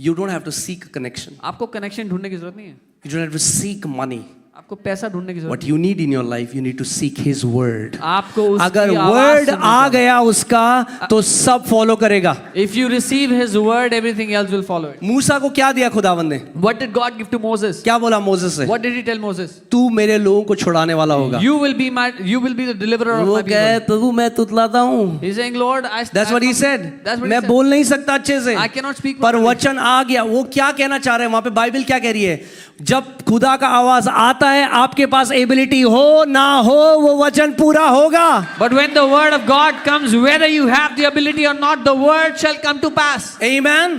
You don't have to seek connection. आपको connection ढूंढने की जरूरत नहीं है। You don't have to seek money. आपको पैसा ढूंढने की जरूरत What you need in your life, you need to seek His word. आपको उसकी अगर आवाज word सुननी आ चाहिए। गया उसका, तो सब फॉलो करेगा। If you receive His word, everything else will follow it. मूसा को क्या दिया खुदावन ने? What did God give to Moses? क्या बोला मोसेस से? What did He tell Moses? तू मेरे लोगों को छुड़ाने वाला होगा। You will be the deliverer of वो my कहे people. प्रभु मैं तुतलाता हूँ। He's saying, Lord, That's what he said. That's what he मैं said. बोल नहीं सकता अच्छे से, I cannot speak पर properly. वचन आ गया। वो क्या कहना चाह रहे हैं वहां पे? बाइबल क्या कह रही है? जब खुदा का आवाज आता है, आपके पास एबिलिटी हो ना हो, वो वचन पूरा होगा। But when the word of God comes, whether you have the ability or not, the word shall come to pass. Amen.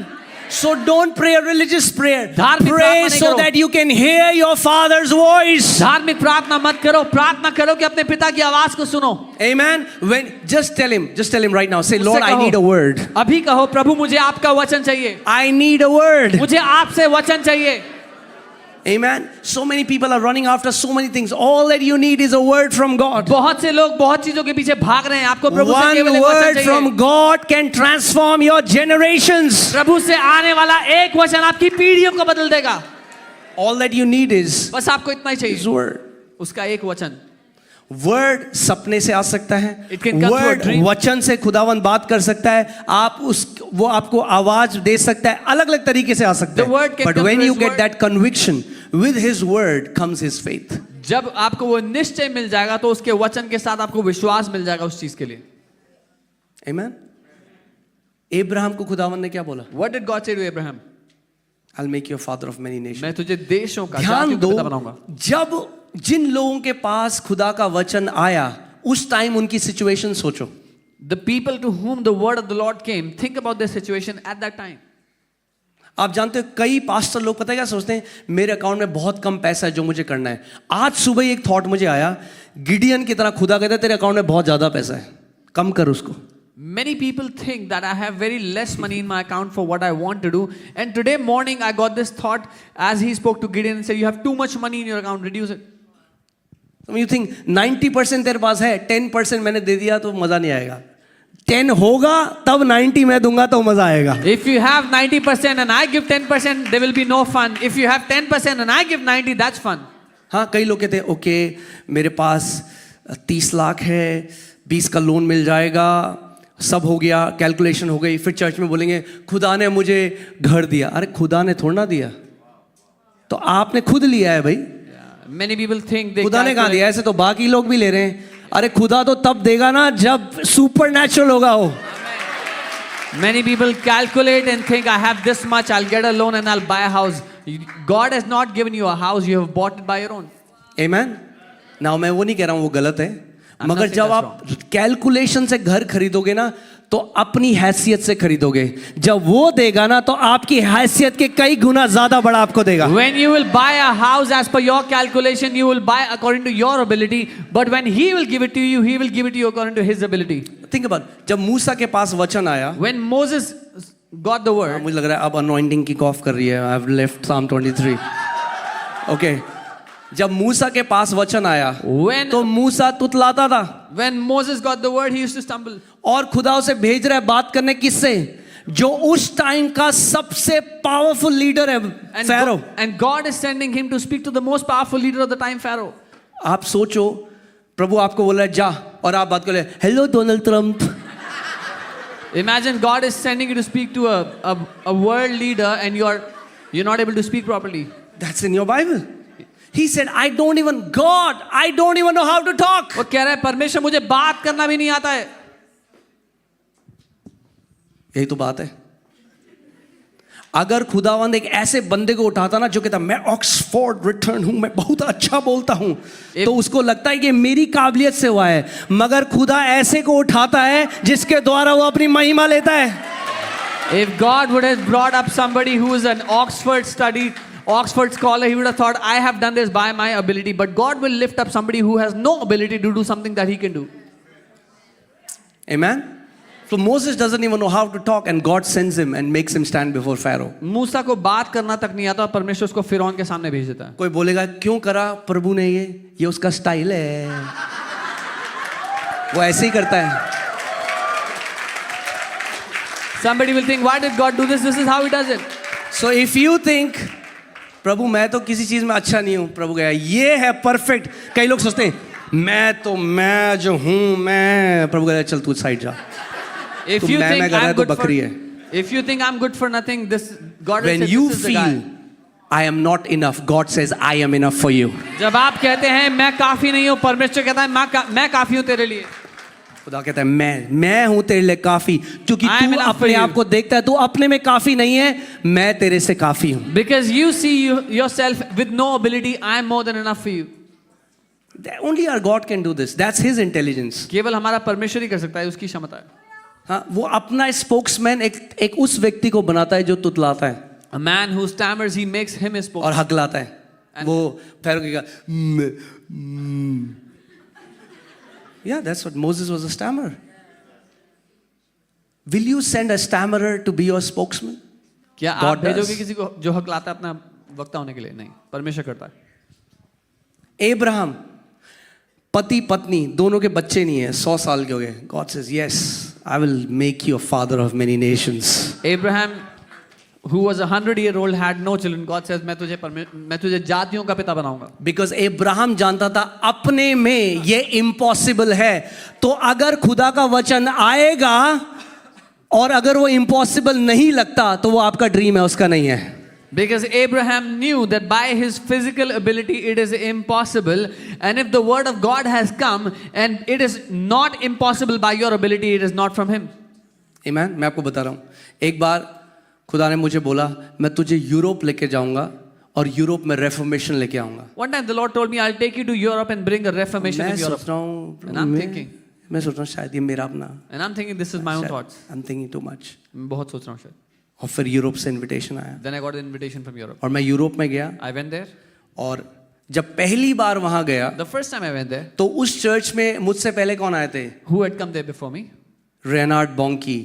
So don't pray a religious prayer. धार्मिक Pray प्रार्थना नहीं so करो। that you can hear your father's voice. धार्मिक प्रार्थना मत करो, प्रार्थना करो कि अपने पिता की आवाज को सुनो। Amen. When just tell him right now. Say, उससे Lord, I कहो, need a word. अभी कहो, प्रभु मुझे आपका वचन चाहिए, I need a word. मुझे आपसे वचन चाहिए। Amen. So many people are running after so many things. All that you need is a word from God. बहुत से लोग बहुत चीजों के पीछे भाग रहे हैं, आपको प्रभु से One केवल एक वचन word चाहिए। from God can transform your generations. प्रभु से आने वाला एक वचन आपकी पीढ़ियों को बदल देगा। All that you need is बस आपको इतना ही His चाहिए, word. उसका एक वचन। वर्ड सपने से आ सकता है, It can come through a word dream. वचन से खुदावन बात कर सकता है, आप वो आपको आवाज दे सकता है, अलग अलग तरीके से आ सकता The word है। can But come when through you His get word. that conviction, with His word comes His faith. जब आपको वो निश्चय मिल जाएगा, तो उसके वचन के साथ आपको विश्वास मिल जाएगा उस चीज के लिए। Amen. अब्राहम को खुदावन ने क्या बोला? What did God say to Abraham? I'll make you a father of many nations. मैं तुझे देशों का, ध्यान जातियों का दो, पिता बनाऊंगा। जब जिन लोगों के पास खुदा का वचन आया, उस टाइम उनकी सिचुएशन सोचो। The people to whom the word of the Lord came, think about their situation at that time. आप जानते हो कई पास्टर लोग पता है क्या सोचते हैं? मेरे अकाउंट में बहुत कम पैसा है जो मुझे करना है। आज सुबह एक थॉट मुझे आया, गिडियन की तरह खुदा कहता है तेरे अकाउंट में बहुत ज्यादा पैसा है, कम कर उसको। Many people think that I have very less money in my account for what I want to do. And today morning I got this thought as he spoke to Gideon and said, you have too much money in your account, reduce it. So you think 90% तेरे पास है, 10% मैंने दे दिया तो मजा नहीं आएगा। 10 होगा तब 90 मैं दूंगा तो मजा आएगा। If you have 90% and I give 10%, there will be no fun. If you have 10% and I give 90, that's fun. हाँ, कई लोग कहते हैं ओके मेरे पास 30 लाख है, 20 का लोन मिल जाएगा, सब हो गया, कैलकुलेशन हो गई। फिर चर्च में बोलेंगे खुदा ने मुझे घर दिया। अरे खुदा ने थोड़ा ना दिया, तो आपने खुद लिया है भाई। Many people think they खुदा ने कहा calculate- दिया, ऐसे तो बाकी लोग भी ले रहे हैं। अरे खुदा तो तब देगा ना जब सुपर नेचुरल होगा हो। Many people calculate and think I have this much, I'll get a loan and I'll buy a house. God has not given you a house, you have bought it by your own. Amen. Now मैं वो नहीं कह रहा हूँ वो गलत है, I'm मगर not saying जब that's आप कैलकुलेशन से घर खरीदोगे ना तो अपनी हैसियत से खरीदोगे। जब वो देगा ना तो आपकी हैसियत के कई गुना ज्यादा बड़ा आपको देगा। When you will buy a house as per your calculation, you will buy according to your ability. But when He will give it to you, He will give it to you according to His ability. Think about, जब मूसा के पास वचन आया, When Moses got the word, मुझे लग रहा है अब anointing kick off कर रही है। I have left Psalm 23. Okay, जब मूसा के पास वचन आया when तो मूसा तुतलाता था when Moses got the word, he used to stumble. और खुदा उसे भेज रहा है बात करने किससे? जो उस टाइम का सबसे पावरफुल लीडर है, pharaoh. And God is sending him to speak to the most powerful leader of the time, Pharaoh. आप सोचो, प्रभु आपको बोल रहा है जा, और आप बात कर रहे हैं hello Donald Trump. Imagine God is sending you to speak to a world leader and you're not able to speak properly. That's in your Bible. He said, I don't even, God, I don't even know how to talk. वो कह रहा है परमेश्वर मुझे बात करना भी नहीं आता है. यही तो बात है. अगर खुदावंद एक ऐसे बंदे को उठाता ना जो कहता मैं ऑक्सफोर्ड रिटर्न हूं, मैं बहुत अच्छा बोलता हूं, तो उसको लगता है कि मेरी काबिलियत से हुआ है. मगर खुदा ऐसे को उठाता है जिसके द्वारा वो अपनी महिमा लेता है. If God would have brought up somebody who is an Oxford scholar, he would have thought, I have done this by my ability. But God will lift up somebody who has no ability to do something that he can do. Amen. So Moses doesn't even know how to talk, and God sends him and makes him stand before Pharaoh. मूसा को बात करना तक नहीं आता और परमेश्वर उसको फिरौन के सामने भेज देता है. कोई बोलेगा क्यों करा प्रभु ने ये उसका स्टाइल है, वो ऐसे ही करता है. Somebody will think, why did God do this? This is how he does it. So if you think प्रभु मैं तो किसी चीज में अच्छा नहीं हूं, प्रभु गया ये है परफेक्ट. कई लोग सोचते हैं मैं जो हूं, मैं प्रभु गया चल तू साइड जा. If तो you मैं think कर रहा है I'm तो good बकरी for, है. if you think I'm good for nothing, this God When will say, you this is the guy. feel I am not enough, God says I am enough for you. जब आप कहते हैं मैं काफी नहीं हूं, परमेश्वर कहता है मैं काफी हूं तेरे लिए. खुदा कहता है मैं हूं तेरे लिए काफी, क्योंकि I am तू enough for अपने you. आप को देखता है तू अपने में काफी नहीं है, मैं तेरे से काफी हूं. Because you see yourself with no ability, I am more than enough for you. Only our God can do this. That's his intelligence. केवल हमारा परमेश्वर ही कर सकता है, उसकी क्षमता है. हाँ, वो अपना स्पोक्समैन एक उस व्यक्ति को बनाता है जो तुतलाता है. A man who stammers, he makes him his spokesman. और हकलाता है. वो फिर कहेगा Yeah, that's what Moses was, a stammerer. Will you send a stammerer to be your spokesman? क्या आप God भेजोगे does. किसी को जो हकलाता है अपना वक्ता होने के लिए? नहीं, परमेश्वर करता है. Abraham, पति पत्नी दोनों के बच्चे नहीं है, 100 साल के हो गए. God says, yes, I will make you a father of many nations. Abraham, who was 100-year-old, had no children. God says, मैं तुझे जातियों का पिता बनाऊंगा. Because Abraham जानता था अपने में ये impossible है, तो अगर खुदा का वचन आएगा और अगर वो impossible नहीं लगता तो वो आपका ड्रीम है, उसका नहीं है. Because Abraham knew that by his physical ability it is impossible, and if the word of God has come and it is not impossible by your ability, it is not from him. Amen. मैं आपको बता रहा हूँ, एक बार खुदा ने मुझे बोला मैं तुझे यूरोप लेके जाऊंगा और यूरोप में रेफॉर्मेशन लेके आऊंगा. One time the Lord told me, I'll take you to Europe and bring a reformation मैं in Europe. सोच रहा हूँ, And I'm thinking, मैं सोच रहा हूँ शायद ये मेरा अपना. and I'm thinking this is my own thoughts. I'm thinking too much. मैं बहुत सोच रहा हूँ शायद. और फिर यूरोप से इनविटेशन आया Then I got an invitation from Europe. और मैं यूरोप में गया. I went there. और जब पहली बार वहां गया The first time I went there, तो उस चर्च में मुझसे पहले कौन आए थे? who had come there before me? Reinhard Bonnke,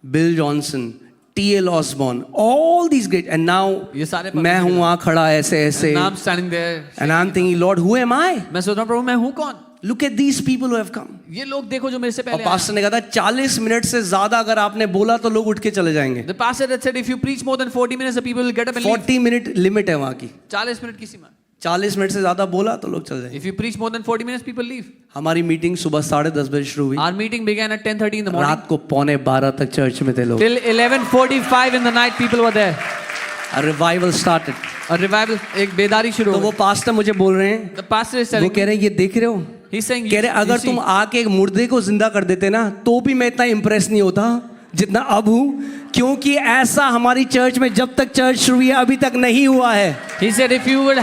Bill Johnson, T.L. Osborne, all these great, and now ये सारे मैं हूँ वहाँ खड़ा ऐसे ऐसे, And now I'm standing there. and I'm thinking, Lord, who am I? मैं सोच रहा हूँ प्रभु मैं हूँ कौन? Look at these people who have come. ये लोग देखो जो मेरे से और पहले आए. पास्टर ने कहा था 40 मिनट से ज्यादा अगर आपने बोला तो लोग उठ के चले जाएंगे. The pastor had said if you preach more than 40 minutes, the people will get up and leave. 40 minute limit है वहाँ की. 40 मिनट की सीमा. 40 मिनट से ज्यादा बोला तो लोग चले जाएंगे. If you preach more than 40 minutes, people leave. हमारी मीटिंग सुबह 10:30 बजे शुरू हुई. Our meeting began at 10:30 in the morning. रात को 11:45 तक चर्च में थे लोग. Till 11:45 in the night, people were there. A revival started. A revival, एक बेदारी शुरू तो हो वो गई. पास्टर मुझे बोल रहे हैं, The pastor is वो telling कह रहे हैं ये देख रहे हो, he's saying, कह रहे अगर तुम आके एक मुर्दे को जिंदा कर देते ना तो भी मैं इतना इंप्रेस नहीं होता जितना अब हूँ, क्योंकि ऐसा हमारी चर्च में जब तक चर्च शुरू हुई है अभी तक नहीं हुआ है. he said if you would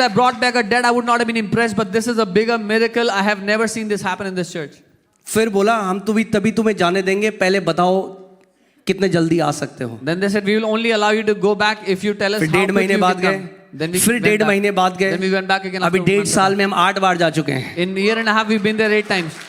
have brought back a dead, I would not have been impressed, but this is a bigger miracle. I have never seen this happen in this church. फिर बोला हम तो भी तभी तुम्हें जाने देंगे, पहले बताओ कितने जल्दी आ सकते हो. Then they said we will only allow you to go back if you tell us फिर how 1.5 quick महीने you बाद can गए, come. Then we फिर went 1.5 back. महीने बाद गए. Then we went back again. अभी after 1.5 1 साल में हम 8 बार जा चुके हैं. In a year and a half, we've been there 8 times.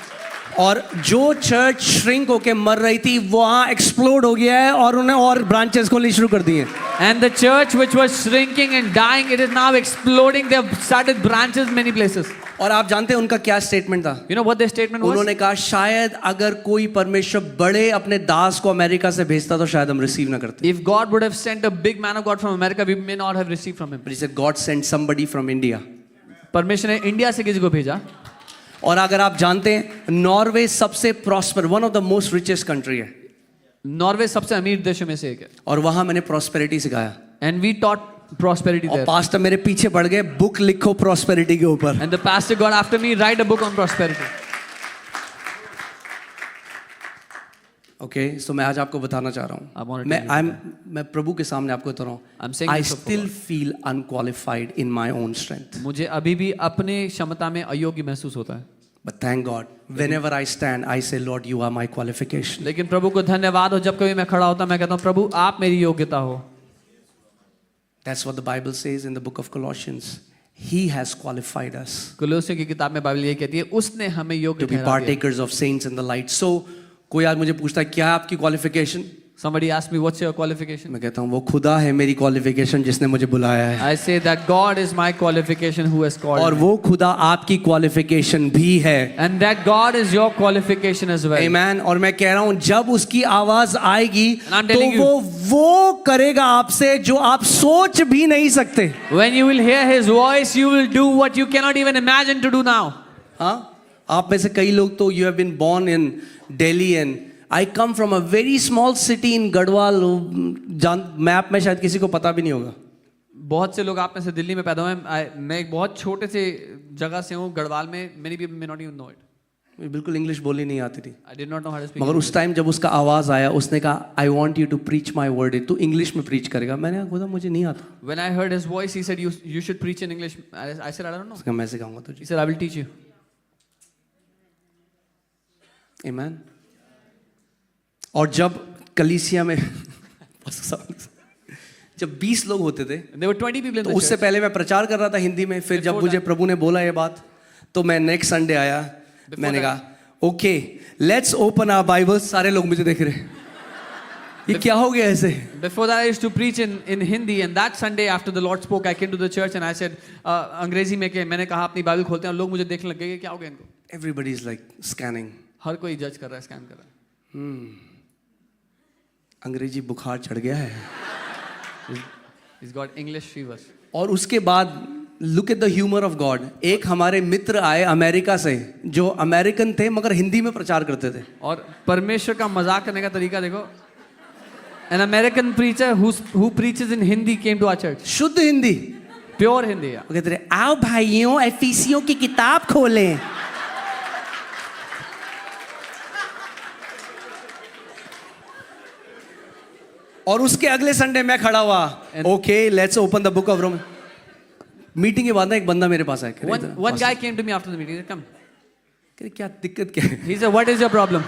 और जो चर्च श्रिंक होके मर रही थी वहाँ एक्सप्लोड हो गया है और उन्हें और ब्रांचेस खोलनी शुरू कर दी हैं. And the church which was shrinking and dying, it is now exploding. They have started branches many places. और आप जानते हैं उनका क्या स्टेटमेंट था? You know what their statement was? उन्होंने कहा शायद अगर कोई परमेश्वर बड़े अपने दास को अमेरिका से भेजता तो शायद हम रिसीव ना करते. If God would have sent a big man of God from America, we may not have received from him. But he said God sent somebody from India. परमेश्वर ने इंडिया से किसी को भेजा. और अगर आप जानते हैं नॉर्वे सबसे prosper, one of the most richest country है. नॉर्वे सबसे अमीर देशों में से एक है, और वहां मैंने प्रॉस्पेरिटी सिखाया। and we taught prosperity और there. पास्टर मेरे पीछे पड़ गए, बुक लिखो प्रॉस्पेरिटी के ऊपर। And the pastor got after me, write a book on prosperity. Okay, so मैं आज आपको बताना चाह रहा I हूँ, wanted to tell you मैं प्रभु के सामने आपको बता रहा I'm हूँ, saying I this for still feel unqualified in my own strength, मुझे अभी भी अपने क्षमता में अयोग्य महसूस होता है, but thank God whenever I stand I say Lord you are my qualification. लेकिन प्रभु को धन्यवाद हो, जब कभी मैं खड़ा होता मैं कहता हूँ प्रभु आप मेरी योग्यता हो। That's what the Bible says in the book of Colossians. He has qualified us कुलोसियों की किताब में बाइबल ये कहती है उसने हमें योग्य to be ठहरा दिया। partakers of saints in the light. So कोई आज मुझे पूछता है क्या है आपकी qualification, Somebody asked me what's your qualification? मैं कहता हूँ वो खुदा है मेरी क्वालिफिकेशन जिसने मुझे बुलाया है, I say that God is my qualification who has called और me. वो खुदा आपकी क्वालिफिकेशन भी है। And that God is your qualification as well. Amen. और मैं कह रहा हूँ जब उसकी आवाज आएगी And I'm तो telling you- वो करेगा आपसे जो आप सोच भी नहीं सकते। When you will hear his voice, you will do what you cannot even imagine to do now. हाँ, आप में से कई लोग तो you have been born in Delhi and I come from a very small city in Garhwal, map में शायद किसी को पता भी नहीं होगा। बहुत से लोग आप में से दिल्ली में पैदा हुए हैं, मैं एक बहुत छोटे से जगह से हूँ गढ़वाल में, many people may not even know it. बिल्कुल इंग्लिश बोली नहीं आती थी, I did not know how to speak. मगर उस टाइम जब उसका आवाज आया उसने कहा I want you to preach my word, तू इंग्लिश में प्रीच करेगा। मैंने कहा खुदा मुझे नहीं आता। When I heard his voice, he said, "You should preach in English." I said, "I don't know." उसका मैं सिखाऊंगा तुझे। He said, "I will teach you." Amen. और जब कलीसिया में जब 20 लोग होते थे There were 20 people in तो the उससे church. पहले मैं प्रचार कर रहा था हिंदी में, फिर जब Before मुझे that- प्रभु ने बोला ये बात तो मैं नेक्स्ट संडे आया, मैंने कहा okay let's open our Bible, सारे लोग मुझे देख रहे ये क्या हो गया ऐसे। Before that, I used to preach in Hindi, and that Sunday after the Lord spoke, I came to the church and I said, अंग्रेजी में के मैंने कहा अपनी बाइबल खोलते हैं, और लोग मुझे देखने लग गए कि क्या हो गया इनको। एवरीबडी इज लाइक स्कैनिंग, हर कोई जज कर रहा है, स्कैन कर रहा है। अंग्रेजी बुखार चढ़ गया है। He's got English fever. और उसके बाद look at the humour of God, एक हमारे मित्र आए अमेरिका से जो अमेरिकन थे मगर हिंदी में प्रचार करते थे। और परमेश्वर का मजाक करने का तरीका देखो। An American preacher who preaches in Hindi came to our church. शुद्ध हिंदी, Pure Hindi. वो कहते रहे आओ भाइयों एफिसियों की किताब खोलें। और उसके अगले संडे मैं खड़ा हुआ, okay let's open the book of Roman. Meeting के बाद ना एक बंदा मेरे पास आया, कह रहे इधर, One guy came to me after the meeting. He said, "Come." कह रहे क्या दिक्कत क्या है? He said, "What is your problem?"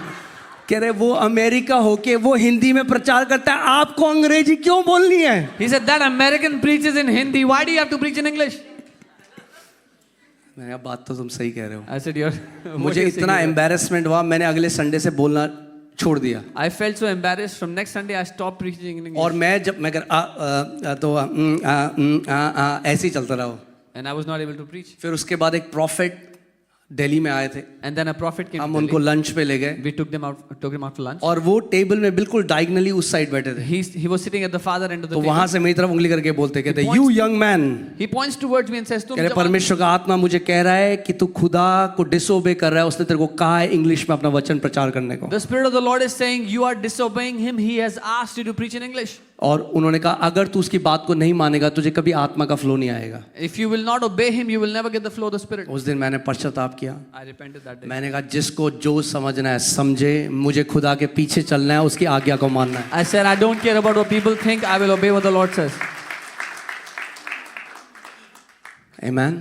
कह रहे वो अमेरिका होके वो हिंदी में प्रचार करता है, आपको अंग्रेजी क्यों बोलनी है? He said, "That American preaches in Hindi. Why do you have to preach in English?" मैंने कहा बात तो तुम सही कह रहे हो। I said, "You're." मुझे इतना एम्बैरेसमेंट हुआ, मैंने अगले संडे से बोलना छोड़ दिया। I felt so embarrassed. From next Sunday, I stopped preaching in English. और मैं जब मैं कर ऐसे ही चलता रहा। And I was not able to preach. फिर उसके बाद एक प्रॉफिट दिल्ली में आए थे, And then a prophet came हम to उनको Delhi. लंच पे ले गए We took them out for lunch. और वो टेबल में बिल्कुल डायगनली उस साइड बैठे थे। He was sitting at the farther end of the तो table. वहां से मेरी तरफ उंगली करके बोलते कहते points- you young man, He points towards me and says, "तुम कह रहे जवान-" परमेश्वर का आत्मा मुझे कह रहा है कि तू खुदा को डिसोबे कर रहा है, उसने तेरे को कहा है इंग्लिश में अपना वचन प्रचार करने को। The Spirit of the Lord is saying, "You are disobeying Him. He has asked you to preach in English." और उन्होंने कहा अगर तू उसकी बात को नहीं मानेगा तुझे कभी आत्मा का फ्लो नहीं आएगा। If you will not obey Him, you will never get the flow of the Spirit. उस दिन मैंने पश्चाताप किया, I repented that day. मैंने कहा जिसको जो समझना है समझे, मुझे खुदा के पीछे चलना है, उसकी आज्ञा को मानना है। I said, "I don't care about what people think. I will obey what the Lord says." Amen.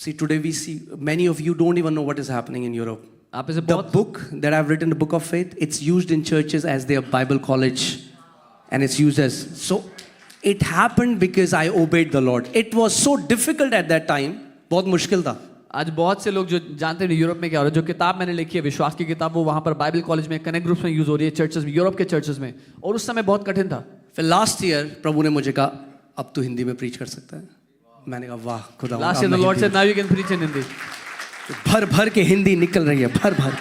See, today we see many of you don't even know what is happening in Europe. आप में से The बहुत book that I've written, the book of faith, it's used in churches as their Bible college, and it's used as so. It happened because I obeyed the Lord. It was so difficult at that time. बहुत मुश्किल था। आज बहुत से लोग जो जानते हैं यूरोप में क्या हो रहा है, जो किताब मैंने लिखी है विश्वास की किताब, वो वहाँ पर बाइबल कॉलेज में कनेक्ट ग्रुप्स में यूज हो रही है, चर्चेस में, यूरोप के चर्चेस में, और उस समय बहुत कठिन था। फिर लास्ट ईयर प्रभु ने मुझे कहा अब तू हिंदी में प्रीच कर सकता है। मैंने कहा वाह खुदा, Last year the Lord said, "Now you can preach in Hindi." भर भर के हिंदी निकल रही है, भर भर।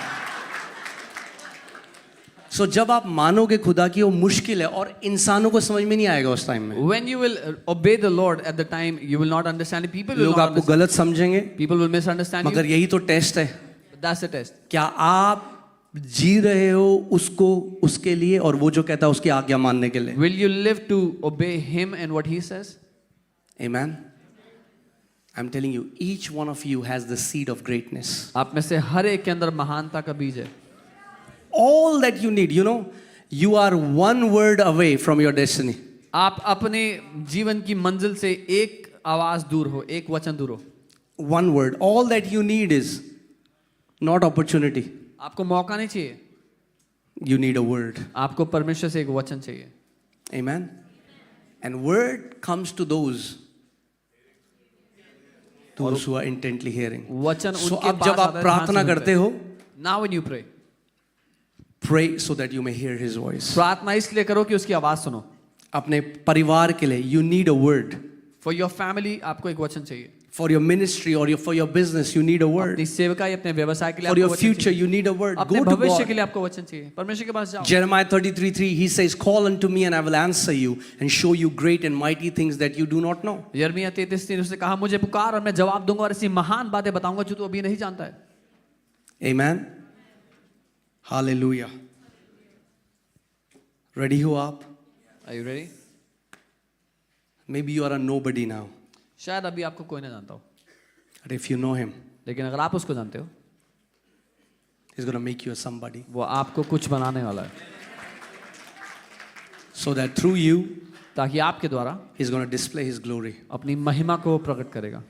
सो जब आप मानोगे खुदा की, वो मुश्किल है और इंसानों को समझ में नहीं आएगा उस टाइम में। When you will obey the Lord at the time, you will not understand it. People will लोग not आपको understand. गलत समझेंगे, People will misunderstand मगर you. यही तो टेस्ट है। But that's the test. क्या आप जी रहे हो उसको, उसके लिए, और वो जो कहता है उसकी आज्ञा मानने के लिए. Will you live to obey him and what he says? Amen. I'm telling you, each one of you has the seed of greatness. आप में से हर एक के अंदर महानता का बीज है. All that you need, you know, you are one word away from your destiny. आप अपने जीवन की मंजिल से एक आवाज दूर हो, एक वचन दूर हो. One word. All that you need is not opportunity. आपको मौका नहीं चाहिए, You need a word. आपको परमेश्वर से एक वचन चाहिए. Amen. And word comes to those who are intently hearing. वचन So उनके अब पास जब आप आता है, प्रार्थना ध्यान से करते सुनते हो, हैं. Now when you pray, pray so that you may hear his voice. प्रार्थना इसलिए करो कि उसकी आवाज सुनो. अपने परिवार के लिए you need a word. For your family आपको एक वचन चाहिए. For your ministry or for your business you need a word. अपनी सेवकाई, अपने व्यवसाय के लिए For आपको your वचन future चाहिए. you need a word. अपने Go to भविष्य के God. लिए आपको वचन चाहिए. परमेश्वर के पास जाओ. Jeremiah 33:3 he says, call unto me and I will answer you and show you great and mighty things that you do not know. यिर्मयाह 33:3 उसने कहा, मुझे पुकार और मैं जवाब दूंगा और ऐसी महान बातें बताऊंगा जो तू अभी नहीं जानता है. Amen. Hallelujah. Ready हो आप? Are you ready? Maybe you are a nobody now. शायद अभी आपको कोई ना जानता हो, But if you know him, लेकिन अगर आप उसको जानते हो, he's going to make you a somebody. वो आपको कुछ बनाने वाला है, So that through you, ताकि आपके द्वारा he's going to display his glory. अपनी महिमा को प्रकट करेगा.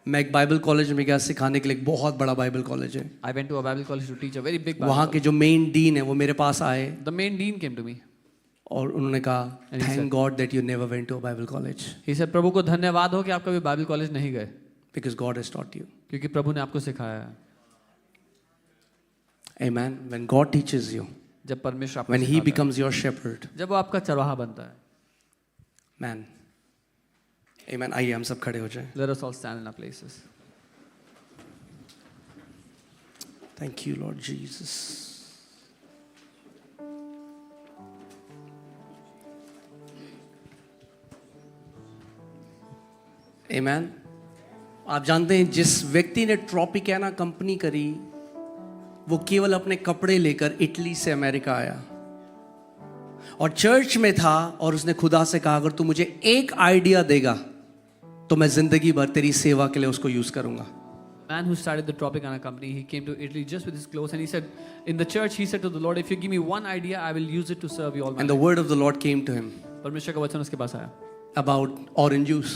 मैं एक बाइबल कॉलेज में गया सिखाने के लिए. एक बहुत बड़ा बाइबल कॉलेज है. I went to a Bible college to teach a very big Bible वहाँ college. के जो मेन डीन है वो मेरे पास आए The main dean came to me. और उन्होंने कहा, And he said- thank God that you never went to a Bible college He said, प्रभु को धन्यवाद हो कि आप कभी बाइबल कॉलेज नहीं गए, because God has taught you. क्योंकि प्रभु ने आपको सिखाया है. Amen. When God teaches you, जब परमेश्वर आपको when he सिखाता है, becomes your shepherd, जब वो आपका चरवाहा बनता है. man. Amen. आइए हम सब खड़े हो जाएं. Let us all stand in our places. Thank you, Lord Jesus. Amen. आप जानते हैं जिस व्यक्ति ने ट्रॉपिकाना कंपनी करी वो केवल अपने कपड़े लेकर इटली से अमेरिका आया और चर्च में था और उसने खुदा से कहा, अगर तू मुझे एक आइडिया देगा तो मैं जिंदगी भर तेरी सेवा के लिए उसको यूज करूंगा. Man who started the Tropicana company, he came to Italy just with his clothes and he said, in the church, he said to the Lord, if you give me one idea, I will use it to serve you all my And the life. word of the Lord came to him परमेश्वर का वचन उसके पास आया about orange juice,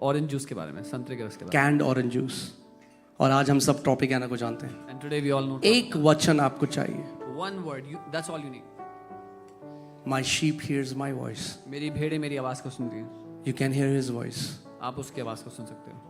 orange juice के बारे में, संतरे के रस के बारे canned orange juice. और आज हम सब ट्रॉपिकाना को जानते हैं. में. And today we all know एक वचन आपको चाहिए. one word, that's all you need. My sheep hears my voice. मेरी भेड़ें मेरी आवाज को सुनती हैं. You can hear his voice. आप उसकी आवाज को सुन सकते हो.